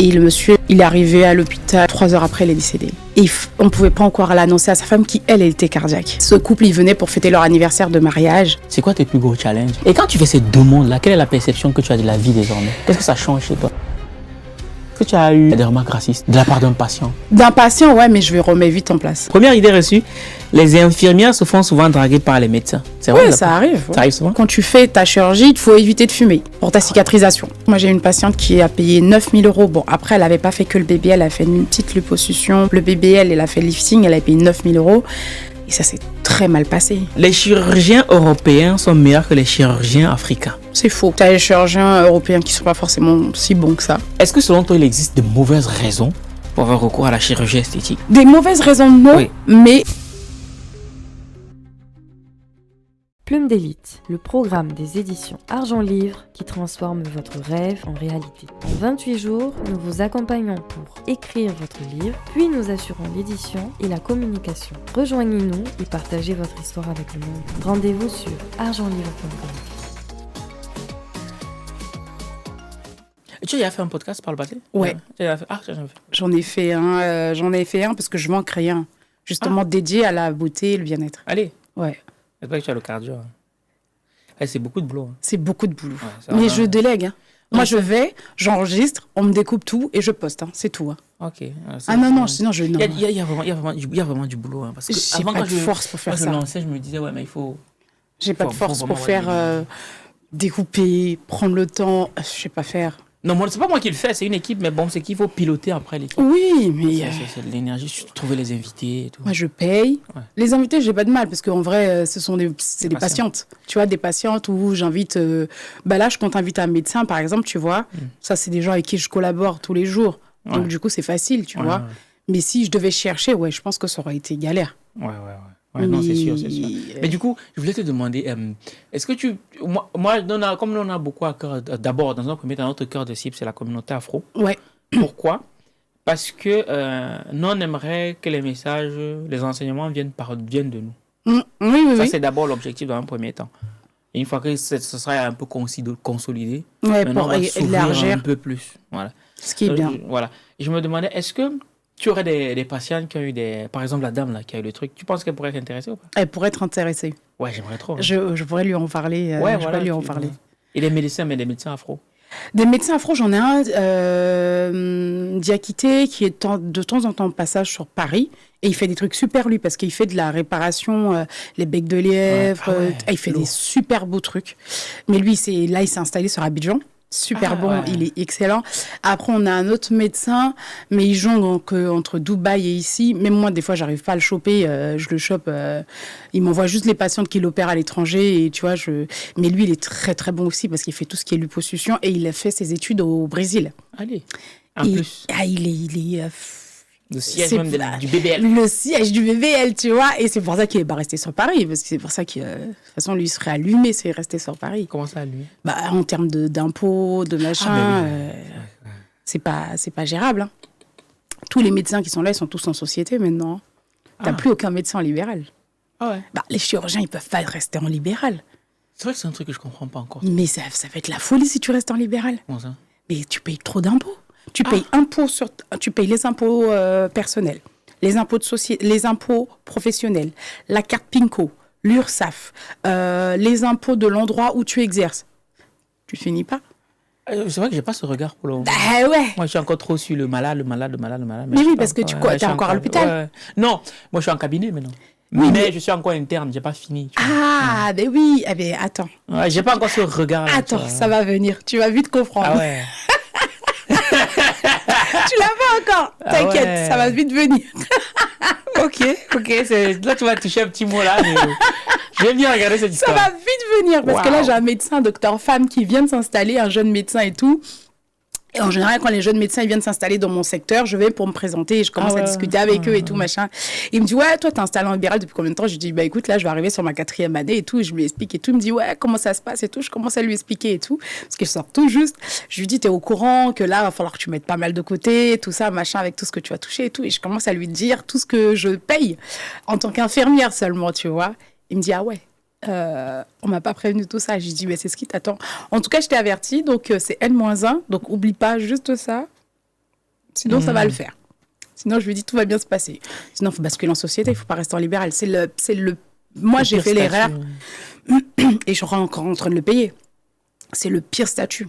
Et le monsieur, il est arrivé à l'hôpital 3 heures après, il est décédé. Et on ne pouvait pas encore l'annoncer à sa femme qui, elle était cardiaque. Ce couple, il venait pour fêter leur anniversaire de mariage. C'est quoi tes plus gros challenges? Et quand tu fais ces deux mondes-là, quelle est la perception que tu as de la vie désormais? Qu'est-ce que ça change chez toi? Est-ce que tu as eu des remarques racistes de la part d'un patient? D'un patient, ouais, mais je vais remettre vite en place. Première idée reçue, les infirmières se font souvent draguer par les médecins. C'est vrai? Oui, ça arrive. Ça arrive souvent? Quand tu fais ta chirurgie, il faut éviter de fumer pour ta cicatrisation. Moi, j'ai une patiente qui a payé 9 000 €. Bon, après, elle n'avait pas fait que le BBL, elle a fait une petite liposuction. Le BBL, elle a fait le lifting, elle a payé 9 000 €. Et ça s'est très mal passé. Les chirurgiens européens sont meilleurs que les chirurgiens africains. C'est faux. Tu as les chirurgiens européens qui ne sont pas forcément si bons que ça. Est-ce que selon toi, il existe de mauvaises raisons pour avoir recours à la chirurgie esthétique? Des mauvaises raisons, non, Oui. mais... Plume d'élite, le programme des éditions Argent Livre qui transforme votre rêve en réalité. En 28 jours, nous vous accompagnons pour écrire votre livre, puis nous assurons l'édition et la communication. Rejoignez-nous et partagez votre histoire avec le monde. Rendez-vous sur argentlivre.com. Tu as déjà fait un podcast par le passé? Ouais. J'en ai fait un parce que je manque rien. Justement dédié à la beauté et le bien-être. Allez. Ouais. J'espère que tu as le cardio. C'est beaucoup de boulot. C'est beaucoup de boulot. Ouais, mais je délègue. Hein. Moi, je vais, j'enregistre, on me découpe tout et je poste. Hein. C'est tout. Hein. Ok. Non, sinon je... Il y a vraiment du boulot. Hein, parce que j'ai pas de force pour faire ça. Quand je me lançais, je me disais, ouais, mais il faut... J'ai pas de force pour faire découper, prendre le temps. Je sais pas faire. Non, c'est pas moi qui le fais, c'est une équipe, mais bon, c'est qu'il faut piloter après l'équipe. Oui, mais... C'est de l'énergie, trouver les invités et tout. Moi, je paye. Ouais. Les invités, j'ai pas de mal, parce qu'en vrai, c'est des patientes. Tu vois, des patientes où j'invite... là, je compte inviter un médecin, par exemple, tu vois. Ça, c'est des gens avec qui je collabore tous les jours. Donc, du coup, c'est facile, tu vois. Ouais. Mais si je devais chercher, je pense que ça aurait été galère. Ouais. Non, c'est sûr. Mais du coup, je voulais te demander, est-ce que comme on a beaucoup à cœur, d'abord, dans un premier temps, notre cœur de cible, c'est la communauté afro. Ouais. Pourquoi? Parce que nous, on aimerait que les messages, les enseignements viennent de nous. Oui. Ça, c'est d'abord l'objectif dans un premier temps. Et une fois que ce sera un peu consolidé, pour on va s'ouvrir un peu plus. Voilà. Ce qui est bien. Voilà. Et je me demandais, est-ce que tu aurais des patientes qui ont eu par exemple, la dame là, qui a eu le truc, tu penses qu'elle pourrait être intéressée ou pas? Elle pourrait être intéressée. Ouais, j'aimerais trop. Hein. Je pourrais lui en parler. Lui en parler. Et des médecins, mais des médecins afro? Des médecins afro, j'en ai un, Diakité, qui est de temps en temps en passage sur Paris. Et il fait des trucs super, lui, parce qu'il fait de la réparation, les becs de lièvre. Il fait des super beaux trucs. Mais lui, il s'est installé sur Abidjan. Super bon, il est excellent. Après, on a un autre médecin, mais il jongle entre Dubaï et ici. Même moi, des fois, j'arrive pas à le choper. Je le chope. Il m'envoie juste les patientes qu'il opère à l'étranger. Et tu vois, mais lui, il est très, très bon aussi parce qu'il fait tout ce qui est liposuction et il a fait ses études au Brésil. Allez, en plus. Il est le siège même du BBL. Le siège du BBL, tu vois. Et c'est pour ça qu'il est resté sur Paris. Parce que c'est pour ça que, de toute façon, lui, il serait allumé s'il restait sur Paris. Comment ça, allumé? En termes d'impôts, de machin, c'est pas gérable. Hein. Tous les médecins qui sont là, ils sont tous en société maintenant. T'as plus aucun médecin en libéral. Ah ouais. Les chirurgiens, ils peuvent pas rester en libéral. C'est vrai que c'est un truc que je comprends pas encore. Mais ça va être la folie si tu restes en libéral. Comment ça? Mais tu payes trop d'impôts. Tu payes les impôts personnels, les impôts de société, les impôts professionnels, la carte PINCO, l'URSSAF, les impôts de l'endroit où tu exerces. Tu finis pas. C'est vrai que j'ai pas ce regard pour le moment. Ouais. Moi, je suis encore trop sur le malade. Mais oui, parce que tu es encore à l'hôpital. Ouais. Non, moi, je suis en cabinet maintenant. Oui, mais je suis encore interne, j'ai pas fini. Mais oui. Attends. Ouais, j'ai pas encore ce regard. Attends, ça va venir. Tu vas vite comprendre. Ah ouais. Tu l'as pas encore. T'inquiète, ça va vite venir. Ok. Là, tu vas toucher un petit mot là. J'aime bien regarder cette histoire. Ça va vite venir parce que là, j'ai un médecin, docteur femme, qui vient de s'installer, un jeune médecin et tout. Et en général, quand les jeunes médecins ils viennent s'installer dans mon secteur, je vais pour me présenter et je commence à discuter avec eux et tout, machin. Il me dit, ouais, toi, t'es installé en libéral depuis combien de temps? Je lui dis, écoute, là, je vais arriver sur ma 4e année et tout. Et je lui explique et tout. Il me dit, ouais, comment ça se passe et tout. Je commence à lui expliquer et tout. Parce que je sors tout juste. Je lui dis, t'es au courant que là, il va falloir que tu mettes pas mal de côté, tout ça, machin, avec tout ce que tu vas toucher et tout. Et je commence à lui dire tout ce que je paye en tant qu'infirmière seulement, tu vois. Il me dit, ah ouais. On m'a pas prévenu tout ça. J'ai dit, c'est ce qui t'attend. En tout cas, je t'ai averti, donc c'est N-1, donc oublie pas juste ça. Sinon, ça va le faire. Sinon, je lui dis, tout va bien se passer. Sinon, il faut basculer en société, il ne faut pas rester en libéral. Moi, j'ai fait l'erreur et je suis encore en train de le payer. C'est le pire statut.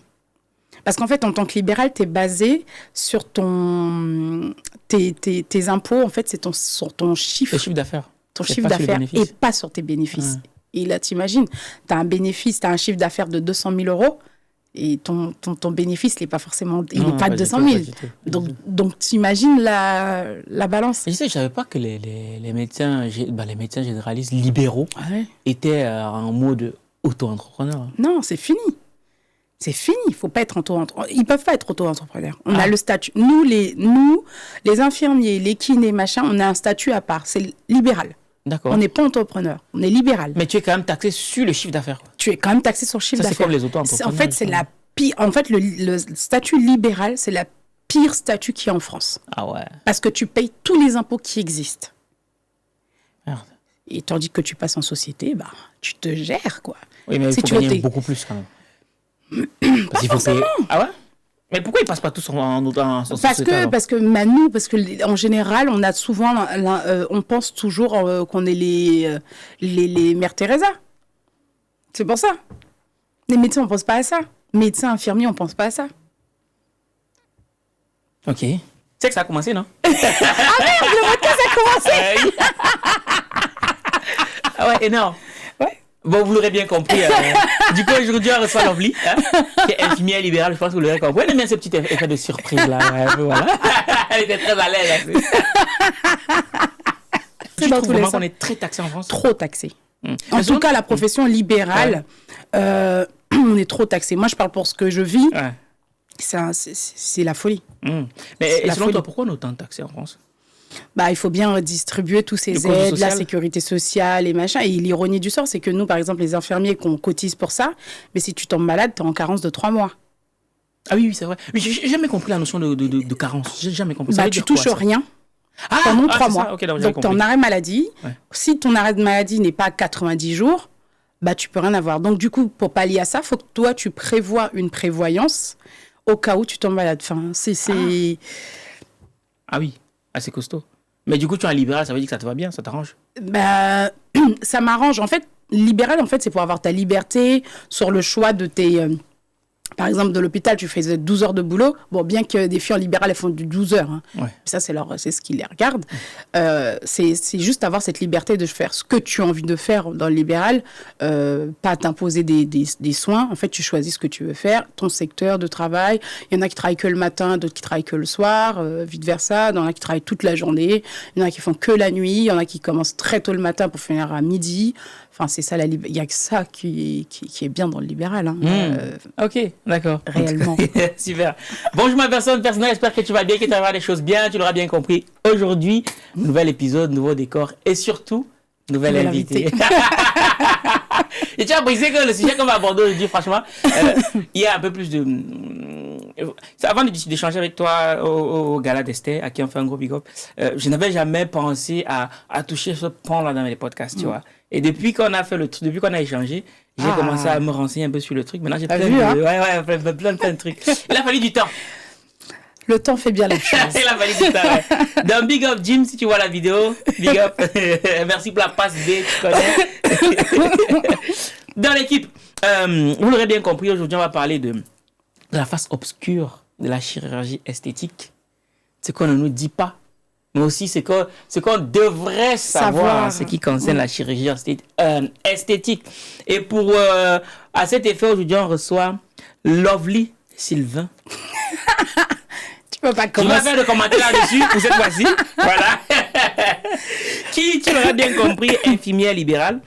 Parce qu'en fait, en tant que libéral, tu es basé sur tes impôts. En fait, c'est sur ton chiffre. Le chiffre d'affaires. Ton chiffre d'affaires et pas sur tes bénéfices. Et là, t'imagines, tu as un bénéfice, tu as un chiffre d'affaires de 200 000 euros et ton bénéfice, il n'est pas forcément, il n'est pas de 200 000. Donc, t'imagines la balance. Je ne savais pas que les médecins généralistes libéraux étaient en mode auto-entrepreneur. Non, c'est fini. C'est fini, il faut pas être auto-entrepreneur. Ils peuvent pas être auto-entrepreneurs. On a le statut. Nous, les infirmiers, les kinés, machin, on a un statut à part. C'est libéral. D'accord. On n'est pas entrepreneur, on est libéral. Mais tu es quand même taxé sur le chiffre d'affaires. Tu es quand même taxé sur le chiffre d'affaires. C'est comme les auto-entrepreneurs. En fait, c'est la pire. En fait, le statut libéral, c'est la pire statut qu'il y a en France. Ah ouais. Parce que tu payes tous les impôts qui existent. Merde. Et tandis que tu passes en société, bah, tu te gères, quoi. Oui, mais il faut gagner beaucoup plus quand même. Parce qu'il faut payer. Ah ouais? Mais pourquoi ils passent pas tous en société? Parce que en général, on a souvent, on pense toujours qu'on est les Mères Teresa. C'est pour ça. Les médecins, on pense pas à ça. Médecins, infirmiers, on pense pas à ça. Ok. Tu sais que ça a commencé, non? Ah merde, le podcast a commencé. Ah ouais, énorme. Ouais. Bon, vous l'aurez bien compris. Du coup, aujourd'hui, on reçoit Lovely, qui est infirmière libérale. Je pense que vous l'aurez compris. Elle aime bien ce petit effet de surprise-là. Voilà. Elle était très à l'aise. Je trouve vraiment qu'on est très taxé en France. Trop taxé. En tout cas, la profession libérale, on est trop taxé. Moi, je parle pour ce que je vis. Ouais. C'est la folie. Mais selon toi, pourquoi on est autant taxé en France? Bah, il faut bien redistribuer tous ces aides, la sécurité sociale et machin. Et l'ironie du sort, c'est que nous, par exemple, les infirmiers, qu'on cotise pour ça, mais si tu tombes malade, tu es en carence de 3 mois. Ah oui, c'est vrai. Mais j'ai jamais compris la notion de carence. J'ai jamais compris. Bah, tu touches rien pendant 3 mois. Okay, donc, tu es en arrêt maladie. Ouais. Si ton arrêt de maladie n'est pas à 90 jours, bah, tu peux rien avoir. Donc, du coup, pour pallier à ça, il faut que toi, tu prévois une prévoyance au cas où tu tombes malade. Enfin, Ah oui. Assez costaud. Mais du coup, tu es un libéral, ça veut dire que ça te va bien, ça t'arrange? Bah, ça m'arrange. En fait, libéral, c'est pour avoir ta liberté sur le choix de tes... par exemple, de l'hôpital, tu fais 12 heures de boulot. Bon, bien que des filles en libéral, elles font du 12 heures. Hein. Ouais. Ça, c'est ce qui les regarde. C'est juste avoir cette liberté de faire ce que tu as envie de faire dans le libéral, pas t'imposer des soins. En fait, tu choisis ce que tu veux faire, ton secteur de travail. Il y en a qui travaillent que le matin, d'autres qui travaillent que le soir, vice-versa. Il y en a qui travaillent toute la journée. Il y en a qui font que la nuit. Il y en a qui commencent très tôt le matin pour finir à midi. Enfin, c'est ça, il n'y a que ça qui est bien dans le libéral. Hein. Ok, d'accord. Réellement. Super. Bonjour ma personne personnelle, j'espère que tu vas bien, que tu vas voir les choses bien, tu l'auras bien compris. Aujourd'hui, nouvel épisode, nouveau décor et surtout, nouvelle invitée. Et tu as brisé que le sujet qu'on va aborder aujourd'hui, franchement, il y a un peu plus de... Avant d'échanger avec toi au Gala d'Esther, à qui on fait un gros big up, je n'avais jamais pensé à toucher ce pan-là dans les podcasts, tu vois. Et depuis qu'on a fait le truc, depuis qu'on a échangé, j'ai commencé à me renseigner un peu sur le truc. Maintenant, j'ai plein de trucs. Il a fallu du temps. Le temps fait bien les choses. Il a fallu du temps, ouais. Donc, big up, Jim, si tu vois la vidéo. Big up. Merci pour la passe B, tu connais. Dans l'équipe, vous l'aurez bien compris, aujourd'hui, on va parler de la face obscure de la chirurgie esthétique. Ce qu'on ne nous dit pas. Mais aussi, ce qu'on devrait savoir en ce qui concerne la chirurgie esthétique. Et pour, à cet effet, aujourd'hui, on reçoit Lovely Sylvain. Tu peux pas commencer. Tu vas faire le commentaire là-dessus pour cette fois-ci. Voilà. Qui, tu l'auras bien compris, infirmière libérale,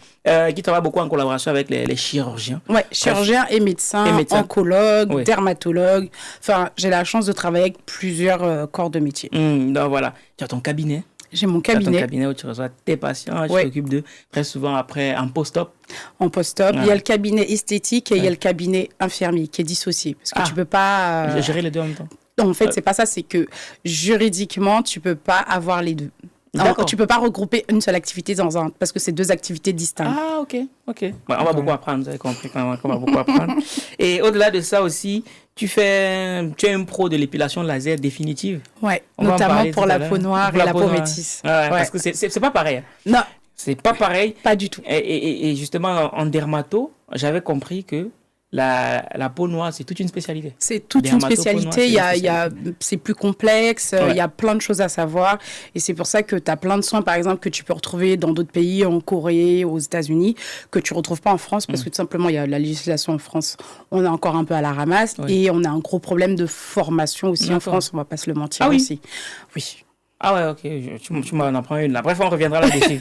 qui travaille beaucoup en collaboration avec les chirurgiens. Ouais, chirurgiens et médecins, oncologues, dermatologues. Enfin, j'ai la chance de travailler avec plusieurs corps de métier. Donc voilà, tu as ton cabinet. J'ai mon cabinet. Tu as ton cabinet où tu reçois tes patients, tu t'occupes d'eux très souvent après en post-op. En post-op, il y a le cabinet esthétique et il y a le cabinet infirmier qui est dissocié. Parce que tu peux pas... gérer les deux en même temps. Non, en fait, c'est pas ça, c'est que juridiquement, tu peux pas avoir les deux. D'accord. Tu peux pas regrouper une seule activité parce que c'est 2 activités distinctes. Ah, ok. Ouais, on va beaucoup apprendre, vous avez compris qu'on va beaucoup apprendre. Et au-delà de ça aussi, tu es un pro de l'épilation laser définitive. Ouais, notamment pour la peau noire et la peau métisse. Ouais. Parce que c'est pas pareil. Non. C'est pas pareil. Pas du tout. Et justement, en dermato, j'avais compris que la peau noire, c'est toute une spécialité. C'est toute une spécialité. C'est plus complexe. Il y a plein de choses à savoir. Et c'est pour ça que tu as plein de soins, par exemple, que tu peux retrouver dans d'autres pays, en Corée, aux États-Unis, que tu ne retrouves pas en France. Parce que tout simplement, il y a la législation en France. On est encore un peu à la ramasse. Et on a un gros problème de formation aussi en France. On ne va pas se le mentir aussi. Oui. Ah ouais, ok, tu m'en apprends une là. Bref, on reviendra là-dessus.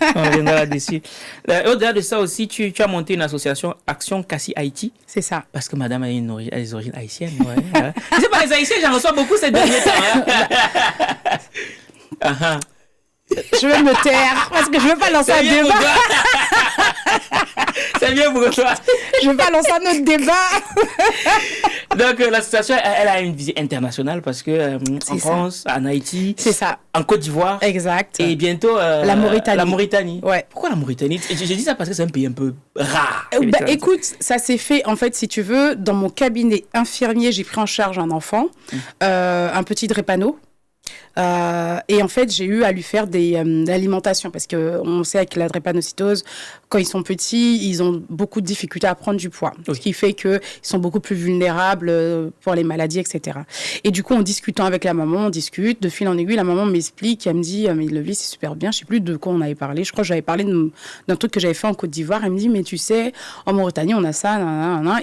Au-delà de ça aussi, tu as monté une association Action Cassie Haïti. C'est ça. Parce que madame a des origines haïtiennes. Ouais. Je sais pas, les Haïtiens, j'en reçois beaucoup ces derniers temps. Je vais me taire parce que je ne veux pas lancer un débat. C'est bien pour toi. Je ne veux pas lancer un autre débat. Donc, l'association, elle a une visée internationale parce que en France, en Haïti, c'est ça. En Côte d'Ivoire. Exact. Et bientôt, la Mauritanie. La Mauritanie. Ouais. Pourquoi la Mauritanie? J'ai dit ça parce que c'est un pays un peu rare. Écoute, ça s'est fait, en fait, si tu veux, dans mon cabinet infirmier, j'ai pris en charge un enfant, un petit drépano. Et en fait, j'ai eu à lui faire des alimentations parce qu'on sait avec la drépanocytose, quand ils sont petits, ils ont beaucoup de difficultés à prendre du poids. Oui. Ce qui fait qu'ils sont beaucoup plus vulnérables pour les maladies, etc. Et du coup, en discutant avec la maman, on discute. De fil en aiguille, la maman m'explique, elle me dit, mais le vie, c'est super bien. Je ne sais plus de quoi on avait parlé. Je crois que j'avais parlé d'un truc que j'avais fait en Côte d'Ivoire. Elle me dit, mais tu sais, en Mauritanie, on a ça,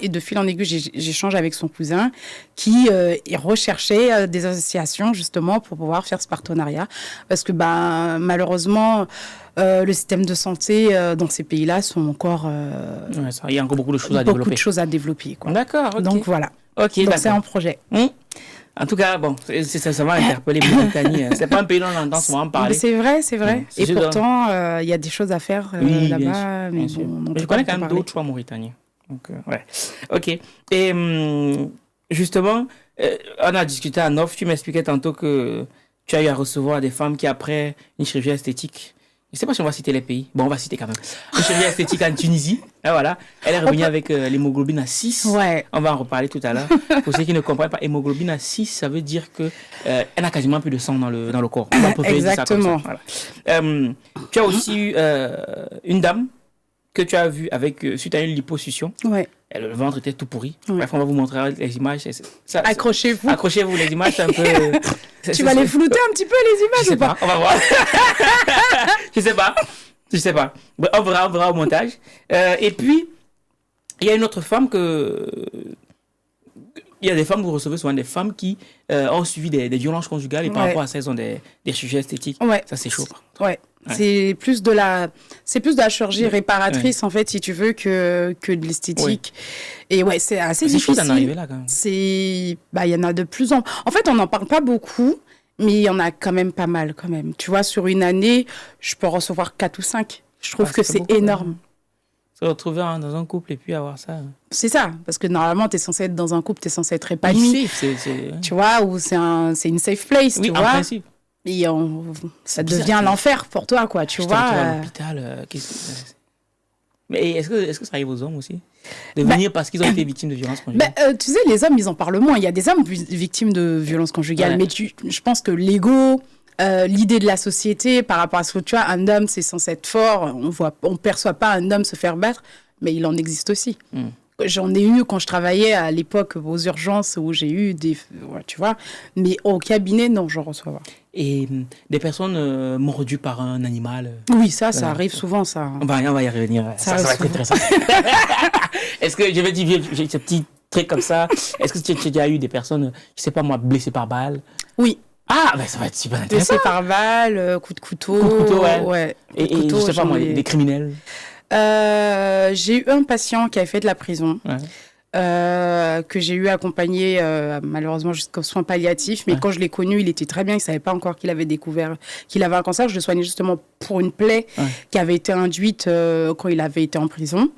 Et de fil en aiguille, j'échange avec son cousin qui recherchait des associations justement pour pouvoir faire ce partenariat. Parce que malheureusement, le système de santé dans ces pays-là sont encore... il y a encore beaucoup de choses à développer. Beaucoup de choses à développer. Quoi. D'accord. Okay. Donc voilà. Okay, donc c'est un projet. En tout cas, bon, ça m'a interpellé Mauritanie. C'est pas un pays dont on entend souvent parler. C'est vrai. Et pourtant, il y a des choses à faire là-bas. Mais je connais quand même 2 ou 3 Mauritaniens. Donc, ouais. Ok. Et justement, on a discuté en off. Tu m'expliquais tantôt que tu as eu à recevoir des femmes qui, après une chirurgie esthétique, je ne sais pas si on va citer les pays. Bon, on va citer quand même. Une chirurgie esthétique en Tunisie. Et voilà. Elle est revenue avec l'hémoglobine à 6. Ouais. On va en reparler tout à l'heure. Pour ceux qui ne comprennent pas, hémoglobine à 6, ça veut dire qu'elle n'a quasiment plus de sang dans le corps. Exactement. Ça, voilà. Tu as aussi eu une dame que tu as vue suite à une liposuction. Ouais. Le ventre était tout pourri. Ouais. Bref, on va vous montrer les images. Accrochez-vous. Accrochez-vous, les images, c'est un peu... Tu vas les flouter un petit peu, les images, je sais pas. On va voir. Je sais pas. On verra au montage. Et puis, il y a une autre femme il y a des femmes, vous recevez souvent des femmes qui ont suivi des violences conjugales et par rapport à ça, elles ont des sujets esthétiques. Ouais. Ça, c'est chaud. Ouais. C'est plus de la chirurgie réparatrice, en fait, si tu veux, que de l'esthétique. Oui. Et ouais, c'est assez difficile. C'est chaud d'en arriver là, quand même. Il y en a de plus en... En fait, on n'en parle pas beaucoup, mais il y en a quand même pas mal, quand même. Tu vois, sur une année, je peux recevoir 4 ou 5. Je trouve que c'est énorme. Se retrouver dans un couple et puis avoir ça. C'est ça, parce que normalement, tu es censé être dans un couple, tu es censé être épanoui. Tu vois, ou c'est une safe place, tu vois. Principe. Et ça devient l'enfer pour toi, quoi, tu vois. À l'hôpital, mais est-ce que ça arrive aux hommes aussi de venir parce qu'ils ont été victimes de violences conjugales? Tu sais, les hommes, ils en parlent moins. Il y a des hommes victimes de violences conjugales, mais je pense que l'ego, l'idée de la société par rapport à ce que tu vois, un homme, c'est censé être fort. On perçoit pas un homme se faire battre, mais il en existe aussi. J'en ai eu quand je travaillais à l'époque aux urgences où j'ai eu tu vois, mais au cabinet, non, j'en reçois pas. Et des personnes mordues par un animal. Oui, ça arrive souvent, ça. On va y revenir. Ça va être intéressant. Est-ce que, je vais dire, j'ai ce petit truc comme ça, est-ce que tu as déjà eu des personnes, je sais pas moi, blessées par balle? Oui. Ah, ça va être super intéressant. Blessées par balle, coup de couteau. Ouais. Et je sais pas moi, des criminels. J'ai eu un patient qui avait fait de la prison, que j'ai eu accompagné malheureusement jusqu'aux soins palliatifs. Mais quand je l'ai connu, il était très bien. Il ne savait pas encore qu'il avait découvert qu'il avait un cancer. Je le soignais justement pour une plaie qui avait été induite quand il avait été en prison.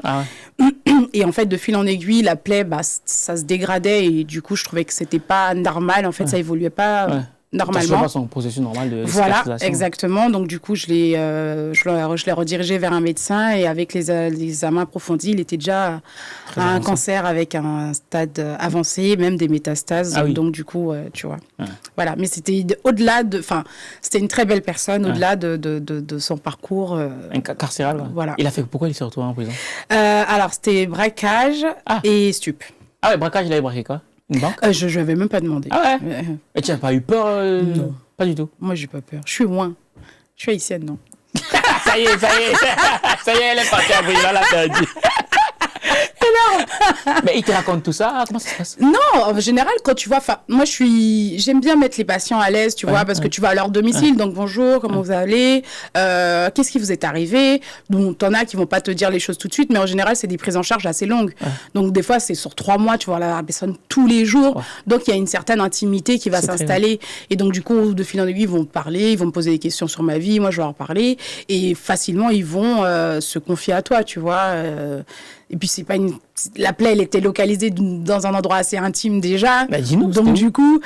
Et en fait, de fil en aiguille, la plaie, ça se dégradait. Et du coup, je trouvais que ce n'était pas normal. En fait, ça évoluait pas normalement. Ça pas son processus normal de Voilà, cicatrisation. exactement. Donc, du coup, je l'ai redirigé vers un médecin et avec les examens approfondis, il était déjà Très à un avancé. cancer avec un stade avancé, même des métastases. Ah oui. Donc, du coup, tu vois. Ouais. Voilà, mais c'était au-delà de... Enfin, c'était une très belle personne, au-delà de son parcours. Carcéral, ouais. Voilà. Pourquoi il s'est retrouvé en prison? Alors, c'était braquage et stup. Ah ouais, braquage, il avait braqué quoi? Une banque? Je ne l'avais même pas demandé. Ah ouais? Et tu n'as pas eu peur? Non. Pas du tout. Moi, j'ai pas peur. Je suis loin. Je suis haïtienne, non? Ça y est, elle est partie à prison, elle a perdu. Mais il te raconte tout ça? Comment ça se passe? Non, en général, quand tu vois, moi, j'aime bien mettre les patients à l'aise, tu vois, parce que tu vas à leur domicile, donc bonjour, comment vous allez, qu'est-ce qui vous est arrivé? Donc, t'en as qui vont pas te dire les choses tout de suite, mais en général, c'est des prises en charge assez longues. Donc, des fois, c'est sur 3 mois, tu vois la personne tous les jours. Donc, il y a une certaine intimité qui va s'installer. Et donc, du coup, de fil en aiguille, ils vont me parler, ils vont me poser des questions sur ma vie, moi, je vais leur parler. Et facilement, ils vont se confier à toi, tu vois. Et puis, c'est pas la plaie, elle était localisée dans un endroit assez intime déjà. Bah, dis-nous, donc, du coup,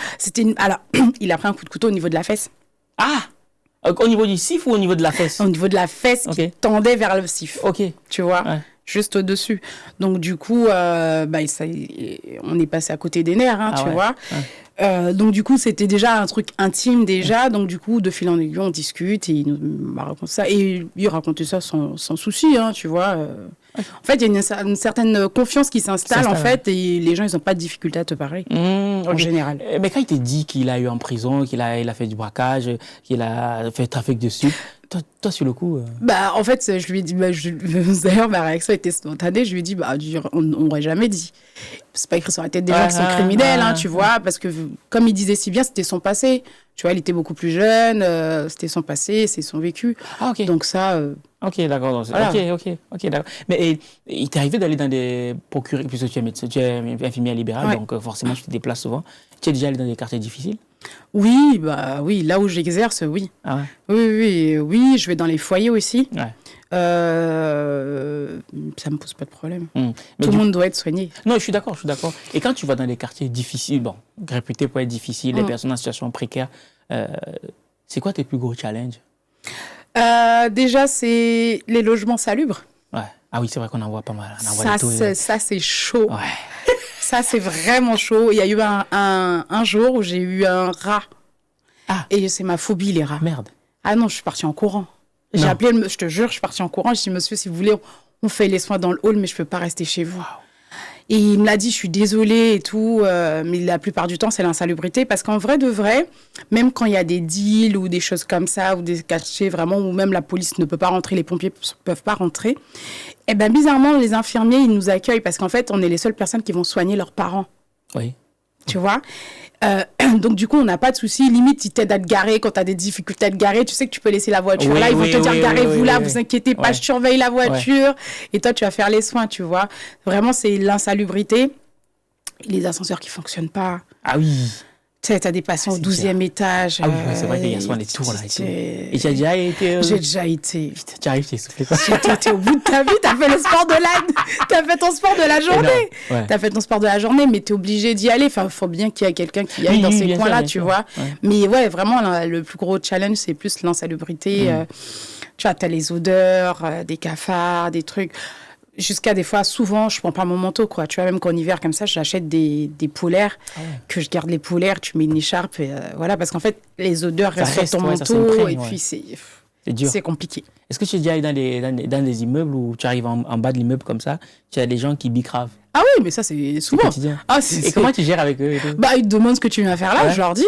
alors, il a pris un coup de couteau au niveau de la fesse. Ah! Au niveau du sif ou au niveau de la fesse? Au niveau de la fesse qui tendait vers le sif. Ok. Tu vois, juste au-dessus. Donc, du coup, on est passé à côté des nerfs, tu vois. Donc, du coup, c'était déjà un truc intime déjà. Donc, du coup, de fil en aiguille, on discute et il m'a raconté ça. Et il racontait ça sans souci, tu vois. En fait, il y a une certaine confiance qui s'installe, en fait, et les gens, ils n'ont pas de difficulté à te parler, en général. Mais quand il te dit qu'il a eu en prison, qu'il a fait du braquage, qu'il a fait trafic de sucre, toi, sur le coup... Bah, en fait, je lui ai dit... D'ailleurs, ma réaction était spontanée. Je lui ai dit, on n'aurait jamais dit. C'est pas écrit sur la tête des gens qui sont criminels, tu vois, parce que, comme il disait si bien, c'était son passé. Tu vois, il était beaucoup plus jeune, c'était son passé, c'est son vécu. Ah, ok. Donc ça... Ok, d'accord. Voilà. Ok, d'accord. Mais il t'est arrivé d'aller dans des procureurs, puisque tu es médecin, tu es infirmière libérale, donc forcément, tu te déplaces souvent. Tu es déjà allé dans des quartiers difficiles? Oui, là où j'exerce, oui. Ah ouais? Oui, je vais dans les foyers aussi. Ouais. Ça me pose pas de problème. Mais Tout le monde doit être soigné. Non, je suis d'accord. Et quand tu vas dans les quartiers difficiles, réputés pour être difficiles, les personnes en situation précaire, c'est quoi tes plus gros challenges? Déjà, c'est les logements salubres. Ouais. Ah oui, c'est vrai qu'on en voit pas mal. Ça, c'est chaud. Ouais. Ça, c'est vraiment chaud. Il y a eu un jour où j'ai eu un rat. Ah. Et c'est ma phobie, les rats. Merde. Ah non, je suis partie en courant. J'ai appelé, je te jure, je suis partie en courant. J'ai dit, monsieur, si vous voulez, on fait les soins dans le hall, mais je peux pas rester chez vous. Wow. Et il me l'a dit, je suis désolée et tout, mais la plupart du temps, c'est l'insalubrité. Parce qu'en vrai de vrai, même quand il y a des deals ou des choses comme ça, ou des quartiers vraiment, où même la police ne peut pas rentrer, les pompiers ne peuvent pas rentrer, eh bien, bizarrement, les infirmiers, ils nous accueillent parce qu'en fait, on est les seules personnes qui vont soigner leurs parents. Oui. Tu vois? Donc, du coup, on n'a pas de souci. Limite, ils t'aident à te garer quand tu as des difficultés à te garer. Tu sais que tu peux laisser la voiture là. Ils vont te dire, garez-vous là, vous inquiétez pas, je surveille la voiture. Et toi, tu vas faire les soins, tu vois. Vraiment, c'est l'insalubrité. Les ascenseurs qui ne fonctionnent pas. Ah oui. Tu sais, tu as des patients au 12e étage. Ah oui, c'est vrai qu'il y a souvent les tours là. Et tu as déjà été... J'ai déjà été. Putain, tu arrives, tu es soufflé. T'es au bout de ta vie, t'as fait le sport t'as fait ton sport de la journée. T'as fait ton sport de la journée, mais t'es obligé d'y aller. Enfin, faut bien qu'il y ait quelqu'un qui aille dans ces coins-là, tu vois. Ouais. Mais ouais, vraiment, le plus gros challenge, c'est plus l'insalubrité. Tu vois, t'as les odeurs, des cafards, des trucs. Jusqu'à des fois, souvent, je prends pas mon manteau, quoi. Tu vois, même qu'en hiver, comme ça, j'achète des polaires, que je garde les polaires, tu mets une écharpe, et voilà, parce qu'en fait, les odeurs restent sur ton manteau, et puis c'est compliqué. Est-ce que tu es déjà allé dans des immeubles où tu arrives en bas de l'immeuble comme ça, tu as des gens qui bicravent? Ah oui, mais ça, c'est souvent. Et comment tu gères avec eux? Ils te demandent ce que tu viens faire là, je leur dis.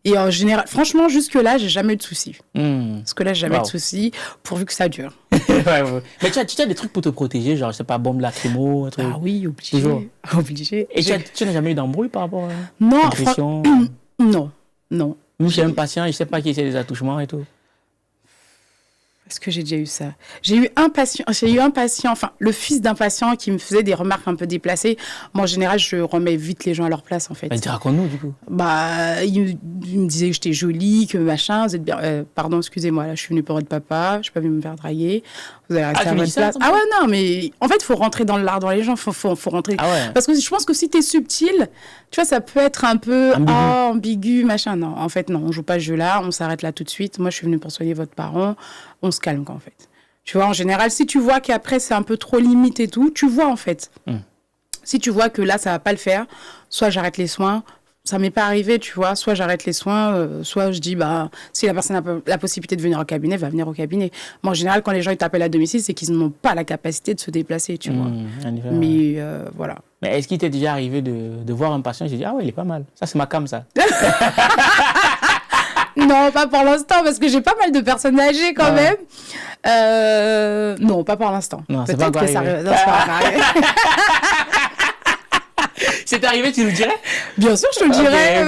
Et en général, franchement, jusque-là, j'ai jamais eu de soucis. Parce que là, j'ai jamais eu de soucis, pourvu que ça dure. Mais tu as des trucs pour te protéger, genre, je sais pas, bombe lacrymo, un truc. Ah oui, obligé. Toujours. Obligé. Et tu n'as jamais eu d'embrouille par rapport à non, l'agression? Non. Nous, j'ai un patient, je sais pas qui c'est des attouchements et tout. Est-ce que j'ai déjà eu ça? J'ai eu un patient, enfin, le fils d'un patient qui me faisait des remarques un peu déplacées. Moi, en général, je remets vite les gens à leur place, en fait. Bah, raconte-nous, du coup. Bah, il me disait que j'étais jolie, que machin, vous êtes bien... pardon, excusez-moi, là, je suis venue pour être papa, je suis pas venue me faire draguer. Vous allez rester à votre place. Ah ouais, non, mais en fait, il faut rentrer dans l'art dans les gens, faut rentrer. Ah ouais. Parce que je pense que si t'es subtil, tu vois, ça peut être un peu ambigu, machin. Non, en fait, non, on joue pas ce jeu-là, on s'arrête là tout de suite. Moi, je suis venue pour soigner votre parent. On se calme, quoi, en fait. Tu vois, en général, si tu vois qu'après, c'est un peu trop limite et tout, tu vois, en fait. Si tu vois que là, ça va pas le faire, soit j'arrête les soins. Ça m'est pas arrivé, tu vois. Soit j'arrête les soins, soit je dis, bah, si la personne a la possibilité de venir au cabinet, va venir au cabinet. Moi, en général, quand les gens ils t'appellent à domicile, c'est qu'ils n'ont pas la capacité de se déplacer, tu vois. Mais voilà. Mais est-ce qu'il t'est déjà arrivé de voir un patient et j'ai dit, ah ouais, il est pas mal. Ça, c'est ma cam, ça. Non, pas pour l'instant, parce que j'ai pas mal de personnes âgées quand même. Non, pas pour l'instant. Non, c'est pas que ça arrivé. Non, c'est pas arrivé. C'est arrivé, tu nous dirais? Bien sûr, je te le dirais.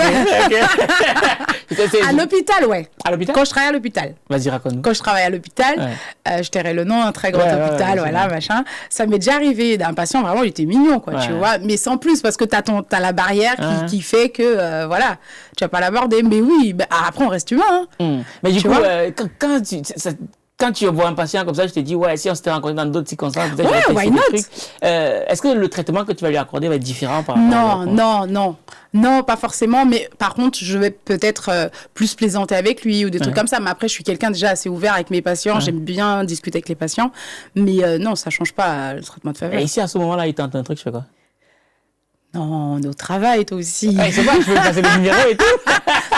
Okay. À l'hôpital, ouais. À l'hôpital? Quand je travaille à l'hôpital. Vas-y, raconte-nous. Quand je travaille à l'hôpital, je tairai le nom, un très grand hôpital, voilà, machin. Ça m'est déjà arrivé d'un patient, vraiment, il était mignon, quoi, tu vois. Mais sans plus, parce que t'as la barrière qui fait que, voilà, tu vas pas l'aborder. Mais oui, bah, après, on reste humain. Hein. Mais du coup, quand tu vois un patient comme ça, je te dis, ouais, si on s'était rencontré dans d'autres circonstances, peut-être why not? Est-ce que le traitement que tu vas lui accorder va être différent par rapport Non, pas forcément, mais par contre, je vais peut-être plus plaisanter avec lui ou des trucs comme ça. Mais après, je suis quelqu'un déjà assez ouvert avec mes patients. J'aime bien discuter avec les patients. Mais non, ça change pas le traitement de faveur. Et ici, à ce moment-là, il tente un truc, je fais quoi? Non, on est au travail, toi aussi. Ouais, c'est pas, je peux passer des numéros et tout.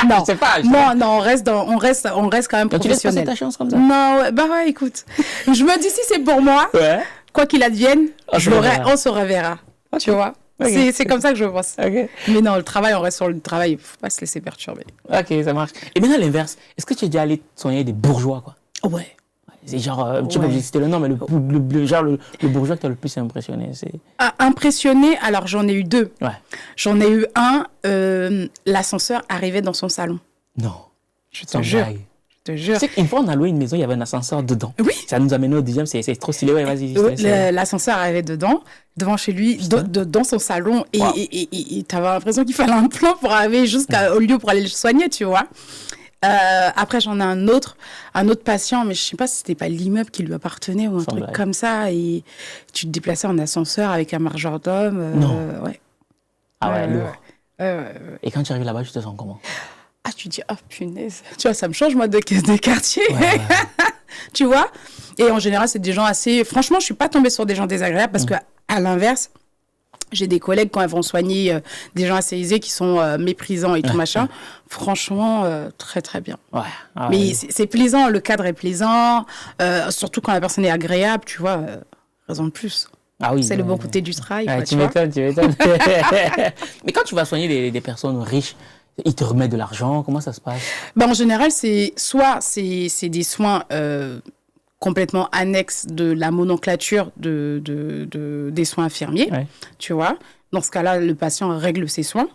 Non, je sais pas. Non, on reste quand même professionnel. Tu laisses passer ta chance comme ça? Non, ouais, écoute. Je me dis, si c'est pour moi, quoi qu'il advienne, on se reverra. Okay. Tu vois? Okay. C'est comme ça que je pense. Okay. Mais non, le travail, on reste sur le travail. Il faut pas se laisser perturber. Ok, ça marche. Et maintenant, l'inverse. Est-ce que tu es déjà allé soigner des bourgeois, quoi? Ouais. C'est genre, tu peux citer le nom, mais le bourgeois qui t'a le plus impressionné, c'est... Impressionné, alors j'en ai eu deux. Ouais. J'en ai eu un, l'ascenseur arrivait dans son salon. Non. Je te jure. Tu sais qu'une fois, on a loué une maison, il y avait un ascenseur dedans. Oui. Ça nous a mené au deuxième, c'est trop stylé. Ouais, vas-y. L'ascenseur arrivait devant chez lui, dans son salon. Et t'avais l'impression qu'il fallait un plan pour arriver jusqu'au lieu pour aller le soigner, tu vois. Après, j'en ai un autre patient, mais je sais pas si c'était pas l'immeuble qui lui appartenait ou un truc comme ça. Et tu te déplaçais en ascenseur avec un majordome. Non. Ouais. Ah ouais, lourd. Et quand tu arrives là-bas, tu te sens comment? Ah, tu dis, punaise. Tu vois, ça me change, moi, de quartier. Ouais. Tu vois? Et en général, c'est des gens assez... Franchement, je suis pas tombée sur des gens désagréables parce que, à l'inverse, j'ai des collègues, quand elles vont soigner des gens assez aisés qui sont méprisants et tout machin, franchement, très, très bien. Ouais. Mais c'est plaisant, le cadre est plaisant, surtout quand la personne est agréable, tu vois, raison de plus. Ah oui. C'est le bon côté du travail. Quoi, tu m'étonnes. Mais quand tu vas soigner des personnes riches, ils te remettent de l'argent, comment ça se passe? En général, c'est des soins... complètement annexe de la nomenclature des soins infirmiers, tu vois. Dans ce cas-là, le patient règle ses soins,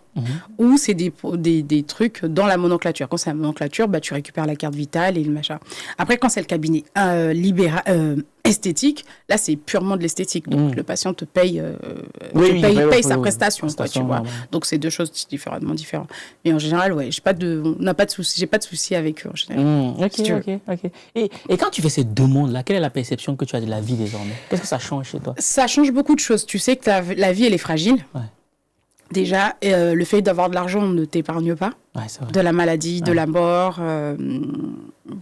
ou c'est des trucs dans la nomenclature. Quand c'est la nomenclature, tu récupères la carte vitale et le machin. Après, quand c'est le cabinet esthétique, là, c'est purement de l'esthétique. Donc, le patient te paye, paye sa prestation, quoi, tu vois. Donc, c'est deux choses différemment différentes. Mais en général, j'ai pas de souci avec eux, en général. Ok. Et quand tu fais ces deux mondes-là, quelle est la perception que tu as de la vie désormais? Qu'est-ce que ça change chez toi? Ça change beaucoup de choses. Tu sais que la vie, elle est fragile. Ouais. Déjà, le fait d'avoir de l'argent ne t'épargne pas. Ouais, c'est vrai. De la maladie, de la mort,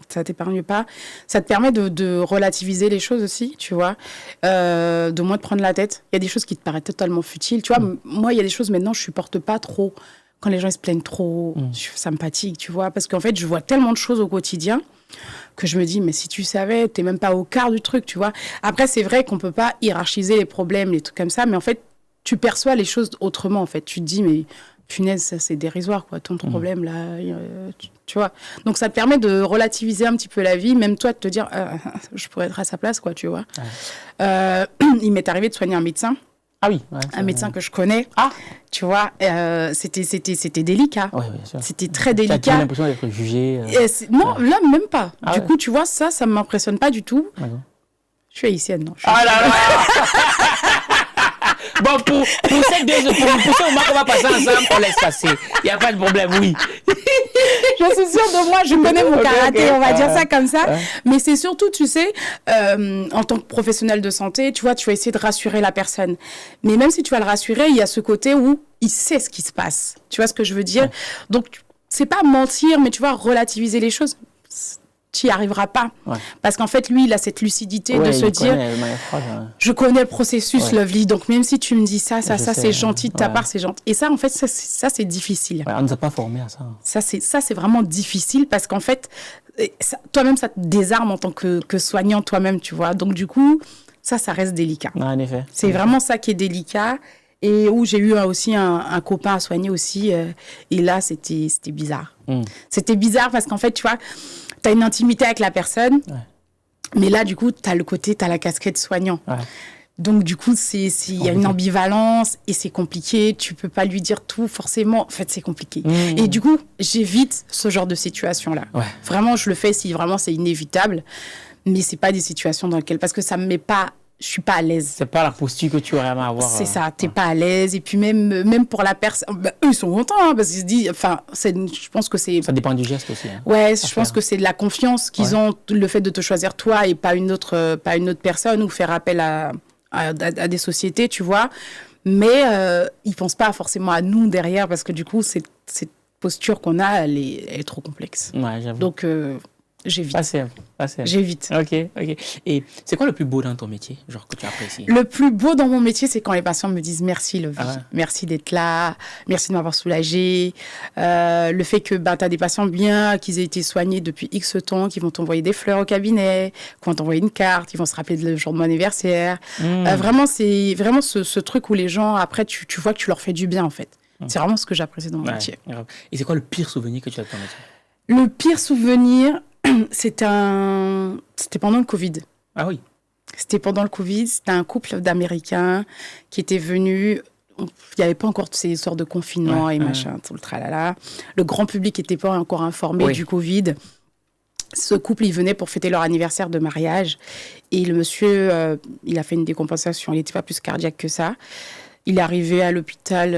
ça t'épargne pas. Ça te permet de relativiser les choses aussi, tu vois, de moins te prendre la tête. Il y a des choses qui te paraissent totalement futiles. Tu vois, moi, il y a des choses maintenant, je supporte pas trop. Quand les gens ils se plaignent trop, ça me fatigue, tu vois. Parce qu'en fait, je vois tellement de choses au quotidien que je me dis, mais si tu savais, t'es même pas au quart du truc, tu vois. Après, c'est vrai qu'on peut pas hiérarchiser les problèmes, les trucs comme ça, mais en fait, tu perçois les choses autrement, en fait. Tu te dis, mais punaise, ça, c'est dérisoire, quoi. Ton problème, là, tu vois. Donc, ça te permet de relativiser un petit peu la vie, même toi, de te dire, je pourrais être à sa place, quoi, tu vois. Ouais. Il m'est arrivé de soigner un médecin Ah oui. Ouais, un médecin que je connais. Ah. Tu vois, c'était délicat. Oui, bien sûr. C'était très Tu délicat. as l'impression d'être jugé. Non, là, même pas. Ah du ouais. coup, tu vois, ça ne m'impressionne pas du tout. D'accord. Je suis haïtienne, non. Ah là là. Bon, pour ce moment qu'on va passer ensemble, on laisse passer. Il n'y a pas de problème, oui. Je suis sûre de moi, je connais mon karaté, on va dire ça comme ça. Mais c'est surtout, tu sais, en tant que professionnel de santé, tu vois, tu vas essayer de rassurer la personne. Mais même si tu vas le rassurer, il y a ce côté où il sait ce qui se passe. Tu vois ce que je veux dire? Donc, c'est pas mentir, mais tu vois, relativiser les choses. Tu n'y arriveras pas. Ouais. Parce qu'en fait, lui, il a cette lucidité de se dire, je connais le processus, Lovely, donc même si tu me dis ça, c'est gentil de ta part, c'est gentil. Et ça, en fait, ça c'est difficile. Ouais, on ne nous a pas formés à ça. Ça, c'est vraiment difficile parce qu'en fait, toi-même, ça te désarme en tant que soignant toi-même, tu vois. Donc, du coup, ça reste délicat. Ouais, en effet. C'est vraiment ça qui est délicat. Et où j'ai eu aussi un copain à soigner aussi. Et là, c'était bizarre. C'était bizarre parce qu'en fait, tu vois, tu as une intimité avec la personne, mais là, du coup, tu as la casquette soignant. Ouais. Donc, du coup, il y a une ambivalence et c'est compliqué. Tu peux pas lui dire tout, forcément. En fait, c'est compliqué. Et du coup, j'évite ce genre de situation-là. Ouais. Vraiment, je le fais si vraiment c'est inévitable, mais c'est pas des situations dans lesquelles... Parce que ça me met pas... Je suis pas à l'aise. C'est pas la posture que tu aurais aimé avoir. C'est ça, t'es pas à l'aise. Et puis même pour la personne, eux, ils sont contents, hein, parce qu'ils se disent, enfin, je pense que c'est... Ça dépend du geste aussi. Hein, ouais, je pense que c'est de la confiance qu'ils ont, le fait de te choisir toi et pas une autre personne, ou faire appel à des sociétés, tu vois. Mais ils pensent pas forcément à nous derrière, parce que du coup, cette posture qu'on a, elle est trop complexe. Ouais, j'avoue. Donc... j'évite. J'évite. Ok. Et c'est quoi le plus beau dans ton métier, genre que tu apprécies? Le plus beau dans mon métier, c'est quand les patients me disent merci, Lovely. Merci d'être là, merci de m'avoir soulagée. Le fait que tu as des patients bien, qu'ils aient été soignés depuis X temps, qui vont t'envoyer des fleurs au cabinet, qui vont t'envoyer une carte, ils vont se rappeler le jour de mon anniversaire. Vraiment, c'est vraiment ce truc où les gens, après, tu vois que tu leur fais du bien, en fait. C'est vraiment ce que j'apprécie dans mon métier. Et c'est quoi le pire souvenir que tu as de ton métier? Le pire souvenir... C'était pendant le Covid. Ah oui. C'était pendant le Covid. C'était un couple d'Américains qui étaient venus. Il n'y avait pas encore toutes ces histoires de confinement et machin, tout le tralala. Le grand public n'était pas encore informé du Covid. Ce couple, ils venaient pour fêter leur anniversaire de mariage. Et le monsieur, il a fait une décompensation. Il n'était pas plus cardiaque que ça. Il est arrivé à l'hôpital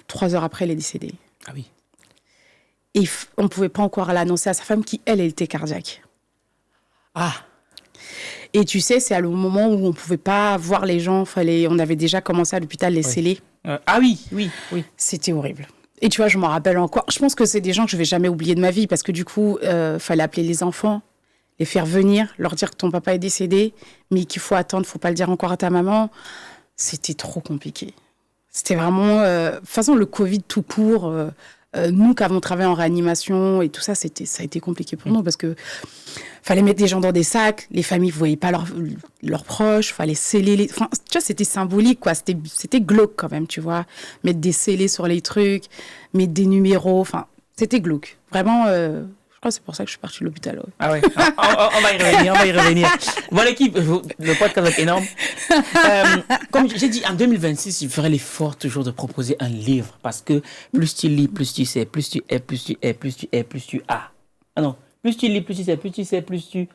3 heures après, il est décédé. Ah oui. Et on ne pouvait pas encore l'annoncer à sa femme qui, elle était cardiaque. Ah. Et tu sais, c'est à le moment où on ne pouvait pas voir les gens. On avait déjà commencé à l'hôpital les sceller. Ah oui. C'était horrible. Et tu vois, je m'en rappelle encore. Je pense que c'est des gens que je ne vais jamais oublier de ma vie parce que du coup, fallait appeler les enfants, les faire venir, leur dire que ton papa est décédé, mais qu'il faut attendre, il ne faut pas le dire encore à ta maman. C'était trop compliqué. C'était vraiment... de toute façon, le Covid tout court... nous qui avons travaillé en réanimation et tout ça, ça a été compliqué pour nous parce que fallait mettre des gens dans des sacs, les familles ne voyaient pas leurs proches, fallait sceller tu vois, c'était symbolique, quoi. C'était glauque quand même, tu vois. Mettre des scellés sur les trucs, mettre des numéros, c'était glauque. Vraiment, je crois que c'est pour ça que je suis partie de l'hôpital. Ouais. Ah ouais, on va y revenir. Bon, l'équipe, le podcast va être énorme. Comme j'ai dit, en 2026, je ferai l'effort toujours de proposer un livre parce que plus tu lis, plus tu sais, plus tu es, plus tu es, plus tu es, plus tu as. Ah non, plus tu lis, plus tu sais, plus tu sais, plus tu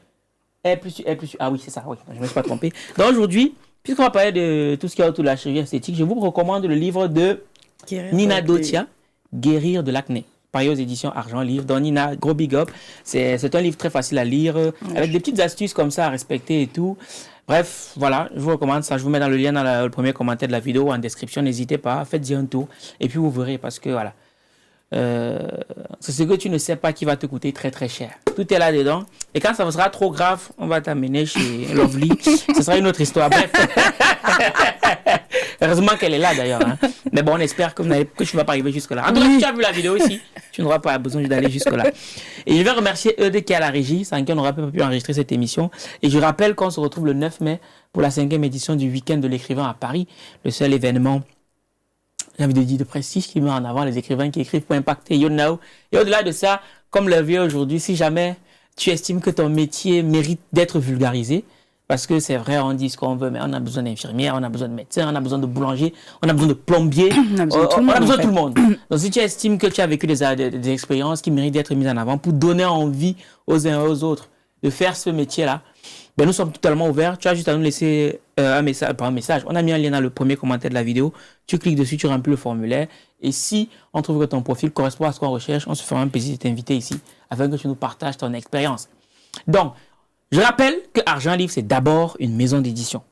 es, plus tu es, plus tu... Ah oui, c'est ça, oui, je ne me suis pas trompé. Donc aujourd'hui, puisqu'on va parler de tout ce qu'il y a autour de la chirurgie esthétique, je vous recommande le livre de Nina Dotia, Guérir de l'acné. Pareil aux éditions Argent Livre. Donc Nina, gros big up. C'est un livre très facile à lire, avec des petites astuces comme ça à respecter et tout. Bref, voilà, je vous recommande ça. Je vous mets dans le lien dans le premier commentaire de la vidéo ou en description. N'hésitez pas, faites-y un tour. Et puis vous verrez parce que voilà, c'est ce que tu ne sais pas qui va te coûter très très cher. Tout est là-dedans. Et quand ça sera trop grave, on va t'amener chez Lovely. Ce sera une autre histoire. Bref. Heureusement qu'elle est là d'ailleurs. Hein. Mais bon, on espère que tu ne vas pas arriver jusque-là. En tout cas, si tu as vu la vidéo ici, tu n'auras pas besoin d'aller jusque-là. Et je vais remercier Eudes qui est à la régie, sans qui on n'aurait pas pu enregistrer cette émission. Et je rappelle qu'on se retrouve le 9 mai pour la 5e édition du Week-end de l'écrivain à Paris. Le seul événement, j'ai envie de dire, de prestige qui met en avant les écrivains qui écrivent pour impacter You Know. Et au-delà de ça, comme le vieux aujourd'hui, si jamais tu estimes que ton métier mérite d'être vulgarisé, Parce que c'est vrai, on dit ce qu'on veut, mais on a besoin d'infirmières, on a besoin de médecins, on a besoin de boulangers, on a besoin de plombiers, On a besoin de tout le monde. Donc si tu estimes que tu as vécu des expériences qui méritent d'être mises en avant pour donner envie aux uns et aux autres de faire ce métier-là, ben nous sommes totalement ouverts. Tu as juste à nous laisser un message. On a mis un lien dans le premier commentaire de la vidéo. Tu cliques dessus, tu remplis le formulaire. Et si on trouve que ton profil correspond à ce qu'on recherche, on se fera un plaisir de t'inviter ici afin que tu nous partages ton expérience. Donc, je rappelle que Argent Livre, c'est d'abord une maison d'édition.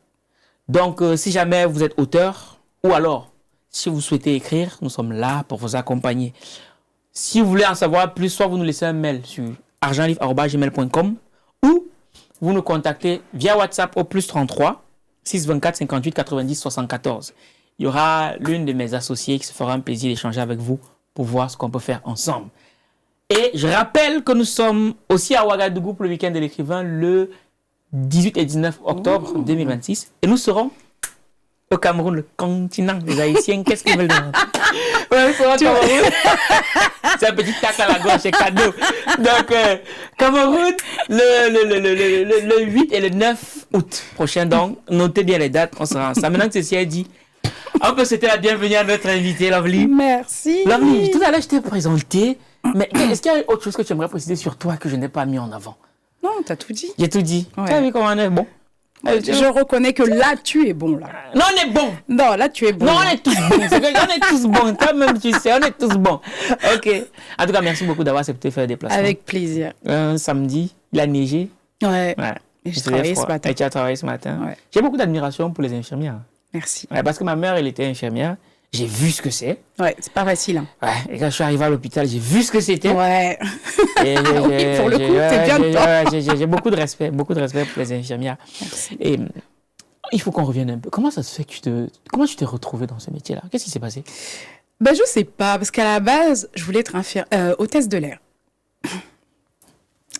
Donc, si jamais vous êtes auteur ou alors, si vous souhaitez écrire, nous sommes là pour vous accompagner. Si vous voulez en savoir plus, soit vous nous laissez un mail sur argentlivre@gmail.com ou vous nous contactez via WhatsApp au +33 624 58 90 74. Il y aura l'une de mes associées qui se fera un plaisir d'échanger avec vous pour voir ce qu'on peut faire ensemble. Et je rappelle que nous sommes aussi à Ouagadougou pour le week-end de l'écrivain le 18 et 19 octobre 2026. Et nous serons au Cameroun, le continent des Haïtiens. Qu'est-ce qu'ils veulent demander? Ouais, c'est un petit tac à la gauche, c'est cadeau. Donc, Cameroun, le 8 et le 9 août prochain. Donc, notez bien les dates, on sera ensemble. Maintenant que ceci est dit, on peut souhaiter la bienvenue à notre invité, Lovely. Merci. Lovely, tout à l'heure, je t'ai présenté. Mais est-ce qu'il y a autre chose que tu aimerais préciser sur toi que je n'ai pas mis en avant? Non, t'as tout dit. J'ai tout dit. Ouais. Tu as vu comment on est bon? Je reconnais que là, tu es bon, là. Non, on est bon. Non, là, tu es bon. Non, on est tous bons. C'est que on est tous bons. Toi-même, tu sais, on est tous bons. OK. En tout cas, merci beaucoup d'avoir accepté de faire le déplacement. Avec plaisir. Samedi, il a neigé. Ouais. Ouais. Et j'ai travaillé ce matin. Et tu as travaillé ce matin. Ouais. J'ai beaucoup d'admiration pour les infirmières. Merci. Ouais, parce que ma mère, elle était infirmière. J'ai vu ce que c'est. Ouais, c'est pas facile. Hein. Ouais. Et quand je suis arrivé à l'hôpital, j'ai vu ce que c'était. Ouais. Et oui, pour le coup, t'es bien dedans. J'ai beaucoup de respect pour les infirmières. Merci. Et il faut qu'on revienne un peu. Comment ça se fait que comment tu t'es retrouvée dans ce métier-là? Qu'est-ce qui s'est passé? Ben, je sais pas, parce qu'à la base, je voulais être hôtesse de l'air.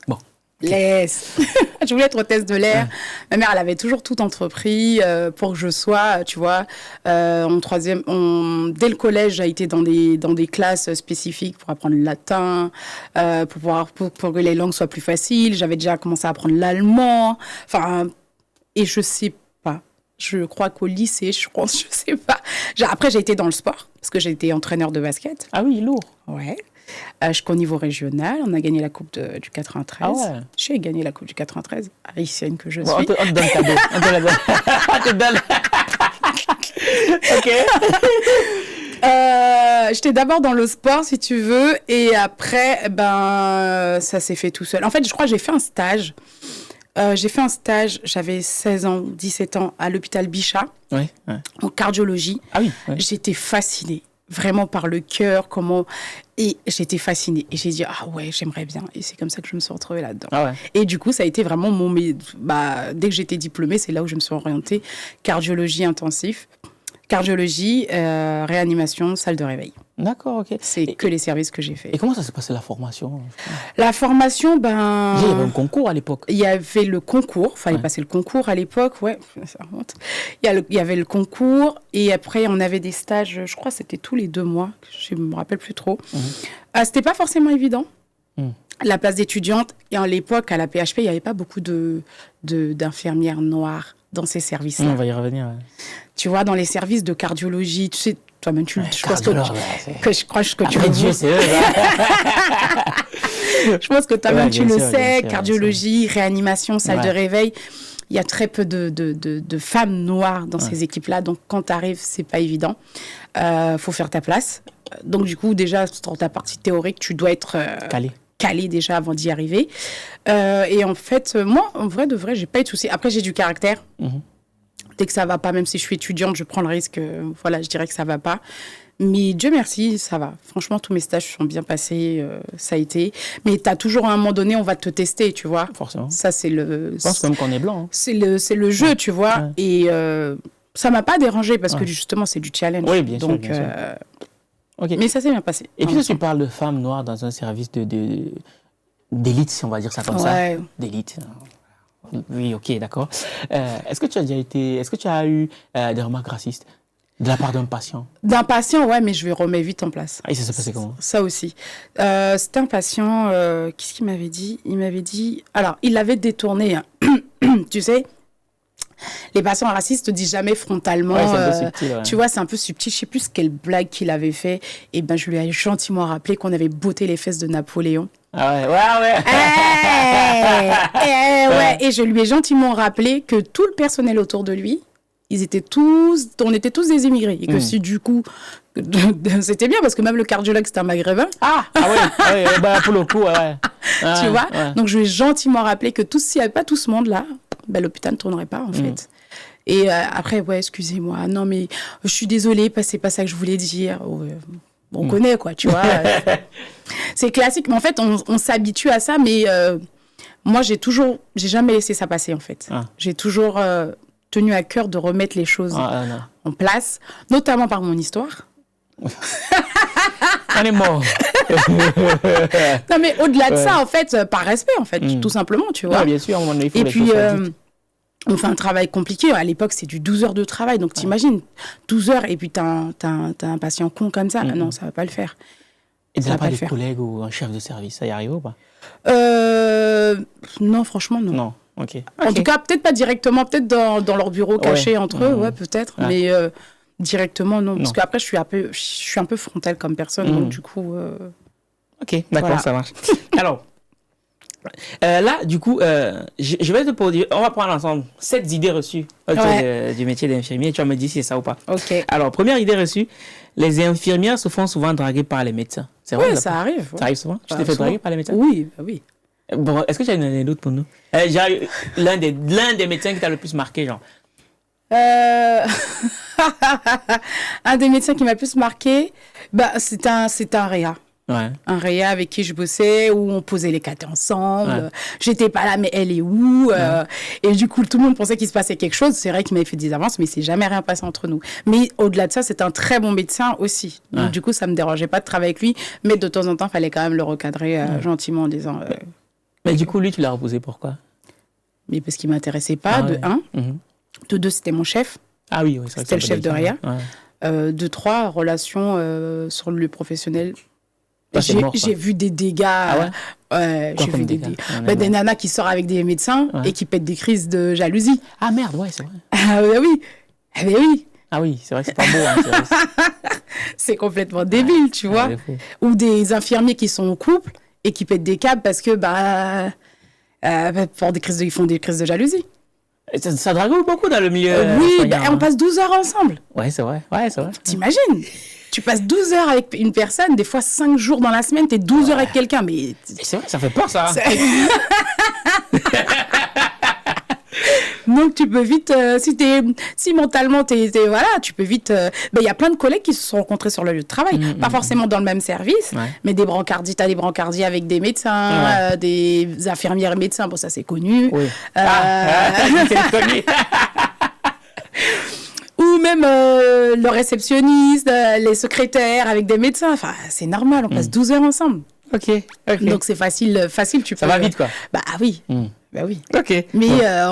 Bon. Laisse. Je voulais être hôtesse de l'air. Ouais. Ma mère, elle avait toujours tout entrepris pour que je sois, tu vois, en troisième. Dès le collège, j'ai été dans des classes spécifiques pour apprendre le latin, pour que les langues soient plus faciles. J'avais déjà commencé à apprendre l'allemand. Enfin, et je sais pas. Je crois qu'au lycée, je sais pas. Après, j'ai été dans le sport parce que j'ai été entraîneur de basket. Ah oui, lourd. Ouais. Jusqu'au niveau régional, on a gagné la Coupe du 93. Ah ouais. J'ai gagné la Coupe du 93, haïtienne que je suis. On te donne cadeau. On te donne. OK. J'étais d'abord dans le sport, si tu veux, et après, ça s'est fait tout seul. En fait, je crois que j'ai fait un stage. J'avais 16 ans, 17 ans, à l'hôpital Bichat, en cardiologie. Ah oui. J'étais fascinée. Vraiment par le cœur, et j'étais fascinée. Et j'ai dit, ah ouais, j'aimerais bien. Et c'est comme ça que je me suis retrouvée là-dedans. Ah ouais. Et du coup, ça a été vraiment dès que j'étais diplômée, c'est là où je me suis orientée. Cardiologie intensive. Cardiologie, réanimation, salle de réveil. D'accord, OK. C'est que les services que j'ai fait. Et comment ça s'est passé la formation? La formation, Il y avait un concours à l'époque. Il y avait le concours, il fallait passer le concours à l'époque, ouais, ça remonte. Il y avait le concours, et après, on avait des stages, je crois que c'était tous les 2 mois, je ne me rappelle plus trop. C'était pas forcément évident. La place d'étudiante, et à l'époque, à la PHP, il n'y avait pas beaucoup d'infirmières noires dans ces services-là. On va y revenir. Ouais. Tu vois, dans les services de cardiologie, tu sais, toi-même, je pense que tu le Dieu, c'est eux, je pense que toi-même, tu le sais, cardiologie, réanimation, salle de réveil. Il y a très peu de femmes noires dans ces équipes-là. Donc, quand tu arrives, c'est pas évident. Faut faire ta place. Donc, du coup, déjà, dans ta partie théorique, tu dois être calé déjà avant d'y arriver. Et en fait, moi, en vrai de vrai, j'ai pas eu de soucis. Après, j'ai du caractère. Dès que ça va pas, même si je suis étudiante, je prends le risque. Voilà, je dirais que ça va pas. Mais Dieu merci, ça va. Franchement, tous mes stages sont bien passés, ça a été. Mais tu as toujours, à un moment donné, on va te tester, tu vois. Forcément. Ça, c'est le... Je pense même qu'on est blanc. Hein. C'est le jeu, tu vois. Ouais. Et ça m'a pas dérangé parce que justement, c'est du challenge. Oui, bien sûr. Donc, bien sûr. Okay. Mais ça s'est bien passé. Et puis, si tu parles de femmes noires dans un service d'élite, si on va dire ça comme ça. D'élite. Oui, ok, d'accord. Est-ce que tu as eu des remarques racistes de la part d'un patient? D'un patient, ouais, mais je le remets vite en place. Et ça s'est passé comment? Ça aussi. C'était un patient, qu'est-ce qu'il m'avait dit? Il m'avait dit, alors, il l'avait détourné, hein. Tu sais, Les patients racistes te disent jamais frontalement. Ouais, c'est un peu subtil, ouais. Tu vois, c'est un peu subtil. Je sais plus quelle blague qu'il avait fait. Et ben, je lui ai gentiment rappelé qu'on avait botté les fesses de Napoléon. Ah ouais. Ouais. Et je lui ai gentiment rappelé que tout le personnel autour de lui, on était tous des immigrés. Et que si du coup, c'était bien parce que même le cardiologue, c'était un maghrébin. Ah ouais, bah, pour le coup, ouais. Tu vois. Donc, je lui ai gentiment rappelé que s'il n'y avait pas tout ce monde-là, ben, l'hôpital ne tournerait pas, en fait. Et après, excusez-moi. Non, mais je suis désolée, c'est pas ça que je voulais dire. On connaît, quoi, tu vois. C'est classique. Mais en fait, on s'habitue à ça. Mais moi, j'ai jamais laissé ça passer, en fait. J'ai toujours tenu à cœur de remettre les choses en place, notamment par mon histoire. On est mort. Non, mais au-delà de ça, en fait, par respect, en fait, tout simplement, tu vois. Ouais, bien sûr, il faut et les puis, choses on fait un travail compliqué. À l'époque, c'est du 12 heures de travail. Donc, t'imagines, 12 heures et puis t'as un patient con comme ça. Non, ça va pas le faire. Et tu n'as pas des collègues ou un chef de service, ça y arrive ou pas? Non, franchement, non. Non, ok. En tout cas, peut-être pas directement, peut-être dans leur bureau caché entre eux, peut-être. Mais directement, non. Parce qu'après, je suis un peu frontale comme personne. Donc, du coup... Ok, d'accord, ça marche. Alors... là, du coup, je vais te poser, on va prendre ensemble 7 idées reçues du métier d'infirmier. Tu vas me dire si c'est ça ou pas. Ok. Alors, première idée reçue, les infirmières se font souvent draguer par les médecins. C'est vrai? Oui, ça arrive. Ça arrive souvent? Tu t'es fait draguer par les médecins? Oui. Bon, est-ce que tu as une anecdote pour nous? L'un des médecins qui t'a le plus marqué, genre? Un des médecins qui m'a le plus marqué, c'est un réa. Ouais. Un réa avec qui je bossais, où on posait les catheters ensemble. J'étais pas là, mais elle est où? Et du coup, tout le monde pensait qu'il se passait quelque chose. C'est vrai qu'il m'avait fait des avances, mais c'est jamais rien passé entre nous. Mais au-delà de ça, c'est un très bon médecin aussi. Donc, du coup, ça me dérangeait pas de travailler avec lui. Mais de temps en temps, il fallait quand même le recadrer gentiment en disant... Mais du coup, lui, tu l'as reposé pourquoi? Mais parce qu'il m'intéressait pas, de 1. De 2, c'était mon chef. Ah oui, c'est c'était le chef de réa. De 3, relation sur le professionnel. J'ai vu des dégâts. J'ai vu des nanas qui sortent avec des médecins et qui pètent des crises de jalousie. Ah merde, ouais, c'est vrai. Ah oui. Ah oui, c'est vrai que c'est pas beau. C'est complètement débile, tu vois. Ou des infirmiers qui sont en couple et qui pètent des câbles parce que ils font des crises de jalousie. Ça drague beaucoup dans le milieu. Oui, on passe 12 heures ensemble. Ouais, c'est vrai. T'imagines? Tu passes 12 heures avec une personne, des fois 5 jours dans la semaine, t'es 12 heures avec quelqu'un. Mais c'est vrai, ça fait peur, ça. Donc, tu peux vite, si mentalement, voilà, tu peux vite... Il y a plein de collègues qui se sont rencontrés sur le lieu de travail. Pas forcément dans le même service, mais des brancardiers, t'as des brancardiers avec des médecins, des infirmières et médecins. Bon, ça, c'est connu. Oui. C'est connu. Ou même le réceptionniste, les secrétaires avec des médecins. Enfin, c'est normal, on passe 12 heures ensemble. Ok. Donc, c'est facile, tu peux... Ça va vite, quoi. Oui. Oui. Ok. Mais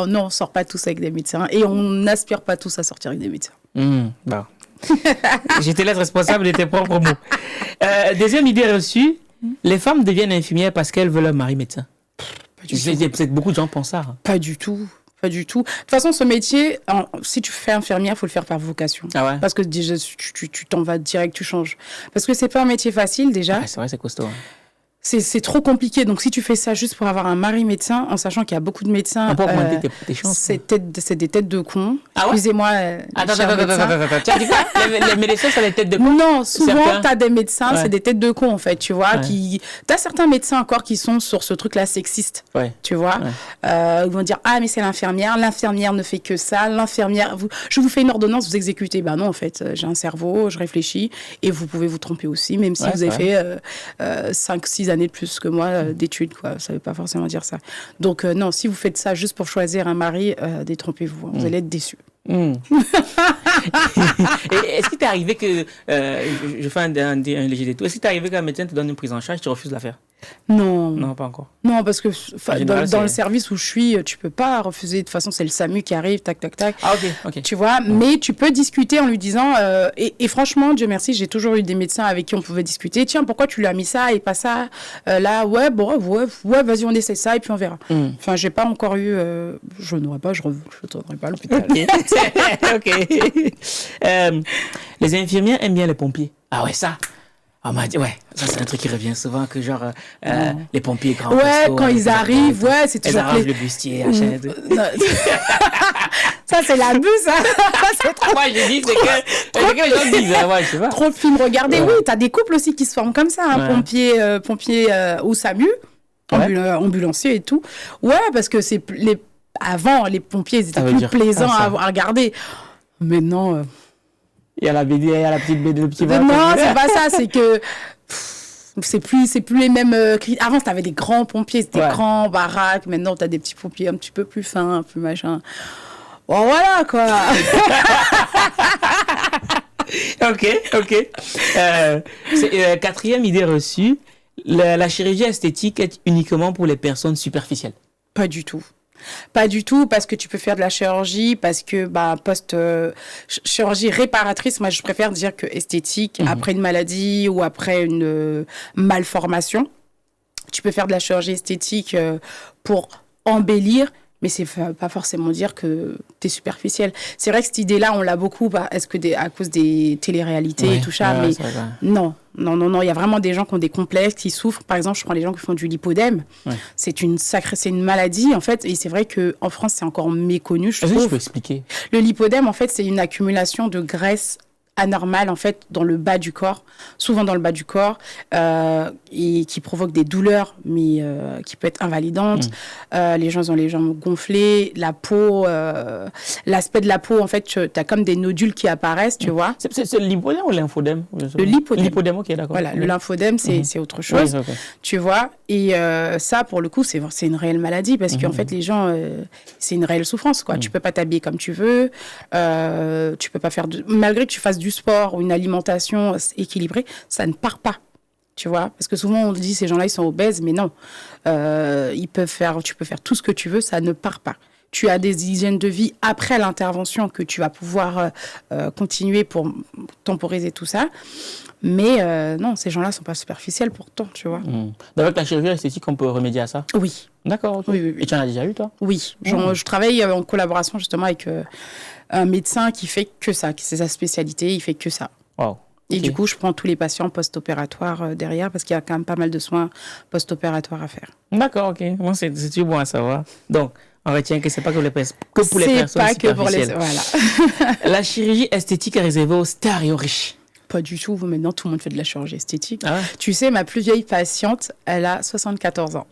non, on sort pas tous avec des médecins et on n'aspire pas tous à sortir avec des médecins. Bon. Je te laisse responsable de tes propres mots. Deuxième idée reçue, les femmes deviennent infirmières parce qu'elles veulent leur mari médecin. Beaucoup de gens pensent ça. Pas du tout. De toute façon, ce métier, si tu fais infirmière, il faut le faire par vocation. Ah ouais? Parce que déjà, tu t'en vas direct, tu changes. Parce que c'est pas un métier facile déjà. C'est vrai, c'est costaud. C'est trop compliqué. Donc, si tu fais ça juste pour avoir un mari médecin, en sachant qu'il y a beaucoup de médecins... On peut augmenter tes chances. C'est des têtes de cons. Ah ouais? Excusez-moi. Attends. Tu as dit quoi? Les médecins, c'est des têtes de cons? Non, souvent, tu as des médecins, c'est des têtes de cons, en fait, tu vois. Tu as certains médecins encore qui sont sur ce truc-là sexiste, tu vois. Ils vont dire, mais c'est l'infirmière ne fait que ça, je vous fais une ordonnance, vous exécutez. Non, en fait, j'ai un cerveau, je réfléchis, et vous pouvez vous tromper aussi, même si vous avez fait 5-6 années de plus que moi d'études, quoi. Ça veut pas forcément dire ça. Donc non, si vous faites ça juste pour choisir un mari, détrompez-vous, vous allez être déçus. Et est-ce qu'il t'est arrivé que, je fais un léger détour, est-ce qu'il t'est arrivé qu'un médecin te donne une prise en charge, tu refuses de la faire? Non. Non, pas encore. Non, parce que général, dans le service où je suis, tu peux pas refuser. De toute façon, c'est le SAMU qui arrive, tac, tac, tac. Ah, ok. Tu vois, mais tu peux discuter en lui disant... et franchement, Dieu merci, j'ai toujours eu des médecins avec qui on pouvait discuter. Tiens, pourquoi tu lui as mis ça et pas ça là, ouais, vas-y, on essaie ça et puis on verra. Enfin, j'ai pas encore eu... je n'aurais pas, je retournerai pas à l'hôpital. Ok. Les infirmières aiment bien les pompiers. Ah ouais, ça. On m'a dit, ouais, ça c'est un truc qui revient souvent, que genre, les pompiers grands. Ouais, quand ils arrivent, ouais, c'est toujours... Elles arrangent le bustier, machin et tout. Ça, c'est l'abus, ça. C'est trop... Moi, je dis, c'est que les gens disent, ouais, je sais pas. Trop de films regardés. Oui, t'as des couples aussi qui se forment comme ça, hein, pompiers ou SAMU, ambulanciers et tout. Ouais, parce que avant, les pompiers, ils étaient plus plaisants à regarder. Maintenant... Il y a la BD, il y a la petite BD, le petit Non, c'est pas ça, c'est que c'est plus les mêmes Avant, t'avais des grands pompiers, c'était grands baraques. Maintenant, t'as des petits pompiers un petit peu plus fins, plus machin. Bon, voilà, quoi. Ok. Quatrième idée reçue, la chirurgie esthétique est uniquement pour les personnes superficielles. Pas du tout. Pas du tout, parce que tu peux faire de la chirurgie, parce que chirurgie réparatrice, moi je préfère dire que esthétique, après une maladie ou après une malformation. Tu peux faire de la chirurgie esthétique pour embellir, mais c'est pas forcément dire que t'es superficiel. C'est vrai que cette idée-là, on l'a beaucoup, à cause des téléréalités et tout ça, mais non, il y a vraiment des gens qui ont des complexes, qui souffrent. Par exemple, je prends les gens qui font du lipodème. C'est une maladie, en fait, et c'est vrai qu'en France, c'est encore méconnu, je trouve. Je peux expliquer. Le lipodème, en fait, c'est une accumulation de graisse anormale, en fait, dans le bas du corps, souvent dans le bas du corps, et qui provoque des douleurs, mais qui peut être invalidante. Les gens ont les jambes gonflées, la peau, l'aspect de la peau, en fait, tu as comme des nodules qui apparaissent, tu vois. C'est le lipodème ou l'infodème? Le lipodème. Lipodème, ok, d'accord. Voilà, le lymphodème, c'est autre chose, tu vois. Et ça, pour le coup, c'est une réelle maladie, parce qu'en fait, les gens, c'est une réelle souffrance, quoi. Tu peux pas t'habiller comme tu veux, tu peux pas faire malgré que tu fasses du sport ou une alimentation équilibrée, ça ne part pas, tu vois, parce que souvent on dit ces gens-là ils sont obèses, mais non, tu peux faire tout ce que tu veux, ça ne part pas. Tu as des hygiènes de vie après l'intervention que tu vas pouvoir continuer pour temporiser tout ça, mais non, ces gens-là sont pas superficiels pourtant, tu vois. Avec la chirurgie esthétique, on peut remédier à ça? Oui. D'accord. Oui. Et tu en as déjà eu, toi? Oui. Je travaille en collaboration justement avec un médecin qui fait que ça, qui c'est sa spécialité, il fait que ça. Wow. Et du coup, je prends tous les patients post-opératoires derrière, parce qu'il y a quand même pas mal de soins post-opératoires à faire. D'accord, ok. Moi, c'est toujours bon à savoir. Donc, on retient que c'est pas que pour les personnes superficielles. C'est pas que pour les... Voilà. La chirurgie esthétique est réservée aux stars et aux riches. Pas du tout. Maintenant, tout le monde fait de la chirurgie esthétique. Ah ouais. Tu sais, ma plus vieille patiente, elle a 74 ans.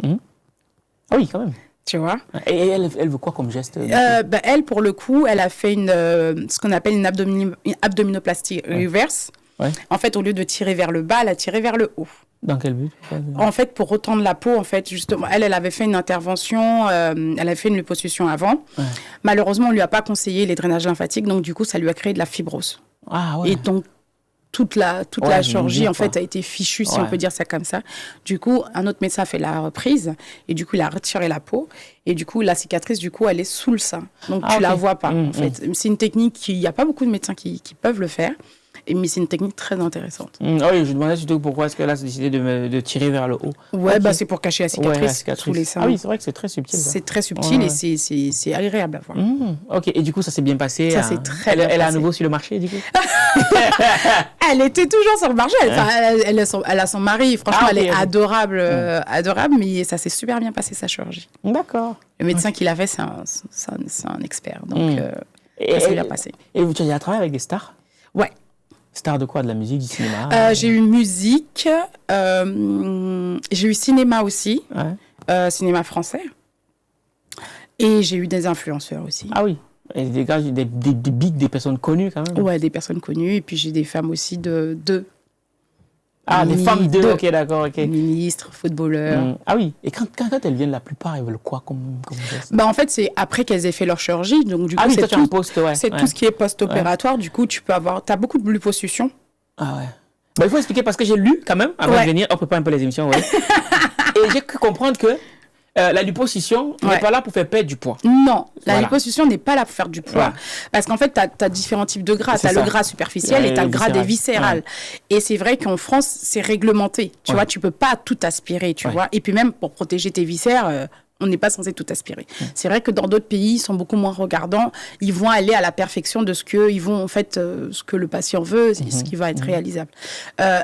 Ah oui, quand même. Tu vois. Et elle veut quoi comme geste? Elle, pour le coup, elle a fait ce qu'on appelle une abdominoplastie reverse. Ouais. En fait, au lieu de tirer vers le bas, elle a tiré vers le haut. Dans quel but? En fait, pour retendre la peau, en fait, justement, elle avait fait une intervention, elle avait fait une liposuction avant. Ouais. Malheureusement, on lui a pas conseillé les drainages lymphatiques, donc du coup, ça lui a créé de la fibrose. Ah ouais. Et donc, toute la chirurgie, en fait, a été fichue, si on peut dire ça comme ça. Du coup, un autre médecin a fait la reprise, et du coup, il a retiré la peau. Et du coup, la cicatrice, du coup, elle est sous le sein. Donc, tu la vois pas, en fait. C'est une technique, il n'y a pas beaucoup de médecins qui peuvent le faire. Mais c'est une technique très intéressante. Oui, je demandais surtout pourquoi est-ce qu'elle a décidé de tirer vers le haut. Ouais, c'est pour cacher la cicatrice, sous les seins. Ah oui, c'est vrai que c'est très subtil. C'est très subtil et c'est agréable à voir. Ok, et du coup, ça s'est bien passé. Ça s'est très bien passé. Elle est à nouveau sur le marché, du coup? Elle était toujours sur le marché. Elle a son mari. Franchement, elle est adorable, mais ça s'est super bien passé, sa chirurgie. D'accord. Le médecin qui l'a fait, c'est un expert. Donc, ça s'est bien passé. Et tu as travaillé avec des stars? Ouais. Star de quoi? De la musique, du cinéma? J'ai eu musique, j'ai eu cinéma aussi, cinéma français, et j'ai eu des influenceurs aussi. Ah oui, et des gars, des personnes connues quand même? Ouais, des personnes connues, et puis j'ai des femmes aussi de Ah, des femmes d'eux, ok, d'accord, ok. Ministres, footballeurs. Ah oui, et quand elles viennent, la plupart, elles veulent quoi comme geste? En fait, c'est après qu'elles aient fait leur chirurgie. Donc, du coup, oui, c'est toi, tout ce qui est post-opératoire. Du coup, tu peux avoir... Tu as beaucoup de liposuction. Ah ouais. Il faut expliquer parce que j'ai lu quand même, avant de venir, on prépare un peu les émissions, et j'ai cru comprendre que la liposuction n'est pas là pour faire perdre du poids. Non, la liposuction n'est pas là pour faire du poids. Parce qu'en fait, tu as différents types de gras. Tu as le gras superficiel et tu as le gras des viscérales. Et c'est vrai qu'en France, c'est réglementé. Tu vois, tu peux pas tout aspirer, tu vois. Et puis même, pour protéger tes viscères, on n'est pas censé tout aspirer. C'est vrai que dans d'autres pays, ils sont beaucoup moins regardants. Ils vont aller à la perfection de ce que ils vont, en fait, ce que le patient veut, ce qui va être réalisable.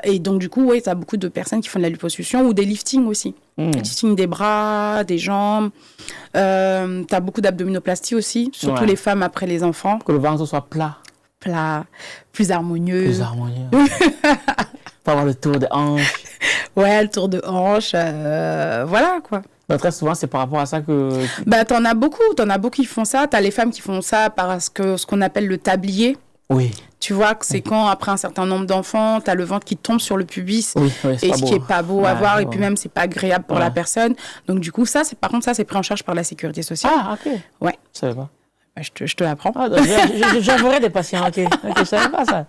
Et donc, du coup, tu as beaucoup de personnes qui font de la liposuction ou des liftings aussi. Lifting des bras, des jambes. Tu as beaucoup d'abdominoplastie aussi, surtout les femmes après les enfants. Que le ventre soit plat. Plat, plus harmonieux. Plus harmonieux. Pour avoir le tour de hanche. Ouais, le tour de hanche. Voilà, quoi. Donc, très souvent, c'est par rapport à ça que... T'en as beaucoup qui font ça. T'as les femmes qui font ça parce que ce qu'on appelle le tablier. Oui. Tu vois que c'est quand, après un certain nombre d'enfants, t'as le ventre qui tombe sur le pubis. Oui, et ce qui est pas beau à voir. Et puis même, c'est pas agréable pour la personne. Donc, du coup, par contre, c'est pris en charge par la sécurité sociale. Ah, ok. Ouais. Je savais pas. Je te l'apprends. Ah, j'enverrai des patients, ok. Je savais pas ça.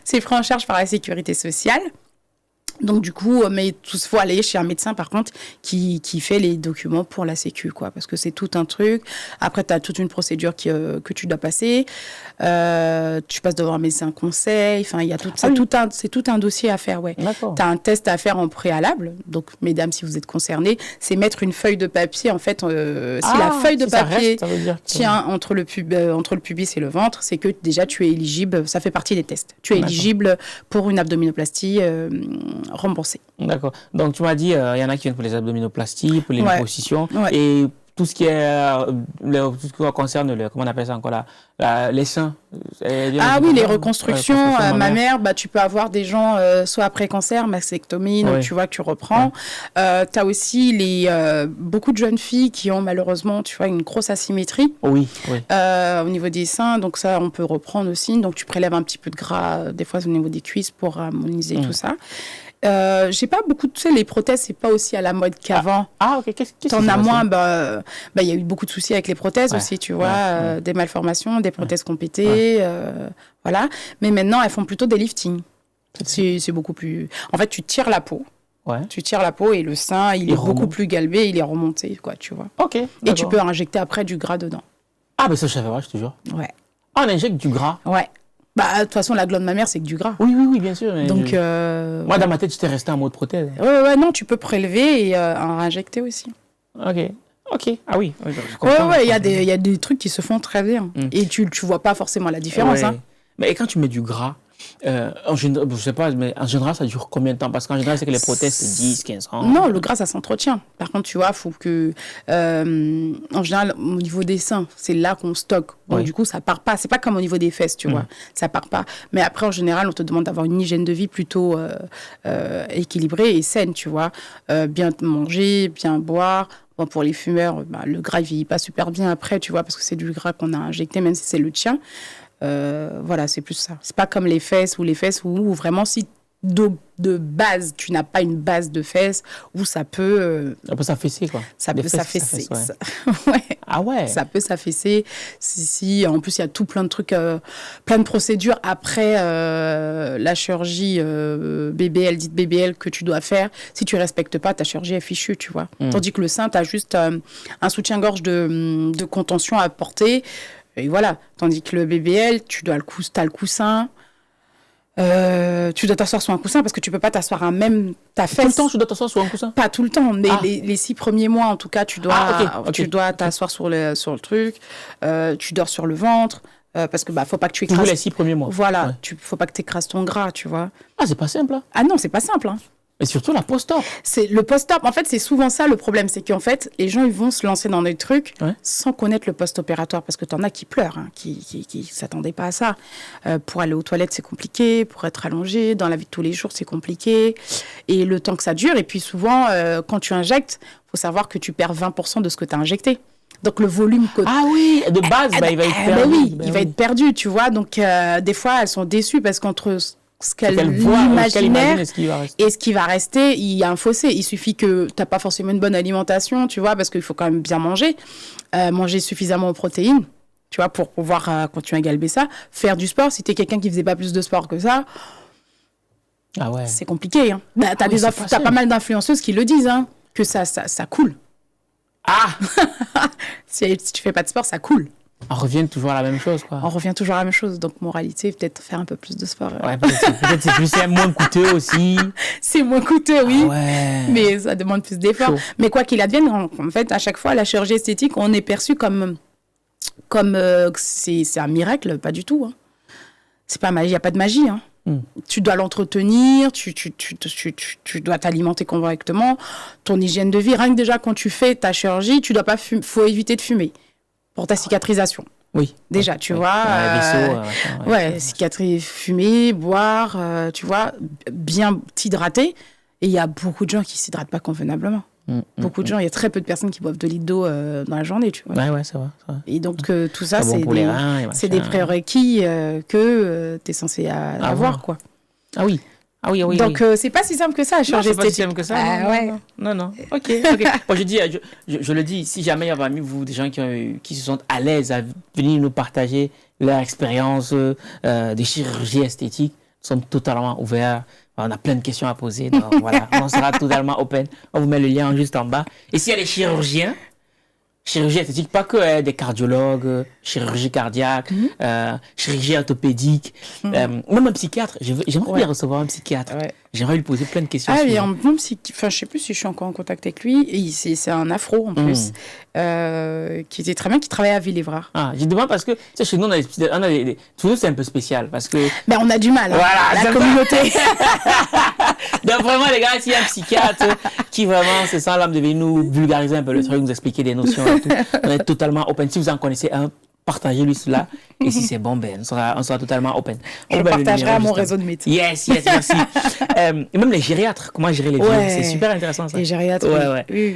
C'est pris en charge par la sécurité sociale. Donc, du coup, mais il faut aller chez un médecin, par contre, qui fait les documents pour la sécu, quoi. Parce que c'est tout un truc. Après, tu as toute une procédure que tu dois passer. Tu passes devant un médecin conseil. Enfin, il y a c'est tout un dossier à faire, ouais. Tu as un test à faire en préalable. Donc, mesdames, si vous êtes concernées, c'est mettre une feuille de papier. En fait, si la feuille de papier tient entre le pubis et le ventre, c'est que déjà, tu es éligible. Ça fait partie des tests. Tu es éligible pour une abdominoplastie remboursé. D'accord. Donc, tu m'as dit, il y en a qui viennent pour les abdominoplasties, pour les liposuctions, et tout ce qui concerne, comment on appelle ça encore là, les seins. Les reconstructions mammaires, tu peux avoir des gens, soit après cancer, mastectomie, donc tu vois que tu reprends. Tu as aussi beaucoup de jeunes filles qui ont malheureusement, tu vois, une grosse asymétrie au niveau des seins, donc ça, on peut reprendre aussi. Donc, tu prélèves un petit peu de gras, des fois au niveau des cuisses pour harmoniser tout ça. J'ai pas beaucoup de... Tu sais, les prothèses, c'est pas aussi à la mode qu'avant. Ok. Qu'est-ce T'en as moins, il y a eu beaucoup de soucis avec les prothèses aussi, tu vois, des malformations, des prothèses qui ont pété, voilà. Mais maintenant, elles font plutôt des liftings. C'est beaucoup plus... En fait, tu tires la peau. Tu tires la peau et le sein, il est beaucoup plus galbé, il est remonté, quoi, tu vois. Ok. Et tu peux injecter après du gras dedans. Ah, mais ça, je savais pas, je te jure. Ouais. Ah, on injecte du gras. Ouais. De toute façon, la glande mammaire, c'est que du gras. Oui, bien sûr. Donc, moi, dans ma tête, j'étais resté en mode prothèse. Ouais, non, tu peux prélever et injecter aussi. Ok. Ah oui. Il y a des trucs qui se font très bien. Et tu vois pas forcément la différence. Hein. Mais quand tu mets du gras, je sais pas, mais en général, ça dure combien de temps? Parce qu'en général, c'est que les prothèses, c'est 10, 15 ans. Non, le gras, ça s'entretient. Par contre, tu vois, faut que... en général, au niveau des seins, c'est là qu'on stocke. Donc, du coup, ça part pas. C'est pas comme au niveau des fesses, tu vois. Ça part pas. Mais après, en général, on te demande d'avoir une hygiène de vie plutôt équilibrée et saine, tu vois. Bien manger, bien boire. Bon, pour les fumeurs, le gras, il vieillit pas super bien après, tu vois, parce que c'est du gras qu'on a injecté, même si c'est le tien. Voilà, c'est plus ça. C'est pas comme les fesses où vraiment, si de base, tu n'as pas une base de fesses, où ça peut... ça peut s'affaisser, quoi. Ça peut s'affaisser. Ah ouais. Ça peut s'affaisser. Si, en plus, il y a tout plein de trucs, plein de procédures après la chirurgie BBL, dite BBL, que tu dois faire. Si tu ne respectes pas, ta chirurgie est fichue, tu vois. Tandis que le sein, tu as juste un soutien-gorge de contention à porter. Et voilà. Tandis que le BBL, t'as le coussin. Tu dois t'asseoir sur un coussin parce que tu peux pas t'asseoir ta fesse. Tout le temps, tu dois t'asseoir sur un coussin? Pas tout le temps, mais les 6 premiers mois, en tout cas, tu dois t'asseoir sur le truc. Tu dors sur le ventre. Parce que faut pas que tu écrases. Les 6 premiers mois. Voilà. Faut pas que tu écrases ton gras, tu vois. Ah, c'est pas simple, hein? Ah non, c'est pas simple, hein. Et surtout la post-op. C'est le post-op. En fait, c'est souvent ça le problème. C'est qu'en fait, les gens, ils vont se lancer dans des trucs sans connaître le post-opératoire. Parce que t'en as qui pleurent, hein, qui s'attendaient pas à ça. Pour aller aux toilettes, c'est compliqué. Pour être allongé, dans la vie de tous les jours, c'est compliqué. Et le temps que ça dure. Et puis souvent, quand tu injectes, faut savoir que tu perds 20% de ce que tu as injecté. Donc, le volume... Ah oui, de base, il va être perdu. Il va être perdu, tu vois. Donc, des fois, elles sont déçues parce qu'entre ce qu'elle voit, imaginaire et ce qui va rester. et ce qui va rester, il y a un fossé. Il suffit que tu n'as pas forcément une bonne alimentation, tu vois, parce qu'il faut quand même bien manger. Manger suffisamment de protéines, tu vois, pour pouvoir continuer à galber ça. Faire du sport, si tu es quelqu'un qui faisait pas plus de sport que ça, c'est compliqué. Hein. Bah, t'as pas mal d'influenceuses qui le disent, hein, que ça coule. Ah si tu fais pas de sport, ça coule. On revient toujours à la même chose, quoi. On revient toujours à la même chose. Donc, moralité, peut-être faire un peu plus de sport. Ouais, peut-être c'est moins coûteux aussi. C'est moins coûteux, oui. Ouais. Mais ça demande plus d'efforts. Mais quoi qu'il advienne, en fait, à chaque fois, la chirurgie esthétique, on est perçu comme c'est un miracle. Pas du tout. Hein. C'est pas magie. Il n'y a pas de magie. Hein. Tu dois l'entretenir, tu dois t'alimenter correctement, ton hygiène de vie. Rien que déjà, quand tu fais ta chirurgie, tu dois pas faut éviter de fumer. Pour ta cicatrisation. Oui. Déjà, tu vois. Cicatriser, fumer, boire, tu vois, bien t'hydrater. Et il y a beaucoup de gens qui ne s'hydratent pas convenablement. Beaucoup de gens, il y a très peu de personnes qui boivent de litres d'eau dans la journée, tu vois. Ouais, c'est vrai. Et donc, tout ça, c'est des prérequis que tu es censé avoir, quoi. Ah oui. Donc, c'est pas si simple que ça, la chirurgie esthétique. C'est pas si simple que ça. Non. Ok. Bon, je le dis, si jamais il y a parmi vous des gens qui se sentent à l'aise à venir nous partager leur expérience de chirurgie esthétique, nous sommes totalement ouverts. On a plein de questions à poser. Donc, voilà, on sera totalement open. On vous met le lien juste en bas. Et s'il y a des chirurgiens, chirurgie esthétique, pas que des cardiologues, chirurgie cardiaque, chirurgie orthopédique, même un psychiatre. J'aimerais bien recevoir un psychiatre. Ouais. J'aimerais lui poser plein de questions. Ah, il y a un bon psychiatre, je sais plus si je suis encore en contact avec lui. Et c'est un afro en plus, qui était très bien, qui travaillait à Villévrard. Ah, je demande parce que chez nous, toujours c'est un peu spécial. Parce que... Ben, on a du mal, voilà, la communauté. Donc vraiment, les gars, s'il y a un psychiatre qui vraiment se sent l'âme de venir nous vulgariser un peu le truc, nous expliquer des notions et tout, on est totalement open. Si vous en connaissez un, partagez-lui cela. Et si c'est bon, on sera totalement open. Je le partagerai à mon réseau de médecins. Yes, merci. Et même les gériatres, comment gérer les vieux, c'est super intéressant ça. Les gériatres, oui.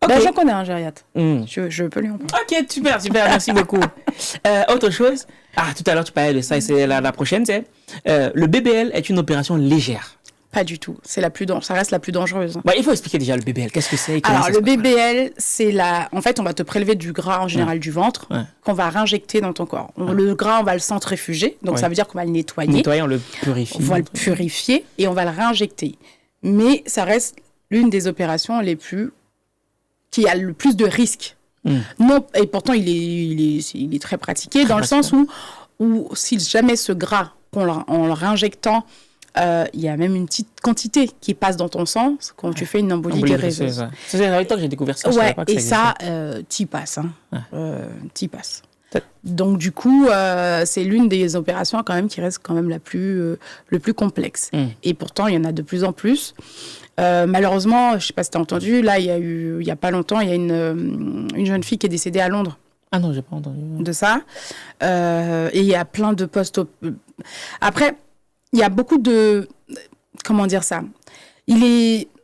Okay. Ben, j'en connais un gériatre. Je peux lui en parler. Ok, super, merci beaucoup. Autre chose, tout à l'heure tu parlais de ça et c'est la prochaine, c'est le BBL est une opération légère. Pas du tout. Ça reste la plus dangereuse. Il faut expliquer déjà le BBL. Qu'est-ce que c'est? Alors, le BBL, en fait, on va te prélever du gras en général du ventre qu'on va réinjecter dans ton corps. Le gras, on va le centrifuger. Donc, ça veut dire qu'on va le nettoyer. On le purifie. On va le purifier et on va le réinjecter. Mais ça reste l'une des opérations qui a le plus de risques. Non, et pourtant, il est très pratiqué dans le sens où si jamais ce gras, en le réinjectant, il y a même une petite quantité qui passe dans ton sang quand tu fais une embolie guérisseuse. C'est avec toi que j'ai découvert ça. Et ça, t'y passes. T'y passes. Donc, du coup, c'est l'une des opérations quand même qui reste quand même le plus complexe. Et pourtant, il y en a de plus en plus. Malheureusement, je ne sais pas si tu as entendu, là, il n'y a pas longtemps, il y a une jeune fille qui est décédée à Londres. Ah non, je n'ai pas entendu. De ça. Et il y a plein de postes. Après, il y a beaucoup de... Comment dire ça?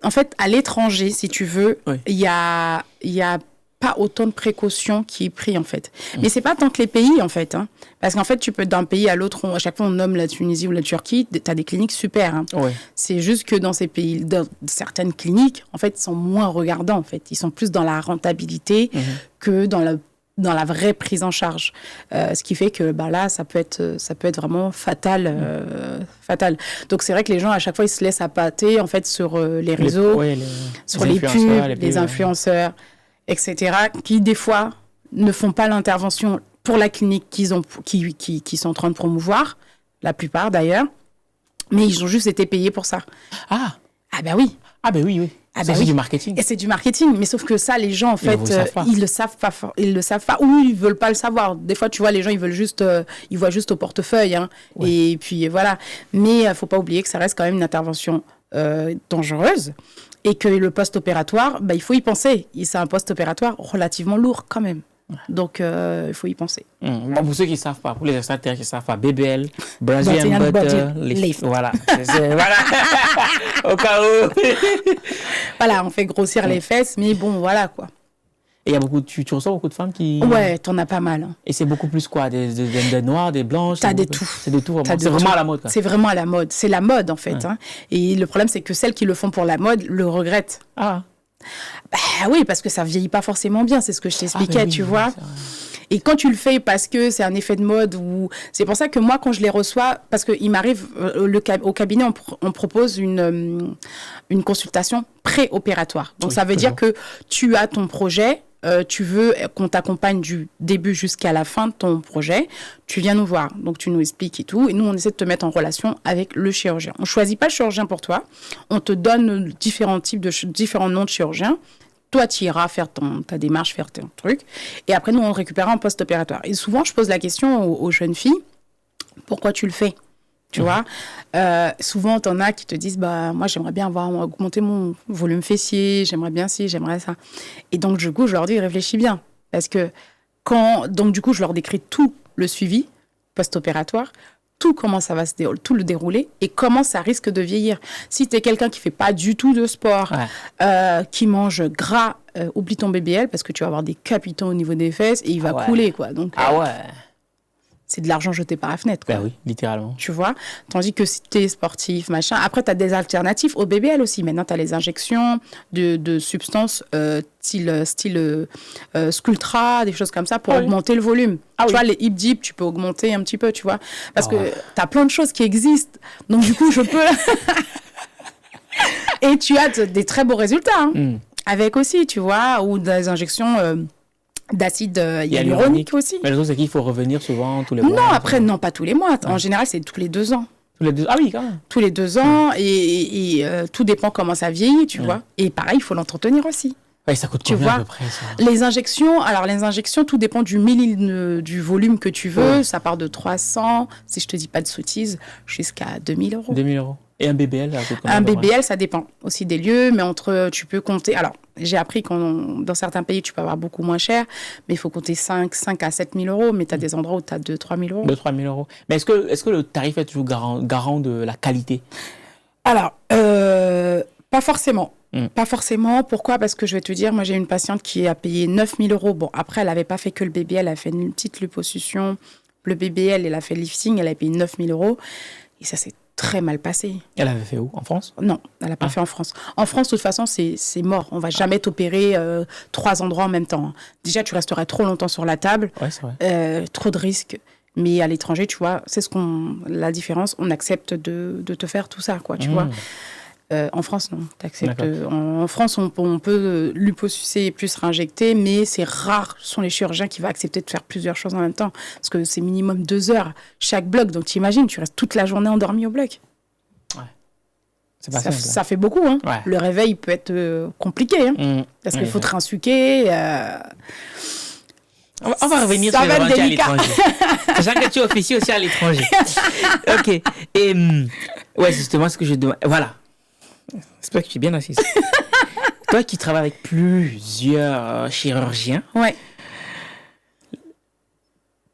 En fait, à l'étranger, si tu veux, il y a pas autant de précautions qui est pris, en fait. Mais c'est pas tant que les pays, en fait. Hein. Parce qu'en fait, tu peux d'un pays à l'autre, à chaque fois, on nomme la Tunisie ou la Turquie, tu as des cliniques super. Hein. C'est juste que dans ces pays, dans certaines cliniques, en fait, ils sont moins regardants, en fait. Ils sont plus dans la rentabilité que dans la vraie prise en charge. Ce qui fait que là, ça peut être vraiment fatal. Donc, c'est vrai que les gens, à chaque fois, ils se laissent appâter, en fait, sur les réseaux, sur les pubs, les influenceurs, etc., qui, des fois, ne font pas l'intervention pour la clinique qu'ils sont en train de promouvoir, la plupart, d'ailleurs, mais ils ont juste été payés pour ça. Ah ben oui. Ah ben oui. C'est du marketing. Et c'est du marketing, mais sauf que ça, les gens, en fait, ils le savent pas, ou ils veulent pas le savoir. Des fois, tu vois, les gens, ils voient juste au portefeuille, hein, et puis voilà. Mais faut pas oublier que ça reste quand même une intervention dangereuse, et que le post-opératoire, il faut y penser. Et c'est un post-opératoire relativement lourd quand même. Donc, il faut y penser. Bon, pour ceux qui ne savent pas, pour les extraterrestres qui ne savent pas, BBL, Brazilian Butter Lift. Voilà. Voilà. Au cas où. Voilà, on fait grossir les fesses, mais bon, voilà quoi. Et il y a tu reçois beaucoup de femmes qui... Ouais, t'en as pas mal. Hein. Et c'est beaucoup plus quoi? Des noirs, des blanches? T'as de tout. C'est de tout, vraiment. C'est vraiment à la mode, quoi. C'est vraiment à la mode. C'est la mode, en fait. Ouais. Hein. Et le problème, c'est que celles qui le font pour la mode le regrettent. Ah. Bah oui, parce que ça vieillit pas forcément bien, c'est ce que je t'expliquais, tu vois. Et quand tu le fais parce que c'est un effet de mode, ou c'est pour ça que moi, quand je les reçois, parce qu'il m'arrive, au cabinet, on propose une consultation pré-opératoire. Donc, ça veut dire que tu as ton projet, tu veux qu'on t'accompagne du début jusqu'à la fin de ton projet, tu viens nous voir. Donc, tu nous expliques et tout. Et nous, on essaie de te mettre en relation avec le chirurgien. On ne choisit pas le chirurgien pour toi. On te donne différents noms de chirurgiens. Toi, tu iras faire ta démarche, faire ton truc. Et après, nous, on récupère en post-opératoire. Et souvent, je pose la question aux jeunes filles, pourquoi tu le fais? Tu vois, souvent, t'en as qui te disent, moi, j'aimerais bien augmenter mon volume fessier, j'aimerais bien ci, j'aimerais ça. Et donc, du coup, je leur dis, réfléchis bien. Parce que donc, du coup, je leur décris tout le suivi post-opératoire, tout comment ça va tout le dérouler et comment ça risque de vieillir. Si tu es quelqu'un qui fait pas du tout de sport, qui mange gras, oublie ton BBL parce que tu vas avoir des capitons au niveau des fesses et il va couler, quoi. Donc, c'est de l'argent jeté par la fenêtre, quoi. Ben oui, littéralement. Tu vois? Tandis que si tu es sportif, machin. Après, tu as des alternatives au BBL aussi. Maintenant, tu as les injections de substances style Sculptra, des choses comme ça pour augmenter le volume. Tu vois, les hip dip, tu peux augmenter un petit peu, tu vois? Parce que tu as plein de choses qui existent. Donc, du coup, je peux... Et tu as des très beaux résultats. Hein, avec aussi, tu vois, ou des injections... d'acide hyaluronique aussi. Mais le truc, c'est qu'il faut revenir souvent tous les mois. Non, après, non, pas tous les mois. En général, c'est tous les 2 ans. Tous les 2 ans? Ah oui, quand même. Tous les 2 ans, et tout dépend comment ça vieillit, tu vois. Et pareil, il faut l'entretenir aussi. Ouais, ça coûte combien à peu près, ça? Les injections, tout dépend du du volume que tu veux. Ça part de 300, si je te dis pas de sottises, jusqu'à 2000 euros. 2000 euros. Et un BBL, ça coûte combien? Un BBL, ça dépend aussi des lieux, mais tu peux compter... Alors, j'ai appris dans certains pays, tu peux avoir beaucoup moins cher, mais il faut compter 5 à 7 000 euros, mais tu as des endroits où tu as 2 3 000 euros. 2 3 000 euros. Mais est-ce que le tarif est toujours garant de la qualité? Alors, pas forcément. Pas forcément. Pourquoi? Parce que je vais te dire, moi, j'ai une patiente qui a payé 9 000 euros. Bon, après, elle n'avait pas fait que le BBL, elle a fait une petite liposuction. Le BBL, elle a fait le lifting, elle a payé 9 000 euros. Et ça, c'est très mal passé. Elle avait fait où? En France? Non, elle n'a pas fait en France. En France, de toute façon, c'est mort. On ne va jamais t'opérer 3 endroits en même temps. Déjà, tu resterais trop longtemps sur la table. Ouais, c'est vrai. Trop de risques. Mais à l'étranger, tu vois, c'est la différence. On accepte de te faire tout ça, quoi, tu vois. En France, non. T'acceptes. En France, on peut liposucer plus réinjecter, mais c'est rare. Ce sont les chirurgiens qui vont accepter de faire plusieurs choses en même temps. Parce que c'est minimum 2 heures chaque bloc. Donc, t'imagines, tu restes toute la journée endormi au bloc. Ouais. C'est pas simple. Ça fait beaucoup. Hein. Ouais. Le réveil peut être compliqué. Hein, parce qu'il faut te rinsuquer. On va revenir sur les volontés à l'étranger. Sachant que tu officies aussi à l'étranger. OK. Et ouais, c'est justement ce que je demande. Voilà. J'espère que tu es bien assise. Toi qui travailles avec plusieurs chirurgiens. Ouais.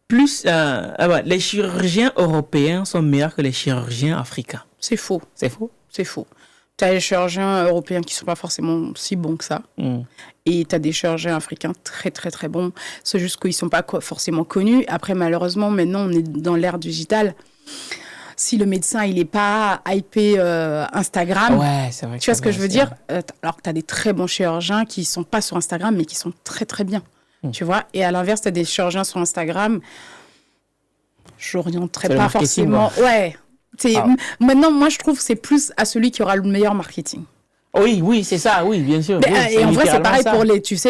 Les chirurgiens européens sont meilleurs que les chirurgiens africains. C'est faux. C'est faux? C'est faux. Tu as des chirurgiens européens qui ne sont pas forcément si bons que ça. Et tu as des chirurgiens africains très, très, très bons. C'est juste qu'ils ne sont pas forcément connus. Après, malheureusement, maintenant, on est dans l'ère digitale. Si le médecin, il n'est pas hypé Instagram, c'est vrai tu vois ce que je veux dire? Alors que tu as des très bons chirurgiens qui ne sont pas sur Instagram, mais qui sont très, très bien. Tu vois? Et à l'inverse, tu as des chirurgiens sur Instagram, j'orienterais pas forcément... Ouais. Maintenant, moi, je trouve que c'est plus à celui qui aura le meilleur marketing. Oui, c'est ça, oui, bien sûr. Et en vrai, c'est pareil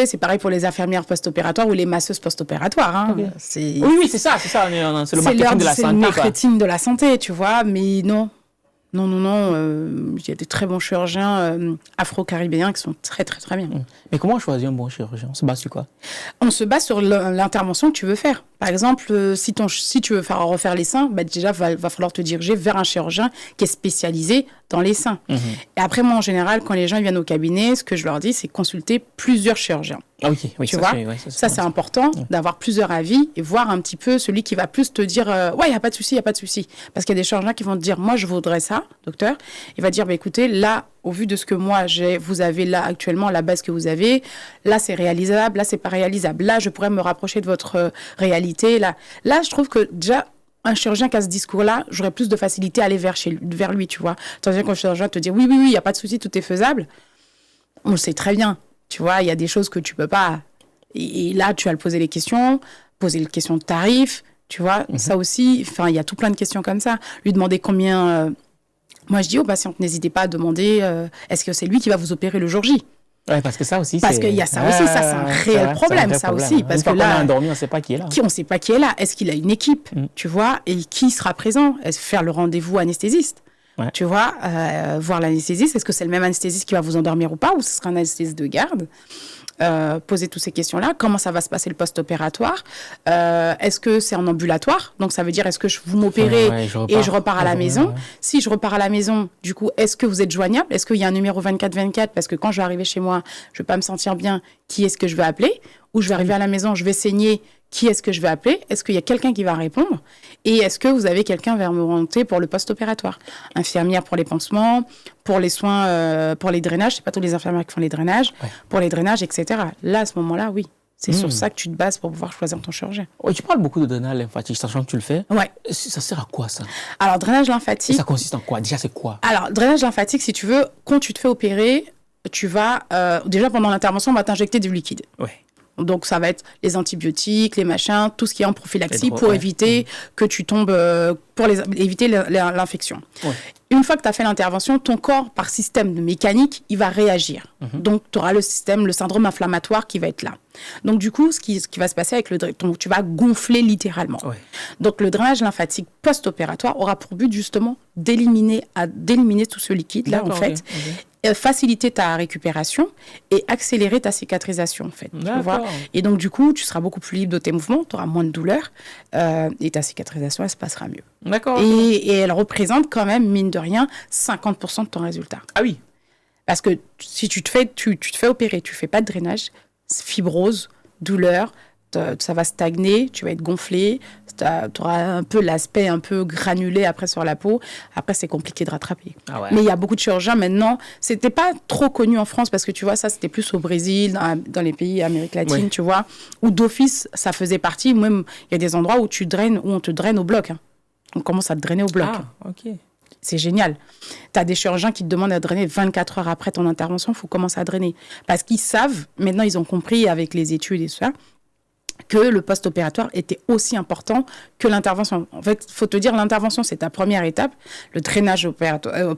c'est pareil pour les infirmières post-opératoires ou les masseuses post-opératoires. Hein. Okay. Oui, c'est ça, c'est le marketing de la santé. C'est le marketing de la santé, tu vois, mais non. Il y a des très bons chirurgiens afro-caribéens qui sont très, très, très bien. Mais comment on choisit un bon chirurgien? On se base sur quoi? On se base sur l'intervention que tu veux faire. Par exemple, si tu veux refaire les seins, déjà, va falloir te diriger vers un chirurgien qui est spécialisé dans les seins. Et après, moi, en général, quand les gens viennent au cabinet, ce que je leur dis, c'est consulter plusieurs chirurgiens. Oui, tu vois, ça c'est important d'avoir plusieurs avis et voir un petit peu celui qui va plus te dire ouais, il n'y a pas de souci. Parce qu'il y a des chirurgiens qui vont te dire moi je voudrais ça, docteur. Il va dire écoutez, là au vu de ce que moi vous avez là actuellement, la base que vous avez, là c'est réalisable, là c'est pas réalisable, là je pourrais me rapprocher de votre réalité, là je trouve que déjà un chirurgien qui a ce discours-là, j'aurais plus de facilité à aller vers lui, tu vois. Tandis que le chirurgien te dit oui, il n'y a pas de souci, tout est faisable, on le sait très bien, tu vois, il y a des choses que tu peux pas. Et là, tu vas le poser les questions de tarifs, tu vois, ça aussi, enfin, il y a tout plein de questions comme ça. Lui demander combien... Moi, je dis aux patientes, n'hésitez pas à demander est-ce que c'est lui qui va vous opérer le jour J? Ouais, parce que ça aussi, parce qu'il y a ça aussi, ça c'est un réel problème, ça aussi. Parce que là, on a endormi, on ne sait pas qui est là. On ne sait pas qui est là. Est-ce qu'il a une équipe, tu vois, et qui sera présent? Est-ce faire le rendez-vous anesthésiste, tu vois, voir l'anesthésiste? Est-ce que c'est le même anesthésiste qui va vous endormir ou pas, ou ce sera un anesthésiste de garde? Poser toutes ces questions-là. Comment ça va se passer le post-opératoire? Est-ce que c'est en ambulatoire? Donc, ça veut dire, est-ce que vous m'opérez et je repars à la maison? Si je repars à la maison, du coup, est-ce que vous êtes joignable? Est-ce qu'il y a un numéro 24-24? Parce que quand je vais arriver chez moi, je ne vais pas me sentir bien. Qui est-ce que je vais appeler? Ou je vais arriver à la maison, je vais saigner. Qui est-ce que je vais appeler? Est-ce qu'il y a quelqu'un qui va répondre? Et est-ce que vous avez quelqu'un vers me remonter pour le post-opératoire? Infirmière pour les pansements, pour les soins, pour les drainages. C'est pas tous les infirmières qui font les drainages. Pour les drainages, etc. Là, à ce moment-là, oui. C'est sur ça que tu te bases pour pouvoir choisir ton chirurgien. Oui, tu parles beaucoup de drainage lymphatique, sachant que tu le fais. Ouais. Ça sert à quoi, ça? Alors, drainage lymphatique... Et ça consiste en quoi? Déjà, c'est quoi? Alors, drainage lymphatique, si tu veux, quand tu te fais opérer, tu vas... déjà, pendant l'intervention, on va t'injecter du liquide. Ouais. Donc, ça va être les antibiotiques, les machins, tout ce qui est en prophylaxie pour éviter que tu tombes, pour éviter l'infection. Ouais. Une fois que tu as fait l'intervention, ton corps, par système de mécanique, il va réagir. Donc, tu auras le syndrome inflammatoire qui va être là. Donc, du coup, ce qui va se passer avec tu vas gonfler littéralement. Ouais. Donc, le drainage lymphatique post-opératoire aura pour but, justement, d'éliminer tout ce liquide-là, en fait. Faciliter ta récupération et accélérer ta cicatrisation, en fait. Tu vois. Et donc, du coup, tu seras beaucoup plus libre de tes mouvements, tu auras moins de douleur et ta cicatrisation, elle se passera mieux. D'accord. Et elle représente quand même, mine de rien, 50% de ton résultat. Ah oui. Parce que si tu te fais opérer, tu ne fais pas de drainage, fibrose, douleur, ça va stagner, tu vas être gonflé, tu auras un peu l'aspect un peu granulé après sur la peau. Après, c'est compliqué de rattraper. Ah ouais. Mais il y a beaucoup de chirurgiens maintenant. C'était pas trop connu en France parce que tu vois, ça, c'était plus au Brésil, dans les pays d'Amérique latine, tu vois, où d'office, ça faisait partie. Même, il y a des endroits où on te draine au bloc. Hein. On commence à te drainer au bloc. Ah, ok. C'est génial. Tu as des chirurgiens qui te demandent à drainer 24 heures après ton intervention, il faut commencer à drainer. Parce qu'ils savent, maintenant, ils ont compris avec les études et tout ça, que le post-opératoire était aussi important que l'intervention. En fait, il faut te dire, l'intervention, c'est ta première étape, le drainage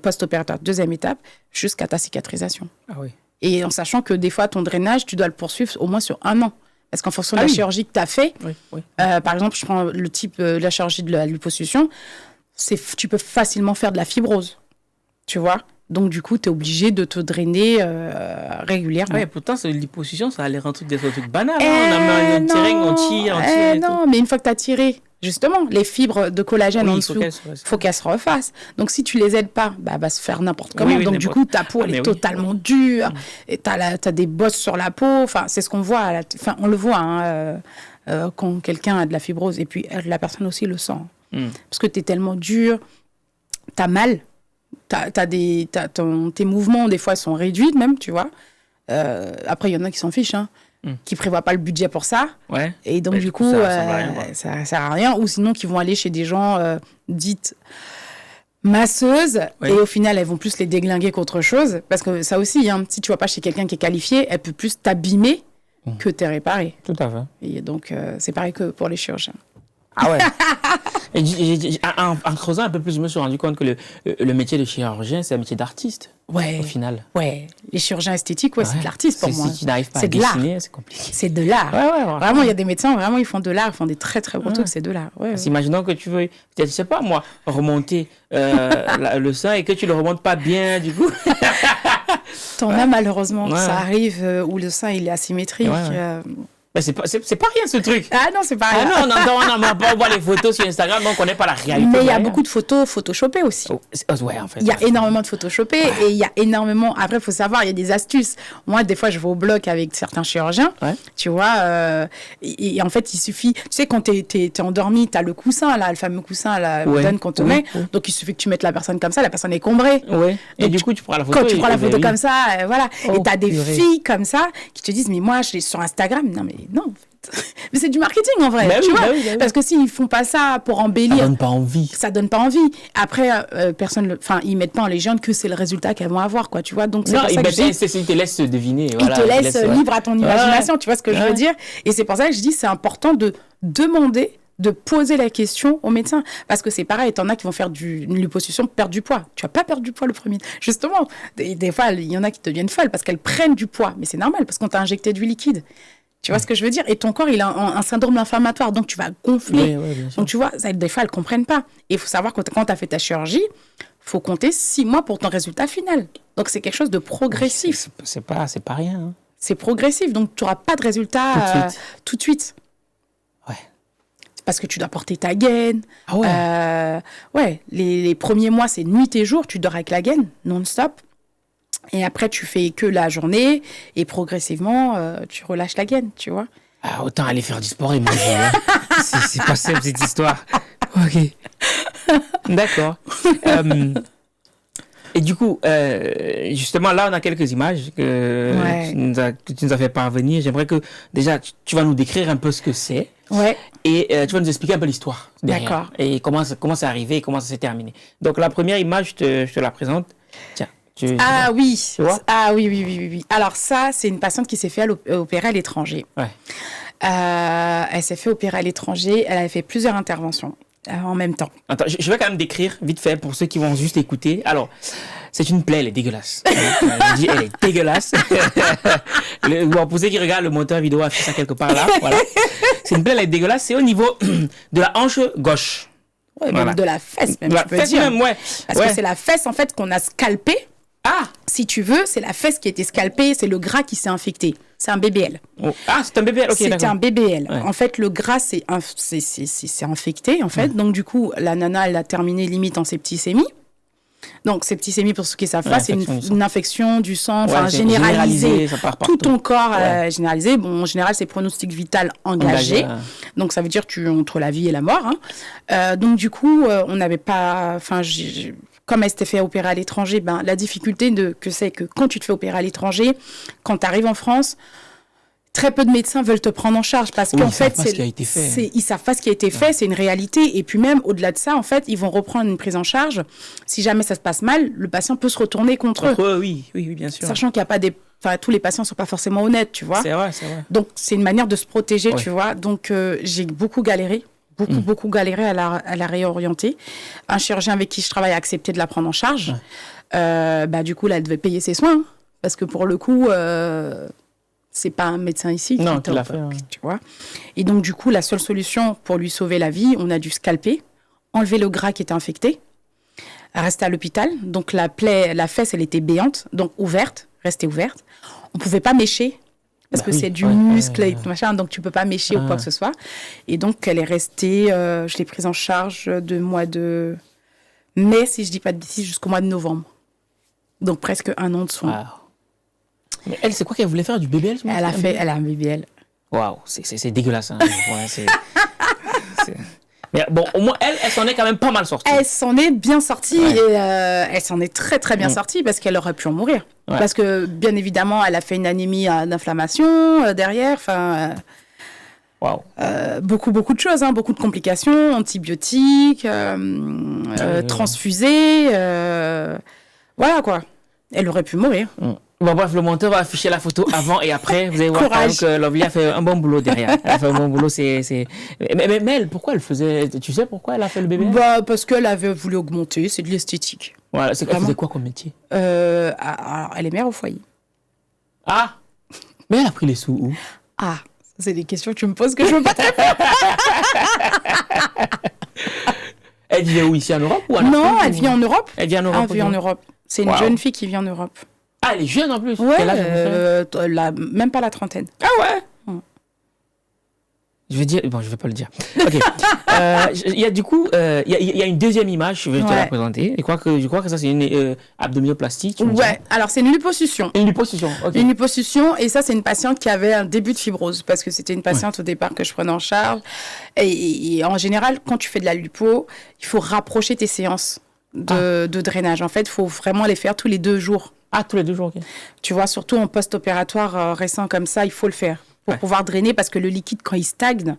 post-opératoire, deuxième étape, jusqu'à ta cicatrisation. Ah oui. Et en sachant que des fois, ton drainage, tu dois le poursuivre au moins sur 1 an. Parce qu'en fonction de la chirurgie que tu as fait, par exemple, je prends le type de la chirurgie de la liposuction, tu peux facilement faire de la fibrose, tu vois. Donc, du coup, tu es obligé de te drainer régulièrement. Oui, pourtant, c'est une liposuction, ça a l'air un truc banal. On a un terrain, on tire. Non, mais une fois que tu as tiré, justement, les fibres de collagène en dessous, faut qu'elles se refassent. Donc, si tu les aides pas, va se faire n'importe comment. Donc, du coup, ta peau, elle est totalement dure. Et tu as des bosses sur la peau. Enfin, c'est ce qu'on voit. On le voit quand quelqu'un a de la fibrose. Et puis, la personne aussi le sent. Parce que tu es tellement dur, tu as mal. Tes mouvements, des fois, sont réduits même, tu vois. Après, il y en a qui s'en fichent, qui ne prévoient pas le budget pour ça. Ouais. Et donc, du coup, ça ne sert à rien. Ou sinon, qui vont aller chez des gens dites masseuses. Et au final, elles vont plus les déglinguer qu'autre chose. Parce que ça aussi, si tu ne vas pas chez quelqu'un qui est qualifié, elle peut plus t'abîmer que te réparer. Tout à fait. Et donc, c'est pareil que pour les chirurgiens. Ah ouais. Et en creusant un peu plus, je me suis rendu compte que le métier de chirurgien, c'est un métier d'artiste. Au final. Ouais. Les chirurgiens esthétiques, c'est de l'artiste pour moi. Si tu n'arrives pas à dessiner, c'est compliqué. C'est de l'art. Vraiment, il y a des médecins, vraiment, ils font de l'art, ils font des très, très bons trucs, c'est de l'art. Imaginons que tu veux, peut-être, je sais pas moi, remonter le sein et que tu le remontes pas bien, du coup. T'en as malheureusement. Ça arrive où le sein, il est asymétrique. Mais c'est pas rien ce truc. Ah non, c'est pas Ah rien. non, on voit les photos sur Instagram, mais on connaît pas la réalité. Mais il y a derrière. beaucoup de photos photoshopées aussi. Ouais, en fait. Il y a énormément de photoshopés et il y a énormément... Après, il faut savoir, il y a des astuces. Moi, des fois, je vais au bloc avec certains chirurgiens, tu vois, et en fait, il suffit... Tu sais, quand t'es endormi, t'as le coussin, là, le fameux coussin, là, donne qu'on te met. Donc, il suffit que tu mettes la personne comme ça, la personne est cambrée. Ouais. Et Donc, du coup, tu prends la photo. Quand tu prends la photo comme ça, voilà. Oh, et t'as des purée. filles comme ça qui te disent, mais moi, je l'ai sur Instagram. Non, mais non, en fait. Mais c'est du marketing, en vrai, Bah tu oui, vois. bah oui, bah oui. Parce que s'ils font pas ça pour Ça embellir... donne pas envie. Ça donne pas envie. Après, ils mettent pas en légende que c'est le résultat qu'elles vont avoir, quoi, tu vois. Donc, c'est Non, pour ça que je dis, ils te laissent deviner. ils Voilà, te laissent libre à ton imagination, Ouais. tu vois ce que je veux dire. Et c'est pour ça que je dis, c'est important de demander, de poser la question au médecin. Parce que c'est pareil, t'en as qui vont faire une liposuction, perdre du poids. Tu vas pas perdre du poids le premier. Justement, des fois, il y en a qui deviennent folles parce qu'elles prennent du poids. Mais c'est normal, parce qu'on t'a injecté du liquide. Tu vois ce que je veux dire? Et ton corps, il a un syndrome inflammatoire, donc tu vas gonfler. Oui, bien sûr. Donc tu vois, des fois, elles ne comprennent pas. Et il faut savoir que quand tu as fait ta chirurgie, il faut compter 6 mois pour ton résultat final. Donc c'est quelque chose de progressif. C'est pas rien. Hein. C'est progressif, donc tu n'auras pas de résultat tout de suite. Ouais. Parce que tu dois porter ta gaine. Ah ouais. Ouais, les premiers mois, c'est nuit et jour, tu dors avec la gaine, non-stop. Et après, tu fais que la journée, et progressivement, tu relâches la gaine, tu vois. Ah, autant aller faire du sport et manger. Hein. C'est pas simple, cette histoire. Ok. D'accord. Et du coup, justement, là, on a quelques images que tu nous as fait parvenir. J'aimerais que, déjà, tu vas nous décrire un peu ce que c'est. Ouais. Et tu vas nous expliquer un peu l'histoire derrière. D'accord. Et comment c'est arrivé et comment ça s'est terminé. Donc, la première image, je te la présente. Tiens. Ah oui. Tu vois? Ah oui. Alors ça, c'est une patiente qui s'est fait opérer à l'étranger. Ouais. Elle s'est fait opérer à l'étranger. Elle avait fait plusieurs interventions en même temps. Attends, je vais quand même décrire vite fait pour ceux qui vont juste écouter. Alors, c'est une plaie, elle est dégueulasse. Je dis, elle est dégueulasse. Bon, pour ceux qui regardent le monteur vidéo, affiche ça quelque part là. Voilà. C'est une plaie, elle est dégueulasse. C'est au niveau de la hanche gauche. Ouais, Voilà. même de la fesse, même, De la tu peux fesse dire. même, ouais. Parce que c'est la fesse, en fait, qu'on a scalpée. Ah, Si tu veux, c'est la fesse qui a été scalpée, c'est le gras qui s'est infecté. C'est un BBL. oh. Ah, c'est un bébé. Ok, C'était d'accord. un BBL. Ouais. En fait, le gras, c'est infecté, en fait. Donc, du coup, la nana, elle a terminé limite en septicémie. Donc, septicémie, pour ceux qui savent pas, c'est une infection du sang, enfin, c'est généralisée. ça part partout. Tout ton corps généralisé. Bon, en général, c'est pronostic vital engagé. Donc, ça veut dire entre la vie et la mort. Hein. Donc, du coup, on n'avait pas... Enfin, comme elle s'était fait opérer à l'étranger, la difficulté c'est que quand tu te fais opérer à l'étranger, quand tu arrives en France, très peu de médecins veulent te prendre en charge parce qu'en fait, ils savent pas ce qui a été fait, c'est une réalité. Et puis même, au-delà de ça, en fait, ils vont reprendre une prise en charge. Si jamais ça se passe mal, le patient peut se retourner contre eux. Oui, bien sûr. Sachant qu'il n'y a pas tous les patients ne sont pas forcément honnêtes, tu vois. C'est vrai. Donc, c'est une manière de se protéger, tu vois. Donc, j'ai beaucoup galéré. Beaucoup galéré à la réorienter. Un chirurgien avec qui je travaille a accepté de la prendre en charge. Du coup, là, elle devait payer ses soins. Parce que pour le coup, c'est pas un médecin ici qui l'a fait. Tu vois. Et donc, du coup, la seule solution pour lui sauver la vie, on a dû scalper, enlever le gras qui était infecté, rester à l'hôpital. Donc, la fesse, elle était béante, donc restée ouverte. On pouvait pas mécher. Parce que c'est du muscle et tout machin, donc tu peux pas mécher ou quoi que ce soit. Et donc, elle est restée, je l'ai prise en charge du mois de mai, si je dis pas de bêtises, jusqu'au mois de novembre. Donc, presque 1 an de soins. Wow. Mais elle, c'est quoi qu'elle voulait faire, du BBL? Elle a un BBL. Waouh, c'est dégueulasse. Hein. Mais bon, au moins, elle s'en est quand même pas mal sortie. Elle s'en est bien sortie et elle s'en est très très bien sortie parce qu'elle aurait pu en mourir. Ouais. Parce que, bien évidemment, elle a fait une anémie d'inflammation derrière. Enfin, beaucoup de choses, hein, beaucoup de complications, antibiotiques, transfusées. Voilà quoi. Elle aurait pu mourir. Bon, bref, le monteur va afficher la photo avant et après. Vous allez voir que Lovely a fait un bon boulot derrière. Elle a fait un bon boulot. Mais elle, pourquoi elle faisait... Tu sais pourquoi elle a fait le bébé? Parce qu'elle avait voulu augmenter. C'est de l'esthétique. Voilà, elle faisait quoi comme métier? Alors, elle est mère au foyer. Ah! Mais elle a pris les sous où? Ah, c'est des questions que tu me poses que je ne veux pas te répondre. Elle vit où, ici en Europe ou en Afrique? Non, elle vit en Europe. Elle vit en Europe. Elle vit en Europe. C'est une jeune fille qui vit en Europe. Ah, elle est jeune en plus. Ouais, même pas la trentaine. Ah ouais. dire... Bon, je vais pas le dire. Ok. Il y a du coup, il y a une deuxième image, je vais te la présenter. Je crois que ça, c'est une abdominoplastie. Ouais, alors c'est une liposuction. Une liposuction, ok. Une liposuction, et ça, c'est une patiente qui avait un début de fibrose, parce que c'était une patiente au départ que je prenais en charge. Et en général, quand tu fais de la lipo, il faut rapprocher tes séances de drainage. En fait, il faut vraiment les faire tous les 2 jours. Ah, tous les 2 jours, ok. Tu vois, surtout en post-opératoire récent comme ça, il faut le faire pour pouvoir drainer, parce que le liquide, quand il stagne,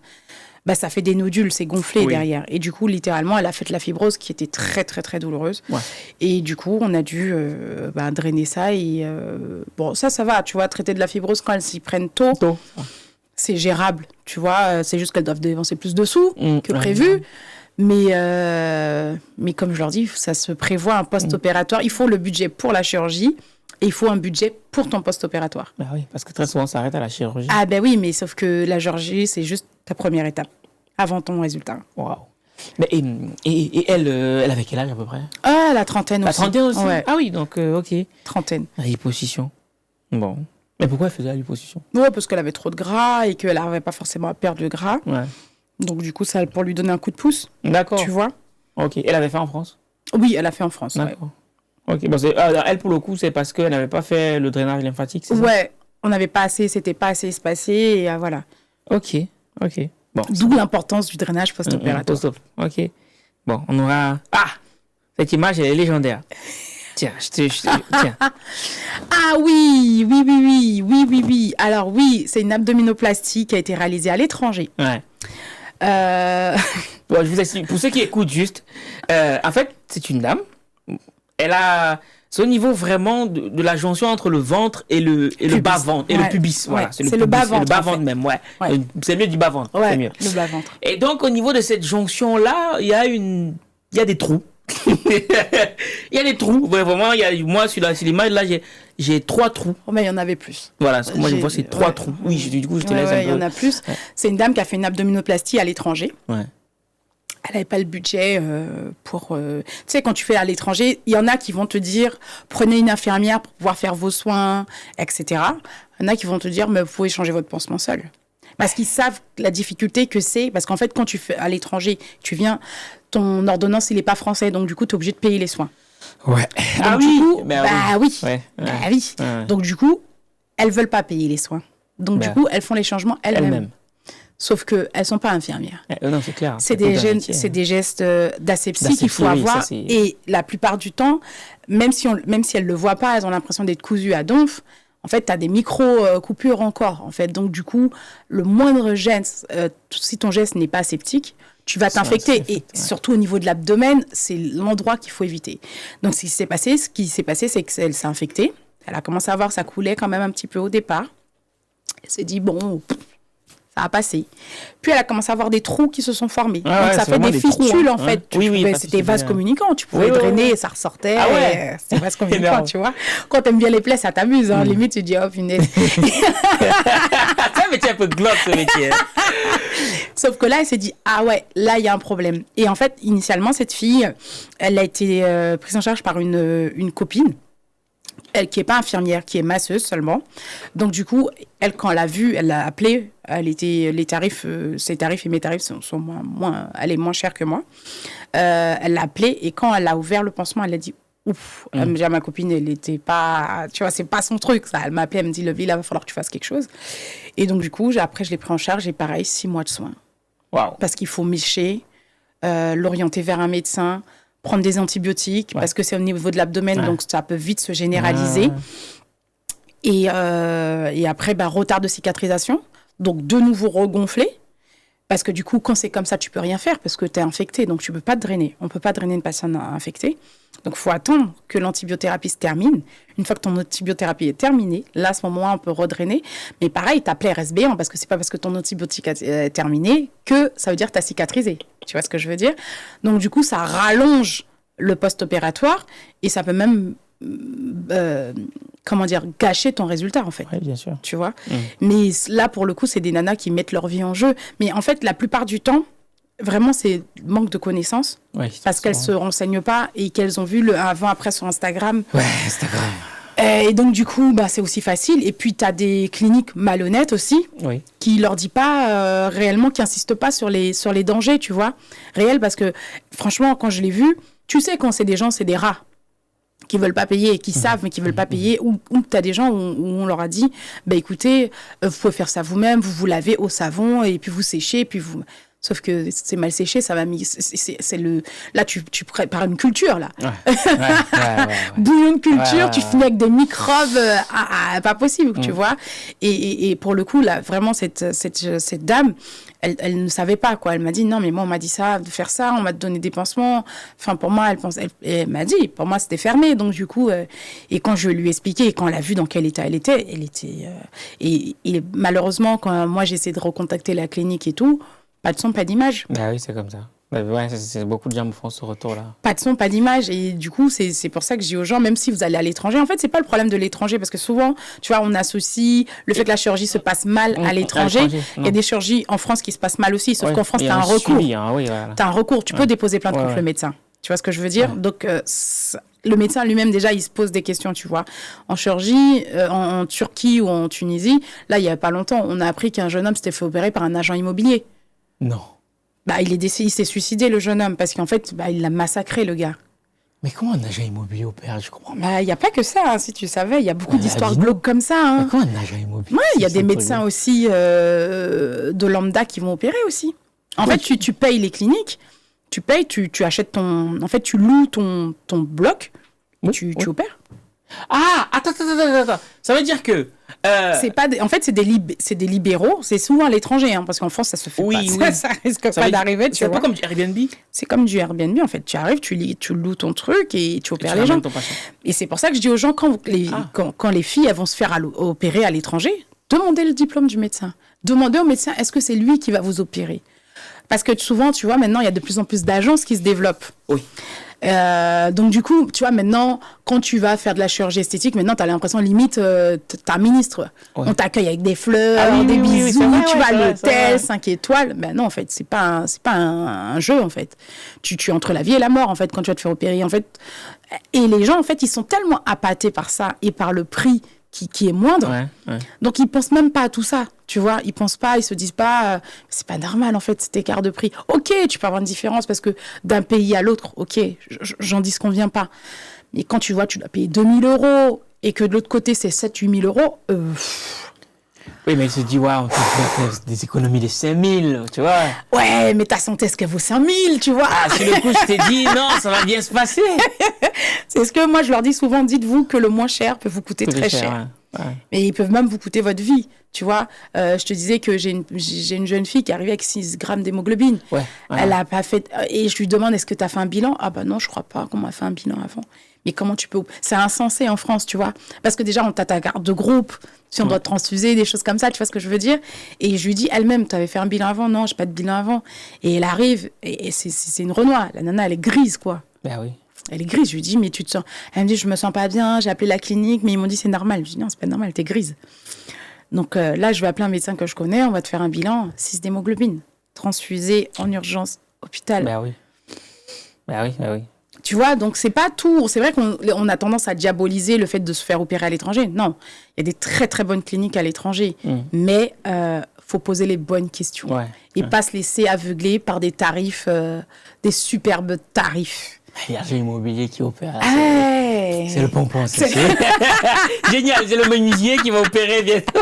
bah, ça fait des nodules, c'est gonflé derrière. Et du coup, littéralement, elle a fait de la fibrose qui était très, très, très douloureuse. Ouais. Et du coup, on a dû drainer ça. Et bon, ça va, tu vois, traiter de la fibrose quand elles s'y prennent tôt. C'est gérable, tu vois. C'est juste qu'elles doivent dépenser plus de sous que prévu. Mais comme je leur dis, ça se prévoit un post-opératoire. Il faut le budget pour la chirurgie et il faut un budget pour ton post-opératoire. Bah oui, parce que très souvent, ça s'arrête à la chirurgie. Ah ben oui, mais sauf que la chirurgie, c'est juste ta première étape avant ton résultat. Waouh. Mais et elle avait quel âge à peu près? Ah, la trentaine aussi. La trentaine aussi? Ouais. Ah oui, donc ok. Trentaine. La liposuction. Bon. Mais pourquoi elle faisait la liposuction? Ouais, parce qu'elle avait trop de gras et qu'elle n'arrivait pas forcément à perdre le gras. Ouais. Donc du coup, ça pour lui donner un coup de pouce. D'accord. Tu vois? Ok. Elle avait fait en France? Oui, elle a fait en France. D'accord. Ouais. Ok. Bon, elle, pour le coup, c'est parce qu'elle n'avait pas fait le drainage lymphatique, c'est ça? Ouais. On n'avait pas assez, c'était pas assez espacé et voilà. Ok. Bon, d'où l'importance du drainage post-opératoire. Ok. Bon, on aura... Ah! Cette image, elle est légendaire. Tiens, tiens. Ah oui. Alors oui, c'est une abdominoplastie qui a été réalisée à l'étranger. Ouais. Bon, je vous explique. Pour ceux qui écoutent juste, en fait, c'est une dame. Elle a... C'est au niveau vraiment de la jonction entre le ventre et le bas-ventre, et le pubis. Voilà, c'est le bas-ventre. Le bas-ventre même, ouais. C'est mieux du bas-ventre. Ouais, c'est mieux. Le bas-ventre. Et donc, au niveau de cette jonction-là, il y a des trous. Il y a des trous. Vraiment, moi, sur l'image, là, j'ai 3 trous. Oh, mais il y en avait plus. Voilà, ce que moi, je vois, c'est 3 trous. Oui, du coup, je te laisse un peu. Il y en a plus. Ouais. C'est une dame qui a fait une abdominoplastie à l'étranger. Ouais. Elle n'avait pas le budget pour... Tu sais, quand tu fais à l'étranger, il y en a qui vont te dire, prenez une infirmière pour pouvoir faire vos soins, etc. Il y en a qui vont te dire, mais vous pouvez changer votre pansement seul. Parce qu'ils savent la difficulté que c'est. Parce qu'en fait, quand tu fais à l'étranger, tu viens, ton ordonnance, il n'est pas français. Donc, du coup, tu es obligé de payer les soins. Ouais. Donc, du coup, oui. Ouais. Donc, du coup, elles ne veulent pas payer les soins. Donc, du coup, elles font les changements elles-mêmes. Sauf qu'elles ne sont pas infirmières. Non, c'est clair. C'est des gestes d'asepsie qu'il faut avoir. Et la plupart du temps, même si elles ne le voient pas, elles ont l'impression d'être cousues à donf. En fait, tu as des micro-coupures encore. En fait. Donc, du coup, le moindre geste, si ton geste n'est pas aseptique, tu vas t'infecter. Et surtout au niveau de l'abdomen, c'est l'endroit qu'il faut éviter. Donc, ce qui s'est passé, c'est qu'elle s'est infectée. Elle a commencé à voir, ça coulait quand même un petit peu au départ. Elle s'est dit, bon... ça a passé. Puis elle a commencé à avoir des trous qui se sont formés. Donc ça fait des fistules en fait. C'était vase communicant. Tu pouvais drainer, ça ressortait. Ah ouais. C'était vase communicant, tu vois. Quand t'aimes bien les plaies, ça t'amuse. Hein. Limite, tu dis, oh, punaise. C'est un métier un peu glauque, ce métier. Sauf que là, elle s'est dit, ah ouais, là, il y a un problème. Et en fait, initialement, cette fille, elle a été prise en charge par une copine. Elle qui n'est pas infirmière, qui est masseuse seulement. Donc, du coup, elle, quand elle l'a vue, elle l'a appelée. Ses tarifs et mes tarifs sont moins, elle est moins chère que moi. Elle l'a appelée et quand elle a ouvert le pansement, elle a dit ouf. Déjà, ma copine, elle n'était pas, tu vois, c'est pas son truc. Ça. Elle m'a appelée, elle me dit Lovely, là, il va falloir que tu fasses quelque chose. Et donc, du coup, après, je l'ai pris en charge et pareil, 6 mois de soins. Wow. Parce qu'il faut mécher, l'orienter vers un médecin, prendre des antibiotiques parce que c'est au niveau de l'abdomen, donc ça peut vite se généraliser. Et après, retard de cicatrisation, donc de nouveau regonfler, parce que du coup, quand c'est comme ça, tu peux rien faire parce que tu es infecté, donc tu peux pas te drainer. On peut pas drainer une personne infectée. Donc, il faut attendre que l'antibiothérapie se termine. Une fois que ton antibiothérapie est terminée, là, à ce moment-là, on peut redrainer. Mais pareil, ta plaie reste béante parce que c'est pas parce que ton antibiotique est terminé que ça veut dire que tu as cicatrisé. Tu vois ce que je veux dire? Donc, du coup, ça rallonge le post-opératoire et ça peut même, gâcher ton résultat, en fait. Oui, bien sûr. Tu vois? Mais là, pour le coup, c'est des nanas qui mettent leur vie en jeu. Mais en fait, la plupart du temps, vraiment, c'est manque de connaissances parce qu'elles ne se renseignent pas et qu'elles ont vu le avant-après sur Instagram. Ouais, Instagram. Et donc, du coup, c'est aussi facile. Et puis, tu as des cliniques malhonnêtes aussi, qui leur disent pas réellement, qui n'insistent pas sur les dangers, tu vois, réels. Parce que, franchement, quand je l'ai vu, tu sais, quand c'est des gens, c'est des rats qui veulent pas payer et qui savent, mais qui veulent pas payer. Ou tu as des gens où on leur a dit, écoutez, vous pouvez faire ça vous-même, vous lavez au savon, et puis vous séchez, et puis vous... Sauf que c'est mal séché, ça va mis. Là, tu prépares une culture, là. Ouais. Bouillon de culture, tu finis avec des microbes, pas possible, tu vois. Et pour le coup, là, vraiment, cette dame, elle ne savait pas, quoi. Elle m'a dit, non, mais moi, on m'a dit ça, de faire ça, on m'a donné des pansements. Enfin, pour moi, elle m'a dit, pour moi, c'était fermé. Donc, du coup, et quand je lui ai expliqué, et quand elle a vu dans quel état elle était, et malheureusement, quand moi, j'ai essayé de recontacter la clinique et tout, pas de son, pas d'image. Oui, c'est comme ça. Beaucoup de gens me font ce retour-là. Pas de son, pas d'image. Et du coup, c'est pour ça que je dis aux gens, même si vous allez à l'étranger, en fait, c'est pas le problème de l'étranger, parce que souvent, tu vois, on associe le fait que la chirurgie se passe mal à l'étranger. Il y a des chirurgies en France qui se passent mal aussi, sauf qu'en France, tu as un recours. Tu as un recours, tu peux déposer plainte contre le médecin. Tu vois ce que je veux dire? Donc, le médecin lui-même, déjà, il se pose des questions, tu vois. En chirurgie, en Turquie ou en Tunisie, là, il y a pas longtemps, on a appris qu'un jeune homme s'était fait opérer par un agent immobilier. Non. Il s'est suicidé, le jeune homme, parce qu'en fait, il l'a massacré, le gars. Mais comment un agent immobilier opère? Je comprends. Il n'y a pas que ça, hein, si tu savais. Il y a beaucoup d'histoires glauques comme ça. Hein. Mais comment un agent immobilier? Ouais, il y a des médecins aussi de lambda qui vont opérer aussi. En fait, tu payes les cliniques, tu payes, tu achètes ton... En fait, tu loues ton bloc, et tu opères. Ah, attends. Ça veut dire que... C'est pas en fait, c'est des libéraux. C'est souvent à l'étranger, hein, parce qu'en France, ça se fait pas. Ça risque pas d'arriver. C'est pas comme du Airbnb. C'est comme du Airbnb, en fait. Tu arrives, tu loues ton truc et tu opères les gens. Et c'est pour ça que je dis aux gens, quand les filles elles vont se faire opérer à l'étranger, demandez le diplôme du médecin. Demandez au médecin, est-ce que c'est lui qui va vous opérer? Parce que souvent, tu vois, maintenant, il y a de plus en plus d'agences qui se développent. Oui. Donc du coup, tu vois, maintenant, quand tu vas faire de la chirurgie esthétique, maintenant, tu as l'impression, limite, t'es un ministre. Ouais. On t'accueille avec des fleurs, des bisous, tu vas à l'hôtel, 5 étoiles. Ben non, en fait, c'est pas un jeu, en fait. Tu es entre la vie et la mort, en fait, quand tu vas te faire opérer, en fait. Et les gens, en fait, ils sont tellement appâtés par ça et par le prix qui est moindre. Ouais. Donc, ils pensent même pas à tout ça, tu vois. Ils pensent pas, ils se disent pas, c'est pas normal, en fait, cet écart de prix. Ok, tu peux avoir une différence parce que d'un pays à l'autre, ok, j'en disconviens pas. Mais quand tu vois, tu dois payer 2 000 € et que de l'autre côté, c'est 7 000 à 8 000 €, Oui, mais il se dit, on peut faire des économies de 5 000, tu vois. Ouais, mais ta santé, est-ce qu'elle vaut 5 000, tu vois? Sur le coup, je t'ai dit, non, ça va bien se passer. C'est ce que moi, je leur dis souvent, dites-vous que le moins cher peut vous coûter très cher. Ouais. Mais ils peuvent même vous coûter votre vie, tu vois. Je te disais que j'ai une jeune fille qui est arrivée avec 6 grammes d'hémoglobine. Ouais. Elle a pas fait... Et je lui demande, est-ce que tu as fait un bilan? Ah bah non, je crois pas qu'on m'a fait un bilan avant. Mais comment tu peux... C'est insensé en France, tu vois. Parce que déjà, on t'a ta carte de groupe, si on doit te transfuser, des choses comme ça, tu vois ce que je veux dire? Et je lui dis, elle-même, tu avais fait un bilan avant? Non, j'ai pas de bilan avant. Et elle arrive, et c'est une Renoir. La nana, elle est grise, quoi. Ben oui. Elle est grise. Je lui dis, mais tu te sens... Elle me dit, je me sens pas bien, j'ai appelé la clinique, mais ils m'ont dit, c'est normal. Je lui dis, non, c'est pas normal, t'es grise. Donc là, je vais appeler un médecin que je connais, on va te faire un bilan, 6 d'hémoglobine, transfusé en urgence, hôpital. Ben oui. Tu vois, donc c'est pas tout. C'est vrai qu'on a tendance à diaboliser le fait de se faire opérer à l'étranger. Non, il y a des très très bonnes cliniques à l'étranger, mais faut poser les bonnes questions et pas se laisser aveugler par des tarifs, des superbes tarifs. Il y a l'immobilier qui opère. C'est le pompon, c'est génial, c'est le menuisier qui va opérer bientôt.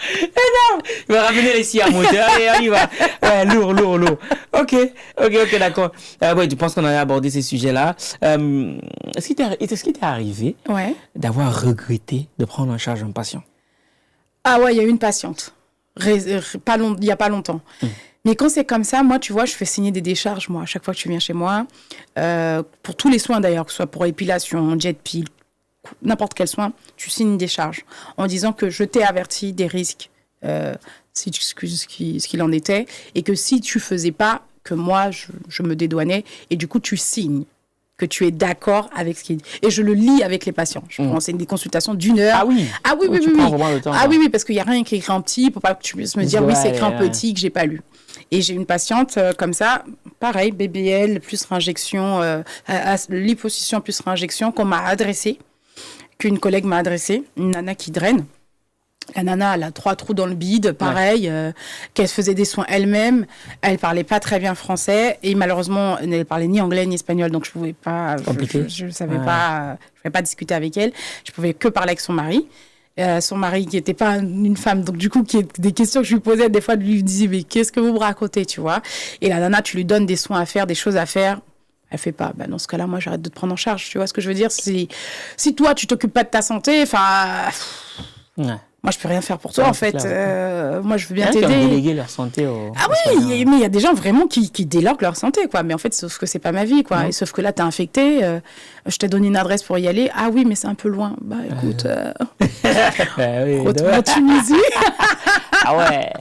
Énorme. Il va ramener les scies à moteur et on y va. Ouais, lourd. Ok, d'accord. Tu penses qu'on a abordé ces sujets-là. Est-ce qu'il t'est arrivé d'avoir regretté de prendre en charge un patient? Ah ouais, il y a eu une patiente. Il n'y a pas longtemps. Mais quand c'est comme ça, moi, tu vois, je fais signer des décharges, moi, à chaque fois que tu viens chez moi, pour tous les soins d'ailleurs, que ce soit pour épilation, jet peel, n'importe quel soin, tu signes une décharge en disant que je t'ai averti des risques, si tu excuses ce qu'il en était, et que si tu faisais pas, que moi, je me dédouanais, et du coup, tu signes que tu es d'accord avec ce qu'il dit. Et je le lis avec les patients. Je prends des consultations d'1 heure. Ah oui. Oui. Prends vraiment le temps, oui, parce qu'il n'y a rien qui est écrit en petit, pour pas que tu puisses me dire, oui, c'est écrit en petit, que j'ai pas lu. Et j'ai une patiente comme ça, pareil, BBL plus réinjection, liposuction plus réinjection, qu'on m'a adressée, qu'une collègue m'a adressé, une nana qui draine. La nana, elle a 3 trous dans le bide, pareil, qu'elle se faisait des soins elle-même. Elle parlait pas très bien français et malheureusement, elle ne parlait ni anglais ni espagnol, donc je pouvais pas, je savais pas, je pouvais pas discuter avec elle. Je pouvais que parler avec son mari. Son mari qui n'était pas une femme, donc du coup, des questions que je lui posais, des fois, je lui disais, mais qu'est-ce que vous me racontez, tu vois? Et la nana, tu lui donnes des soins à faire, des choses à faire. Elle fait pas. Dans ce cas-là, moi, j'arrête de te prendre en charge. Tu vois ce que je veux dire? Si toi, tu t'occupes pas de ta santé, moi, je peux rien faire pour toi, en fait. Moi, je veux bien t'aider. Ils ont délégué leur santé mais il y a des gens vraiment qui déloquent leur santé, quoi. Mais en fait, sauf que c'est pas ma vie, quoi. Et sauf que là, t'es infecté. Je t'ai donné une adresse pour y aller. Ah oui, mais c'est un peu loin. Écoute, retourne en Tunisie. Ah ouais.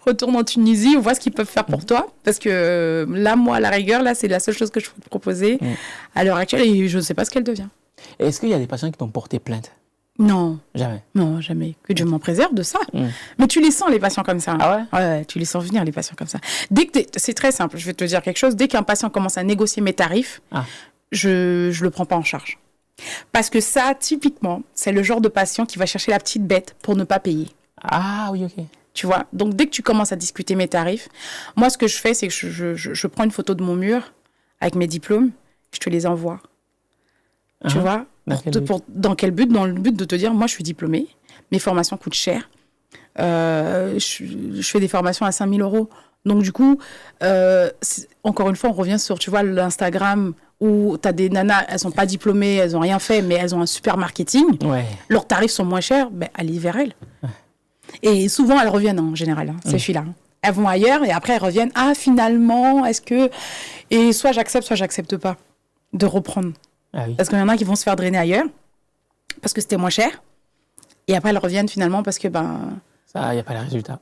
Retourne en Tunisie, on voit ce qu'ils peuvent faire pour toi. Parce que là, moi, à la rigueur, là, c'est la seule chose que je peux te proposer à l'heure actuelle. Et je ne sais pas ce qu'elle devient. Est-ce qu'il y a des patients qui t'ont porté plainte? Non. Jamais? Non, jamais. Que Dieu m'en préserve de ça. Mais tu les sens, les patients comme ça. Ah ouais? Ouais, tu les sens venir, les patients comme ça. C'est très simple, je vais te dire quelque chose. Dès qu'un patient commence à négocier mes tarifs, je le prends pas en charge. Parce que ça, typiquement, c'est le genre de patient qui va chercher la petite bête pour ne pas payer. Ah oui, ok. Tu vois? Donc, dès que tu commences à discuter mes tarifs, moi, ce que je fais, c'est que je prends une photo de mon mur avec mes diplômes, je te les envoie. Tu vois? Dans quel but? Dans le but de te dire, moi, je suis diplômée, mes formations coûtent cher, je fais des formations à 5 000 €. Donc, du coup, encore une fois, on revient sur, tu vois, l'Instagram où tu as des nanas, elles sont pas diplômées, elles ont rien fait, mais elles ont un super marketing. Ouais. Leurs tarifs sont moins chers, allez vers elles. Ouais. Et souvent, elles reviennent en général, ces filles-là. Elles vont ailleurs et après, elles reviennent. Ah, finalement, est-ce que... Et soit j'accepte pas de reprendre. Ah oui. Parce qu'il y en a qui vont se faire drainer ailleurs, parce que c'était moins cher. Et après, elles reviennent finalement parce que, ça, il n'y a pas les résultats.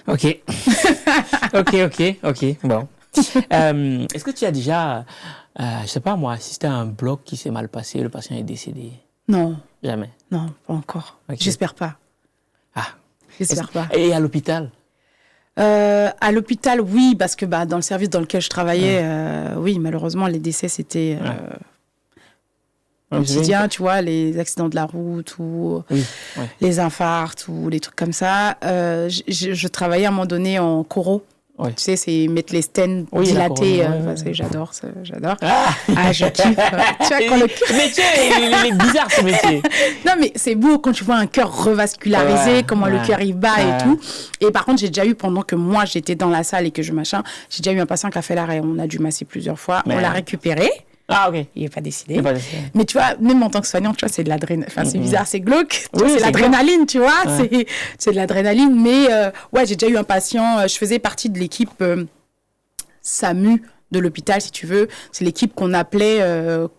Ok. Ok. Bon. Est-ce que tu as déjà, je sais pas moi, assisté à un bloc qui s'est mal passé, le patient est décédé? Non. Jamais? Non, pas encore. Okay. J'espère pas. Ah. J'espère pas. Et à l'hôpital? À l'hôpital, oui, parce que dans le service dans lequel je travaillais, oui, malheureusement, les décès, c'était quotidien, tu vois, les accidents de la route ou les infarcts ou les trucs comme ça. Je travaillais à un moment donné en choro. Ouais. Tu sais, c'est mettre les stents dilatés. J'adore. Je kiffe. Tu vois, quand le métier, il est bizarre, ce métier. Non, mais c'est beau quand tu vois un cœur revascularisé, comment le cœur il bat et tout. Et par contre, j'ai déjà eu, pendant que moi, j'étais dans la salle et que j'ai déjà eu un patient qui a fait l'arrêt. On a dû masser plusieurs fois. On l'a récupéré. Ah, ok. Il n'est pas décidé. Mais tu vois, même en tant que soignante, tu vois, c'est de l'adrénaline. Enfin, c'est bizarre, c'est glauque. Oui, c'est l'adrénaline, tu vois. Ouais. C'est de l'adrénaline. Mais j'ai déjà eu un patient. Je faisais partie de l'équipe SAMU de l'hôpital, si tu veux. C'est l'équipe qu'on appelait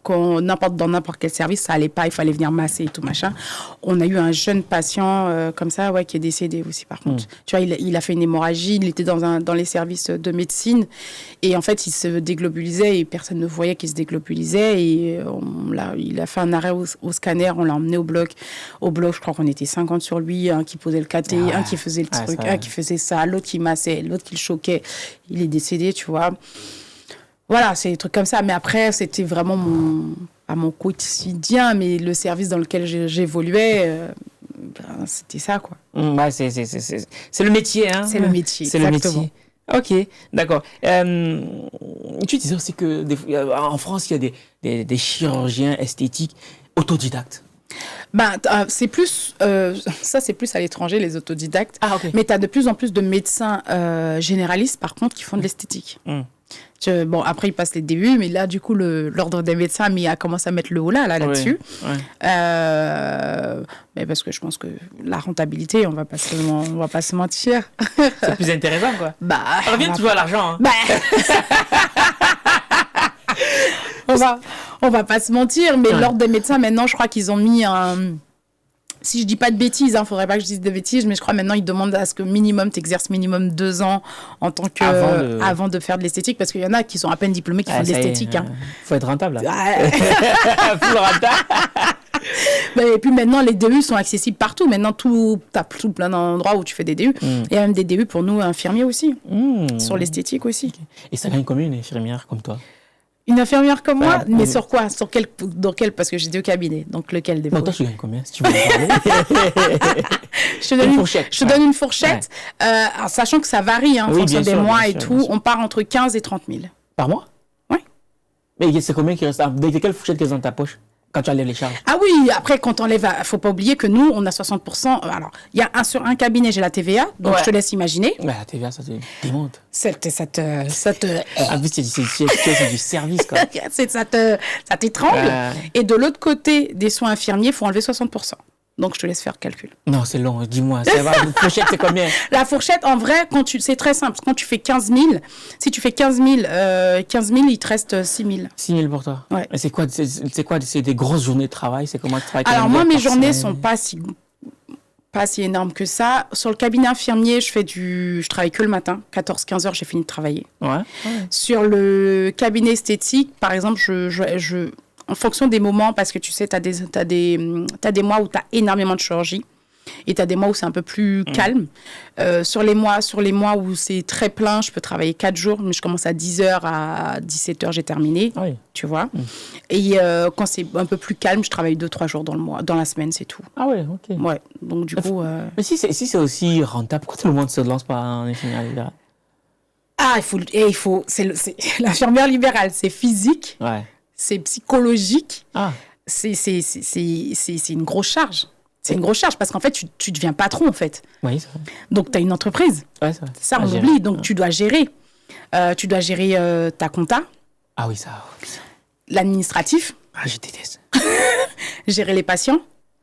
dans n'importe quel service, ça allait pas, il fallait venir masser et tout, machin. On a eu un jeune patient comme ça, qui est décédé aussi, par contre. Tu vois, il a fait une hémorragie, il était dans les services de médecine, et en fait, il se déglobulisait, et personne ne voyait qu'il se déglobulisait, et il a fait un arrêt au scanner, on l'a emmené au bloc. Au bloc, je crois qu'on était 50 sur lui, un qui posait le cathé, un qui faisait le truc, un qui faisait ça, l'autre qui massait, l'autre qui le choquait. Il est décédé, tu vois. Voilà, c'est des trucs comme ça. Mais après, c'était vraiment mon quotidien, mais le service dans lequel j'évoluais, c'était ça, quoi. C'est le métier, hein. C'est le métier, c'est exactement. Le métier. Ok, d'accord. Tu disais aussi qu'en France, il y a des chirurgiens esthétiques autodidactes. C'est plus ça, c'est plus à l'étranger, les autodidactes. Ah, ok. Mais tu as de plus en plus de médecins généralistes, par contre, qui font de l'esthétique. Après, ils passent les DU, mais là, du coup, l'ordre des médecins a commencé à mettre le haut là-dessus. Oui. Mais parce que je pense que la rentabilité, on va pas se mentir. C'est plus intéressant, quoi. On revient toujours à l'argent. Hein. On va pas se mentir, mais l'ordre des médecins, maintenant, je crois qu'ils ont mis si je dis pas de bêtises, faudrait pas que je dise de bêtises, mais je crois maintenant ils demandent à ce que minimum t'exerces minimum 2 ans en tant que avant de faire de l'esthétique, parce qu'il y en a qui sont à peine diplômés qui font de l'esthétique. Faut être rentable. Full rentable. Et puis maintenant les DU sont accessibles partout. Maintenant t'as tout plein d'endroits où tu fais des DU. Il y a même des DU pour nous infirmiers aussi, sur l'esthétique aussi. Et ça gagne combien une infirmière comme toi? Une infirmière comme moi, mais sur quoi? Dans quel? Parce que j'étais au cabinet, donc lequel des fois? Non, toi, tu gagnes combien, si tu veux me parler? Je te donne une fourchette. Alors, sachant que ça varie en fonction des mois et tout. On part entre 15 et 30 000. Par mois? Oui. Mais c'est combien qui reste? De quelle fourchette qui reste dans ta poche quand tu enlèves les charges? Ah oui, après, quand on enlève, faut pas oublier que nous, on a 60%. Alors, il y a sur un cabinet, j'ai la TVA, donc je te laisse imaginer. Ouais, la TVA, ça te démonte. Ça te... En plus, c'est du service, quoi. ça t'étrangle. Et de l'autre côté des soins infirmiers, il faut enlever 60%. Donc, je te laisse faire le calcul. Non, c'est long, dis-moi. La fourchette, c'est combien? La fourchette, en vrai, c'est très simple. Quand tu fais 15 000, si tu fais 15 000, il te reste 6 000. 6 000 pour toi? Ouais. Mais c'est quoi? C'est des grosses journées de travail? C'est comment tu travailles? Alors, moi, mes journées sont pas si énormes que ça. Sur le cabinet infirmier, je travaille que le matin. 14-15 heures, j'ai fini de travailler. Ouais. Sur le cabinet esthétique, par exemple, en fonction des moments, parce que tu sais, t'as des mois où tu as énormément de chirurgie et tu as des mois où c'est un peu plus calme. Sur les mois où c'est très plein, je peux travailler 4 jours, mais je commence à 10h, à 17h, j'ai terminé, tu vois. Et quand c'est un peu plus calme, je travaille 2-3 jours dans la semaine, c'est tout. Ah ouais, ok. Ouais, donc du coup... Mais si c'est aussi rentable, pourquoi tout le monde se lance par un infirmière libérale? Ah, c'est l'infirmière libérale, c'est physique. Ouais. C'est psychologique. Ah. C'est une grosse charge. C'est une grosse charge parce qu'en fait, tu deviens patron, en fait. Oui, c'est vrai. Donc, tu as une entreprise. Ouais, c'est vrai. Ça, on oublie. Donc, tu dois gérer. Tu dois gérer ta compta. Ah oui, ça. L'administratif. Ah, je déteste. Gérer les patients.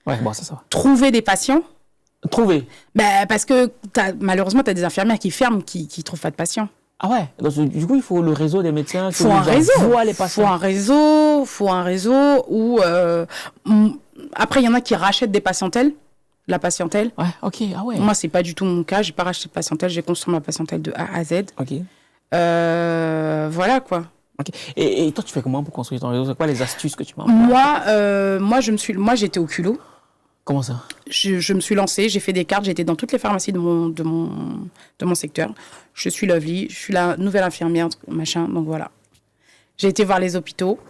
Ouais, bon, ça va. Trouver des patients. Trouver? Parce que malheureusement, tu as des infirmières qui ferment, qui ne trouvent pas de patients. Ah ouais, donc du coup, il faut le réseau des médecins. Il faut un réseau. Faut un réseau où... après, il y en a qui rachètent des patientèles. La patientèle. Ouais, ok, ah ouais. Moi, c'est pas du tout mon cas. J'ai pas racheté de patientèle. J'ai construit ma patientèle de A à Z. Ok. Voilà, quoi. Ok. Et toi, tu fais comment pour construire ton réseau? C'est quoi les astuces que tu m'as Moi, j'étais au culot. Comment ça? Je me suis lancée, j'ai fait des cartes, j'étais dans toutes les pharmacies de mon secteur. Je suis Lovely, je suis la nouvelle infirmière, machin, donc voilà. J'ai été voir les hôpitaux,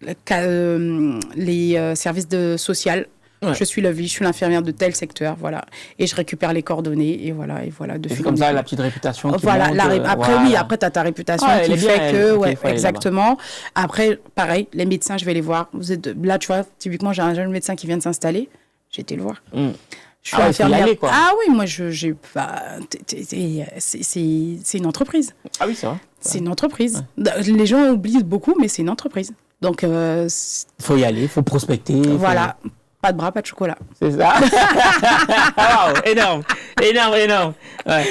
les services social. Ouais. Je suis Lovely, je suis l'infirmière de tel secteur, voilà. Et je récupère les coordonnées, et voilà. C'est comme ça, la petite réputation qui voilà, monte, après, oui, après, tu as ta réputation qui fait que... exactement. Après, pareil, les médecins, je vais les voir. Là, tu vois, typiquement, j'ai un jeune médecin qui vient de s'installer. J'ai été le voir. Je suis infirmière. Oui, moi, c'est une entreprise. Ah oui, c'est vrai. C'est une entreprise. Ouais. Les gens oublient beaucoup, mais c'est une entreprise. Donc, il faut y aller, il faut prospecter. Voilà. Pas de bras, pas de chocolat. C'est ça. Wow, énorme. Ouais.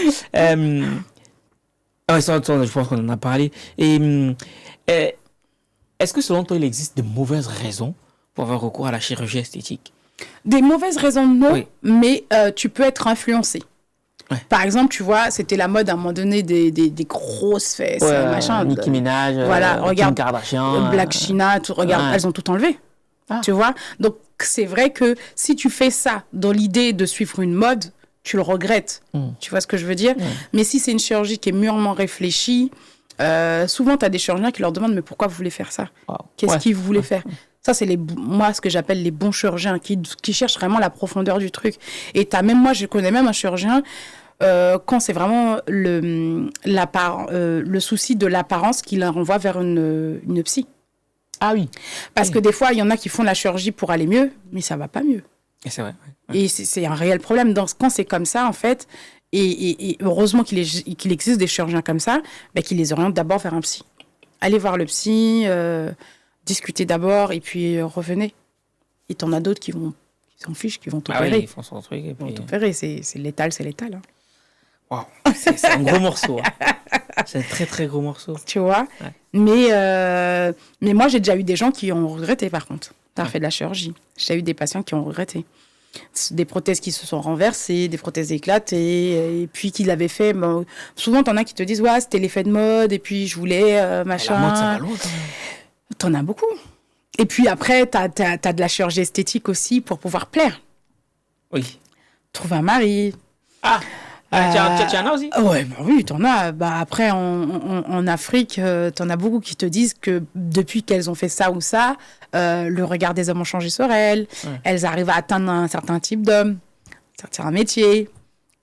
Ça, je pense qu'on en a parlé. Et est-ce que selon toi, il existe de mauvaises raisons pour avoir recours à la chirurgie esthétique? Des mauvaises raisons, non, oui. Mais tu peux être influencé. Ouais. Par exemple, tu vois, c'était la mode à un moment donné des grosses fesses, machin. Nicki Minaj, regarde, Kim Kardashian, Black China, regarde, elles ont tout enlevé. Tu vois? Donc, c'est vrai que si tu fais ça dans l'idée de suivre une mode, tu le regrettes. Tu vois ce que je veux dire? Mais si c'est une chirurgie qui est mûrement réfléchie, souvent, tu as des chirurgiens qui leur demandent « Mais pourquoi vous voulez faire ça? Qu'est-ce qu'ils voulaient faire ?» Ça, c'est moi ce que j'appelle les bons chirurgiens qui cherchent vraiment la profondeur du truc. Et moi, je connais même un chirurgien, quand c'est vraiment le souci de l'apparence qui la renvoie vers une psy. Ah oui. Parce que des fois, il y en a qui font la chirurgie pour aller mieux, mais ça va pas mieux. Et c'est vrai. Ouais. Et c'est un réel problème. Quand c'est comme ça, en fait, et heureusement qu'il existe des chirurgiens comme ça, qui les orientent d'abord vers un psy. Allez voir le psy... discuter d'abord et puis revenez. Et t'en as d'autres qui s'en fichent, qui vont t'opérer. Ah oui, ils font son truc et puis... Ils vont t'opérer, c'est létal, c'est létal. Hein. Wow. C'est un gros morceau. C'est un très, très gros morceau. Tu vois? Ouais. Mais moi, j'ai déjà eu des gens qui ont regretté, par contre, d'avoir fait de la chirurgie. J'ai eu des patients qui ont regretté. Des prothèses qui se sont renversées, des prothèses éclatées, et puis qu'ils l'avaient fait. Souvent, t'en as qui te disent « Ouais, c'était l'effet de mode, et puis je voulais machin... » La mode, ça va loin, quand même. T'en as beaucoup. Et puis après, t'as de la chirurgie esthétique aussi pour pouvoir plaire. Oui. Trouver un mari. Tu en as aussi? Ouais, bah oui, t'en as. Bah, après, en Afrique, t'en as beaucoup qui te disent que depuis qu'elles ont fait ça ou ça, le regard des hommes a changé sur elles. Ouais. Elles arrivent à atteindre un certain type d'hommes, certains métiers.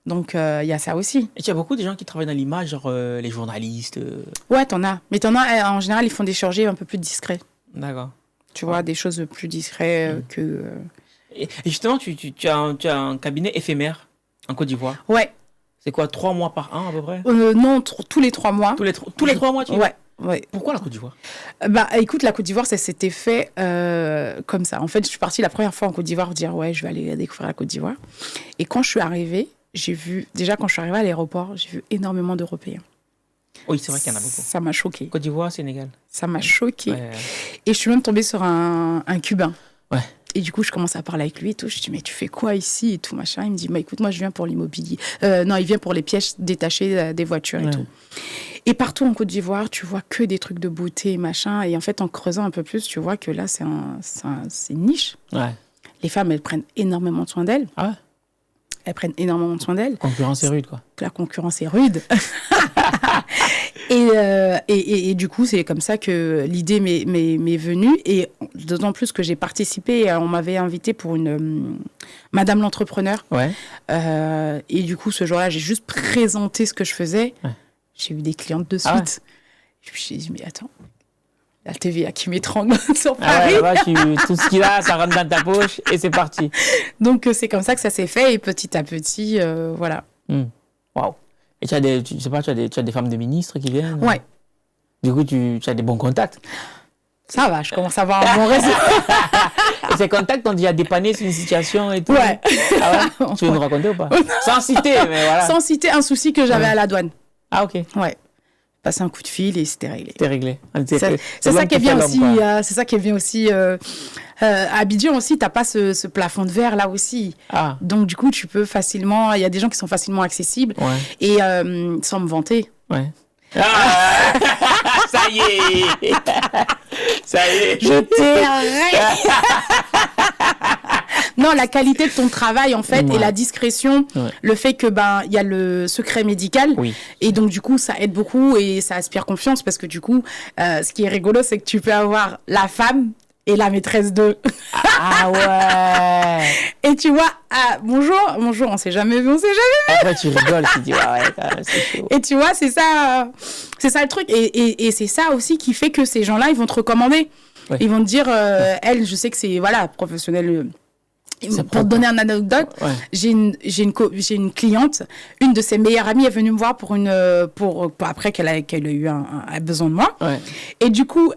Donc, il y a ça aussi. Et tu as beaucoup de gens qui travaillent dans l'image, genre les journalistes. Ouais, t'en as. Mais t'en as, en général, ils font des chirurgies un peu plus discrets. D'accord. Tu vois, des choses plus discrètes que... Et justement, tu as un cabinet éphémère en Côte d'Ivoire. Ouais. C'est quoi, 3 mois par an à peu près? Non, tous les 3 mois. Tous les 3 mois, tu Ouais. Ouais. Pourquoi la Côte d'Ivoire? Bah, écoute, la Côte d'Ivoire, ça s'était fait comme ça. En fait, je suis partie la première fois en Côte d'Ivoire dire ouais, je vais aller découvrir la Côte d'Ivoire. Et quand je suis arrivée, quand je suis arrivée à l'aéroport, j'ai vu énormément d'Européens. Oui, c'est vrai qu'il y en a beaucoup. Ça m'a choquée. Côte d'Ivoire, Sénégal. Ça m'a choquée. Ouais. Et je suis même tombée sur un Cubain. Ouais. Et du coup, je commence à parler avec lui et tout. Je dis, mais tu fais quoi ici et tout, machin. Il me dit, bah, écoute, moi, je viens pour l'immobilier. Non, il vient pour les pièces détachées des voitures et tout. Et partout en Côte d'Ivoire, tu vois que des trucs de beauté, machin. Et en fait, en creusant un peu plus, tu vois que là, c'est une niche. Ouais. Les femmes, elles prennent énormément de soin d'elles. Ah ouais. Elles prennent énormément de soin d'elles. La concurrence est rude, quoi. La concurrence est rude. Et du coup, c'est comme ça que l'idée m'est venue. Et d'autant plus que j'ai participé, on m'avait invité pour une Madame l'entrepreneur. Ouais. Et du coup, ce jour-là, j'ai juste présenté ce que je faisais. Ouais. J'ai eu des clientes de suite. Ah ouais. Je me suis dit, mais attends, la TVA qui m'étrangle sur Paris. Ah ouais, tout ce qu'il a, ça rentre dans ta poche et c'est parti. Donc, c'est comme ça que ça s'est fait. Et petit à petit, voilà. Waouh. Et tu as des femmes de ministres qui viennent? Ouais. Du coup, tu as des bons contacts? Ça va, je commence à avoir un bon réseau. Et ces contacts t'ont déjà dépanné sur une situation et tout? Ouais. Ah ouais? Tu veux nous raconter ou pas? Sans citer, mais voilà. Sans citer un souci que j'avais à la douane. Ah, ok. Ouais. Passer un coup de fil et c'était réglé. C'était réglé. C'est ça qui est bien aussi. C'est ça qui est bien aussi. À Abidjan aussi, t'as pas ce plafond de verre là aussi. Ah. Donc du coup, tu peux facilement. Il y a des gens qui sont facilement accessibles. Ouais. Et sans me vanter. Ouais. Ah ça y est. Ça y est. Je t'ai. Non, la qualité de ton travail, en fait, et la discrétion, le fait que, il y a le secret médical. Oui. Et donc, du coup, ça aide beaucoup et ça inspire confiance parce que, du coup, ce qui est rigolo, c'est que tu peux avoir la femme et la maîtresse d'eux. Ah ouais. Et tu vois, bonjour, on s'est jamais vu. Après, tu rigoles, tu dis, ouais, c'est chaud. Et tu vois, c'est ça le truc. Et c'est ça aussi qui fait que ces gens-là, ils vont te recommander. Oui. Ils vont te dire, elle, je sais que c'est, professionnel. Pour te donner un anecdote, j'ai une cliente, une de ses meilleures amies est venue me voir pour après qu'elle a eu un besoin de moi. Ouais. Et du coup,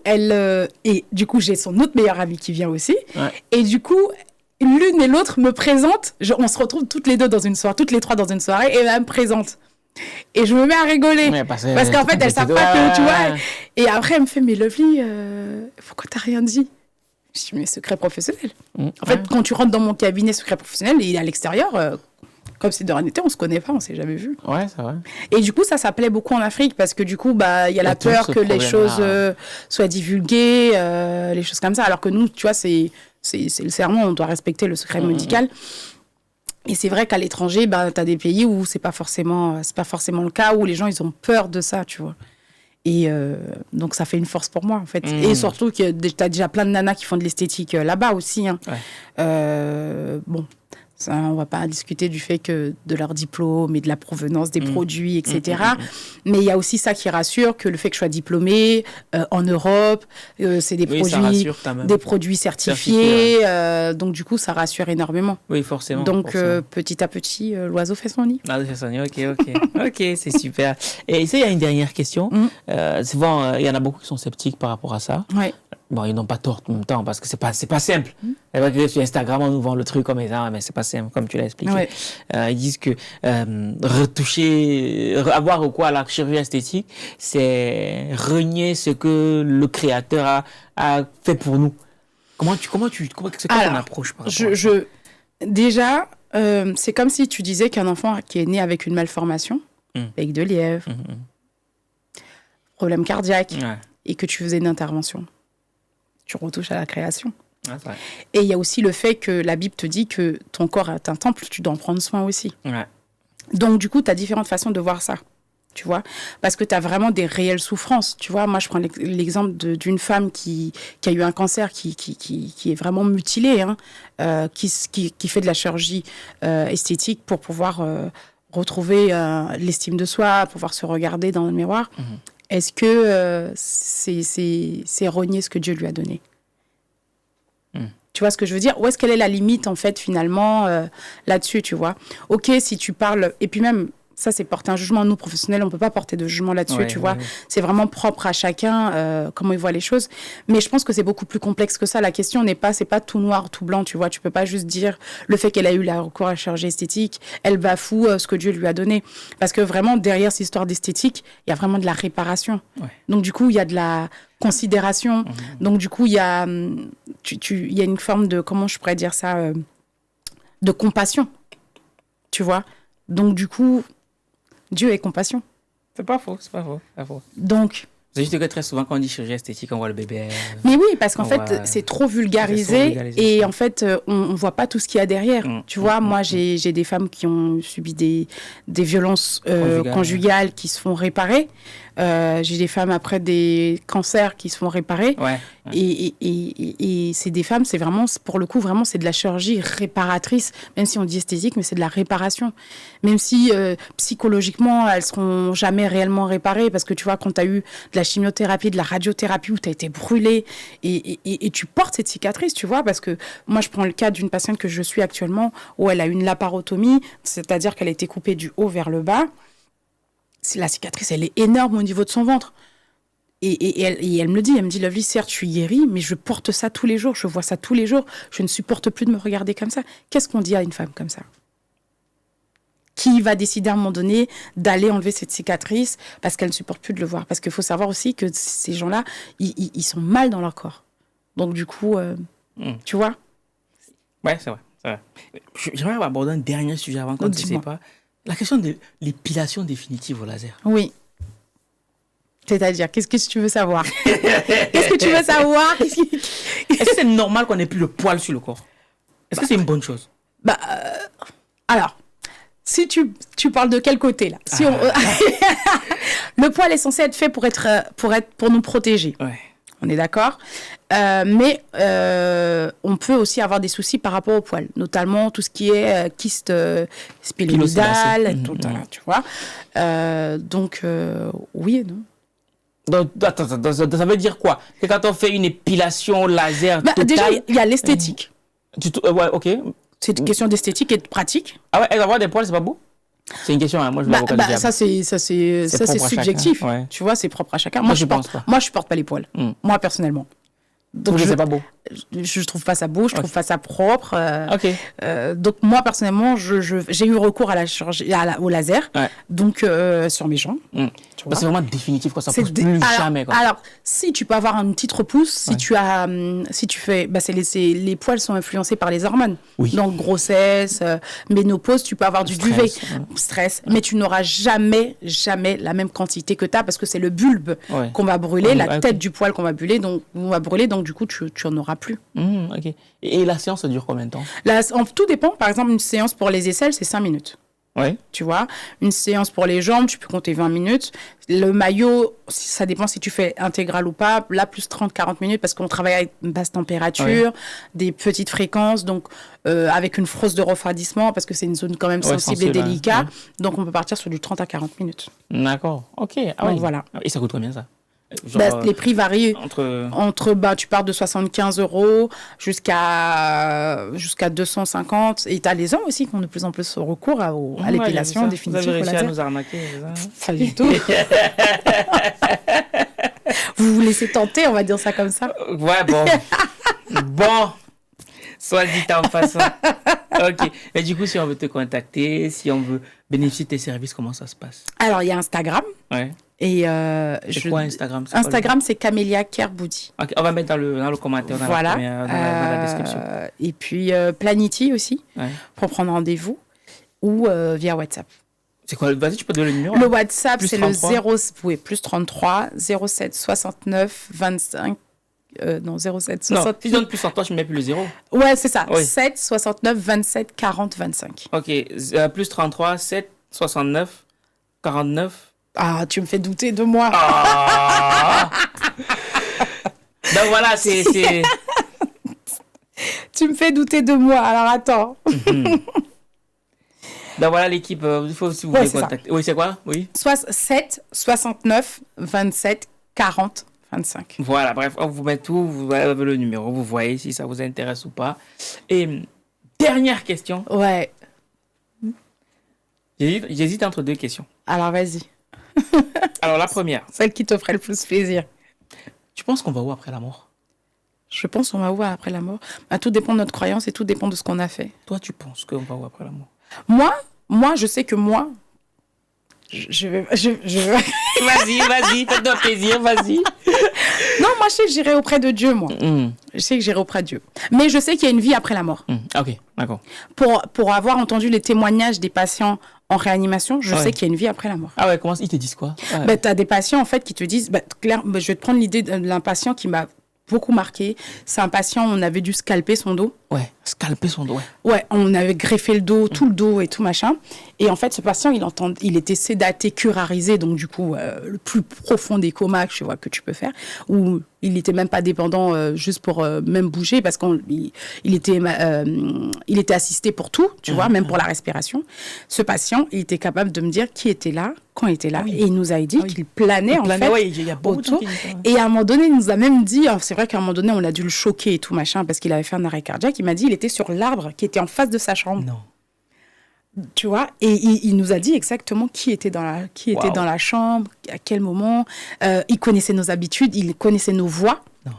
j'ai son autre meilleure amie qui vient aussi. Ouais. Et du coup, l'une et l'autre me présentent. On se retrouve toutes les trois dans une soirée, et elle me présente. Et je me mets à rigoler. Parce qu'en fait, elles savent pas que, tu vois. Et après, elle me fait, mais Lovely, pourquoi t'as rien dit? Je dis, mais secret professionnel. En fait, quand tu rentres dans mon cabinet secret professionnel, il est à l'extérieur, comme si de rien n'était, on se connaît pas, on s'est jamais vu. Ouais, c'est vrai. Et du coup, ça plaît beaucoup en Afrique, parce que du coup, il y a la peur que les choses soient divulguées, les choses comme ça. Alors que nous, tu vois, c'est le serment, on doit respecter le secret médical. Et c'est vrai qu'à l'étranger, tu as des pays où c'est pas forcément le cas, où les gens, ils ont peur de ça, tu vois. Et donc, ça fait une force pour moi, en fait. Et surtout que tu as déjà plein de nanas qui font de l'esthétique là-bas aussi. Hein. Ouais. Bon, ça, on ne va pas discuter du fait que de leur diplôme et de la provenance des produits, etc. Mais il y a aussi ça qui rassure, que le fait que je sois diplômée en Europe, c'est des produits certifiés. Donc, du coup, ça rassure énormément. Oui, forcément. Donc, petit à petit, l'oiseau fait son nid. L'oiseau fait son nid, ok. Ok, c'est super. Et ici, il y a une dernière question. Souvent, il y en a beaucoup qui sont sceptiques par rapport à ça. Ouais. Bon, ils n'ont pas tort en même temps parce que c'est pas simple. C'est vrai que sur Instagram, on nous vend le truc comme ça, mais c'est pas simple, comme tu l'as expliqué. Ouais. Ils disent que avoir recours à la chirurgie esthétique, c'est renier ce que le créateur a fait pour nous. C'est quoi ton approche par rapport à ça? Déjà, c'est comme si tu disais qu'un enfant qui est né avec une malformation, bec de lièvre, problème cardiaque, et que tu faisais une intervention. Tu retouches à la création. Ah, c'est vrai. Et il y a aussi le fait que la Bible te dit que ton corps est un temple, tu dois en prendre soin aussi. Ouais. Donc, du coup, tu as différentes façons de voir ça. Tu vois, parce que tu as vraiment des réelles souffrances. Tu vois, moi, je prends l'exemple d'une femme qui a eu un cancer, qui est vraiment mutilée, hein, qui fait de la chirurgie esthétique pour pouvoir retrouver l'estime de soi, pouvoir se regarder dans le miroir. Est-ce que c'est renier ce que Dieu lui a donné? Tu vois ce que je veux dire? Où est-ce qu'elle est la limite, en fait, finalement, là-dessus, tu vois? Ok, si tu parles... Et puis même... Ça, c'est porter un jugement. Nous, professionnels, on ne peut pas porter de jugement là-dessus, tu vois. C'est vraiment propre à chacun, comment il voit les choses. Mais je pense que c'est beaucoup plus complexe que ça. La question c'est pas tout noir, tout blanc, tu vois. Tu ne peux pas juste dire le fait qu'elle a eu la recours à la chirurgie esthétique, elle bafoue ce que Dieu lui a donné. Parce que vraiment, derrière cette histoire d'esthétique, il y a vraiment de la réparation. Donc, du coup, il y a de la considération. Donc, du coup, il y a une forme de, comment je pourrais dire ça, de compassion, tu vois. Donc, du coup... Dieu est compassion. C'est pas faux. Donc... C'est juste que très souvent, quand on dit chirurgie esthétique, on voit le bébé. Mais oui, parce qu'en fait, c'est trop vulgarisé et en fait, on ne voit pas tout ce qu'il y a derrière. Tu vois, moi, j'ai des femmes qui ont subi des violences conjugales qui se font réparer. J'ai des femmes après des cancers qui se font réparer. Et c'est des femmes, c'est vraiment, pour le coup, vraiment, c'est de la chirurgie réparatrice. Même si on dit esthétique, mais c'est de la réparation. Même si psychologiquement, elles ne seront jamais réellement réparées. Parce que tu vois, quand tu as eu de la chimiothérapie, de la radiothérapie, où tu as été brûlée, et tu portes cette cicatrice, tu vois. Parce que moi, je prends le cas d'une patiente que je suis actuellement, où elle a une laparotomie, c'est-à-dire qu'elle a été coupée du haut vers le bas. La cicatrice, elle est énorme au niveau de son ventre. Et elle me le dit, Lovely, certes, je suis guérie, mais je porte ça tous les jours, je vois ça tous les jours, je ne supporte plus de me regarder comme ça. Qu'est-ce qu'on dit à une femme comme ça? Qui va décider à un moment donné d'aller enlever cette cicatrice parce qu'elle ne supporte plus de le voir? Parce qu'il faut savoir aussi que ces gens-là, ils sont mal dans leur corps. Donc du coup, tu vois? Ouais, c'est vrai. J'aimerais aborder un dernier sujet avant qu'on ne se sépare. La question de l'épilation définitive au laser. Oui. C'est-à-dire, qu'est-ce que tu veux savoir? Qu'est-ce que tu veux savoir? Est-ce que c'est normal qu'on n'ait plus le poil sur le corps? Est-ce que c'est une bonne chose? Alors, si tu parles de quel côté, là? Le poil est censé être fait pour nous protéger. Ouais. On est d'accord? Mais on peut aussi avoir des soucis par rapport au poil, notamment tout ce qui est kyste spéléoïdale, tout ça, tu vois. Donc, oui et non. Donc, attends, ça veut dire quoi? Que quand on fait une épilation laser totale... Déjà, il y a l'esthétique. Ouais, ok. C'est une question d'esthétique et de pratique. Ah ouais, avoir des poils, c'est pas beau? C'est une question, hein. Moi je veux ça c'est subjectif. Ouais. Tu vois, c'est propre à chacun. Moi je pense pas. Moi je supporte pas les poils. Moi personnellement. Donc c'est pas beau. Je trouve pas ça beau, je trouve pas ça propre. Ok. Donc moi personnellement, j'ai eu recours à la chirurgie, au laser. Ouais. Donc sur mes jambes. C'est vraiment définitif, quoi. Ça pousse plus jamais, quoi. Alors, si tu peux avoir une petite repousse, si tu fais, les poils sont influencés par les hormones. Oui. Donc grossesse, ménopause, tu peux avoir du duvet, stress, mais tu n'auras jamais la même quantité que tu as parce que c'est le bulbe qu'on va brûler, la tête du poil qu'on va brûler, donc du coup tu en auras plus. Ok. Et la séance ça dure combien de temps? Tout dépend. Par exemple, une séance pour les aisselles, c'est 5 minutes. Ouais. Tu vois, une séance pour les jambes, tu peux compter 20 minutes. Le maillot, ça dépend si tu fais intégral ou pas. Là, plus 30-40 minutes parce qu'on travaille avec une basse température, des petites fréquences, donc avec une fausse de refroidissement parce que c'est une zone quand même sensible et délicate. Donc, on peut partir sur du 30 à 40 minutes. D'accord. Ok. Donc, voilà. Et ça coûte combien ça? Les prix varient entre tu pars de 75 € jusqu'à 250 et t'as les hommes aussi qui ont de plus en plus recours à l'épilation définitive. Vous avez réussi à nous arnaquer, pas du tout. Vous vous laissez tenter, on va dire ça comme ça. Ouais, bon, soit dit en passant. Ok, mais du coup, si on veut te contacter, si on veut bénéficier de tes services, comment ça se passe? Alors, il y a Instagram. Ouais. Et c'est quoi Instagram? Instagram, c'est Camélia Kerboudi. Okay, on va mettre dans le commentaire, dans la description. Et puis Planity aussi, pour prendre rendez-vous, ou via WhatsApp. C'est quoi? Vas-y, tu peux donner le numéro? Le WhatsApp, c'est le plus 33 07 69 25. Non, 07 60. Non, si je donne plus 33, je ne mets plus le 0. Ouais, c'est ça. Oui. 7 69 27 40 25. Ok, plus 33 7 69 49. Ah, tu me fais douter de moi. Ah. Donc voilà, c'est... Tu me fais douter de moi. Alors, attends. Donc voilà l'équipe, il faut si vous voulez contacter. Oui, c'est quoi? Oui. 7, 69, 27, 40, 25. Voilà, bref, on vous met tout, vous avez le numéro, vous voyez si ça vous intéresse ou pas. Et dernière question. Ouais. J'hésite entre deux questions. Alors, vas-y. Alors la première. Celle qui te ferait le plus plaisir. Tu penses qu'on va où après la mort? Je pense qu'on va où après la mort? Bah, tout dépend de notre croyance et tout dépend de ce qu'on a fait. Toi, tu penses qu'on va où après la mort? Moi, je sais que moi, je vais... Vas-y, fais-toi plaisir, vas-y. Non, moi, je sais que j'irai auprès de Dieu, moi. Je sais que j'irai auprès de Dieu. Mais je sais qu'il y a une vie après la mort. Ok, d'accord. Pour avoir entendu les témoignages des patients en réanimation, je sais qu'il y a une vie après la mort. Ah ouais, comment ils te disent quoi? Bah, tu as des patients, en fait, qui te disent... je vais te prendre l'idée d'un patient qui m'a beaucoup marqué. C'est un patient, on avait dû scalper son dos. Ouais, scalper son dos, Ouais, on avait greffé le dos, tout le dos et tout machin. Et en fait, ce patient, il était sédaté, curarisé, donc du coup, le plus profond des comas que tu peux faire, où il n'était même pas dépendant juste pour même bouger, parce qu'il était assisté pour tout, tu vois, même pour la respiration. Ce patient, il était capable de me dire qui était là, quand il était là. Et il nous a dit qu'il planait, en fait, il y a beaucoup autour. de gens qui disent ça. Et à un moment donné, il nous a même dit, c'est vrai qu'à un moment donné, on a dû le choquer et tout machin, parce qu'il avait fait un arrêt cardiaque. Il m'a dit, il était sur l'arbre qui était en face de sa chambre. Non. Tu vois, et il nous a dit exactement qui était dans la chambre, à quel moment. Il connaissait nos habitudes, il connaissait nos voix. Non.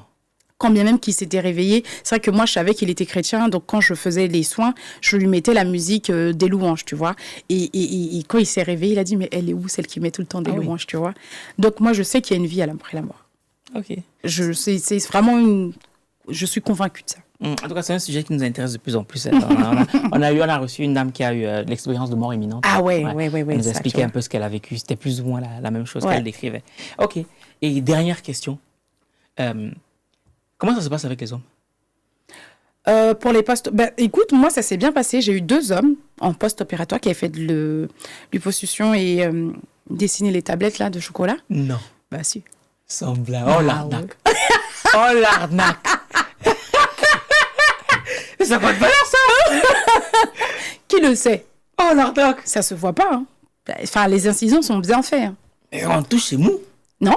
Quand bien même qu'il s'était réveillé. C'est vrai que moi, je savais qu'il était chrétien, donc quand je faisais les soins, je lui mettais la musique des louanges, tu vois. Et quand il s'est réveillé, il a dit, mais elle est où, celle qui met tout le temps des louanges, tu vois. Donc moi, je sais qu'il y a une vie après la mort. Ok. C'est vraiment je suis convaincue de ça. En tout cas, c'est un sujet qui nous intéresse de plus en plus. On a reçu une dame qui a eu l'expérience de mort imminente. Ah ouais. Elle nous a expliqué un peu ce qu'elle a vécu. C'était plus ou moins la même chose qu'elle décrivait. Ok. Et dernière question. Comment ça se passe avec les hommes? Pour les postes... écoute, moi, ça s'est bien passé. J'ai eu 2 hommes en post-opératoire qui avaient fait de l'hyposuction et dessiné les tablettes là, de chocolat. Non. Bah si. Semblant. Oh, l'arnaque. Oh, l'arnaque. Mais ça compte pas ça. Qui le sait? Oh, l'arnaque. Ça se voit pas. Hein. Enfin, les incisions sont bien faites. Hein. Et on touche, c'est mou. Non.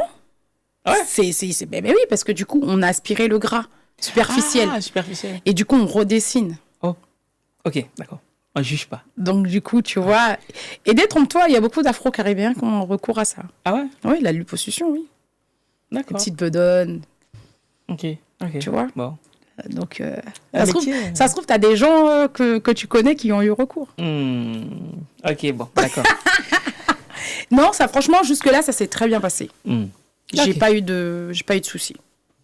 Ouais. Ben oui, parce que du coup, on a aspiré le gras superficiel. Ah, superficiel. Et du coup, on redessine. Oh. Ok, d'accord. On juge pas. Donc, du coup, tu vois... Et détrompe-toi, il y a beaucoup d'Afro-Caribéens qui ont recours à ça. Ah ouais? Oui, la liposuction, oui. D'accord. Petite bedaine. Ok. Tu vois? Bon. Donc, ça se trouve, tu as des gens que tu connais qui ont eu recours. Ok, bon, d'accord. Non, ça, franchement, jusque-là, ça s'est très bien passé. J'ai Ok. pas eu de soucis.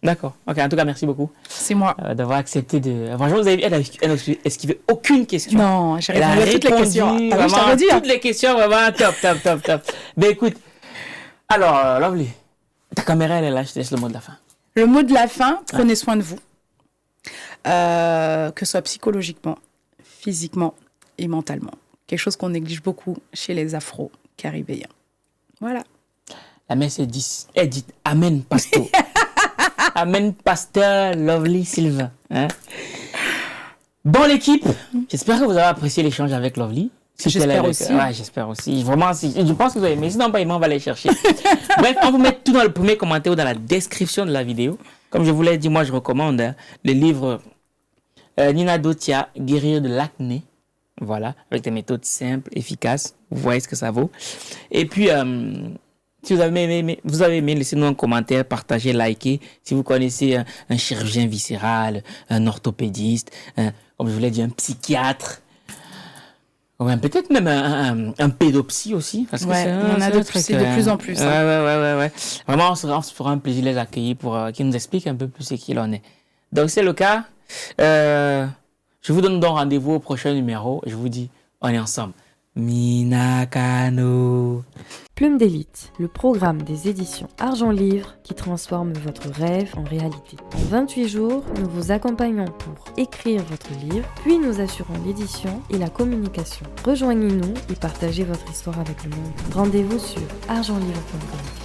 D'accord. Ok, en tout cas, merci beaucoup C'est moi. d'avoir accepté de... Franchement, vous avez vu, elle a esquivé aucune question. Non, j'ai Elle a répondu à toutes les questions. répondu Ah oui, je vraiment t'avais dit. toutes les questions, vraiment top. Ben écoute, alors, Lovely, ta caméra, elle est là, je te laisse le mot de la fin. Le mot de la fin, prenez soin de vous. Que ce soit psychologiquement, physiquement et mentalement. Quelque chose qu'on néglige beaucoup chez les Afro-Caribéens. Voilà. La messe est dit Amen, pasteur. Amen, pasteur Lovely Sylvain. Hein? Bon, l'équipe, j'espère que vous avez apprécié l'échange avec Lovely. J'espère aussi. Ouais, j'espère aussi. Vraiment, je pense que vous avez aimé. Sinon, pas, on va aller chercher. Bref, on vous met tout dans le premier commentaire ou dans la description de la vidéo. Comme je vous l'ai dit, moi, je recommande le livre Nina Dotia, Guérir de l'acné. Voilà, avec des méthodes simples, efficaces. Vous voyez ce que ça vaut. Et puis, si vous avez aimé, laissez-nous un commentaire, partagez, likez. Si vous connaissez un chirurgien viscéral, un orthopédiste, comme je vous l'ai dit, un psychiatre, ouais, peut-être même un pédopsie aussi. Parce que on a de plus en plus. Hein. Ouais. Vraiment, on se fera un plaisir de les accueillir pour qu'ils nous expliquent un peu plus ce qu'il en est. Donc, c'est le cas. Je vous donne donc rendez-vous au prochain numéro. Je vous dis, on est ensemble. Minakano. Plume d'élite, le programme des éditions Argent Livre qui transforme votre rêve en réalité. En 28 jours, nous vous accompagnons pour écrire votre livre, puis nous assurons l'édition et la communication. Rejoignez-nous et partagez votre histoire avec le monde. Rendez-vous sur argentlivre.com.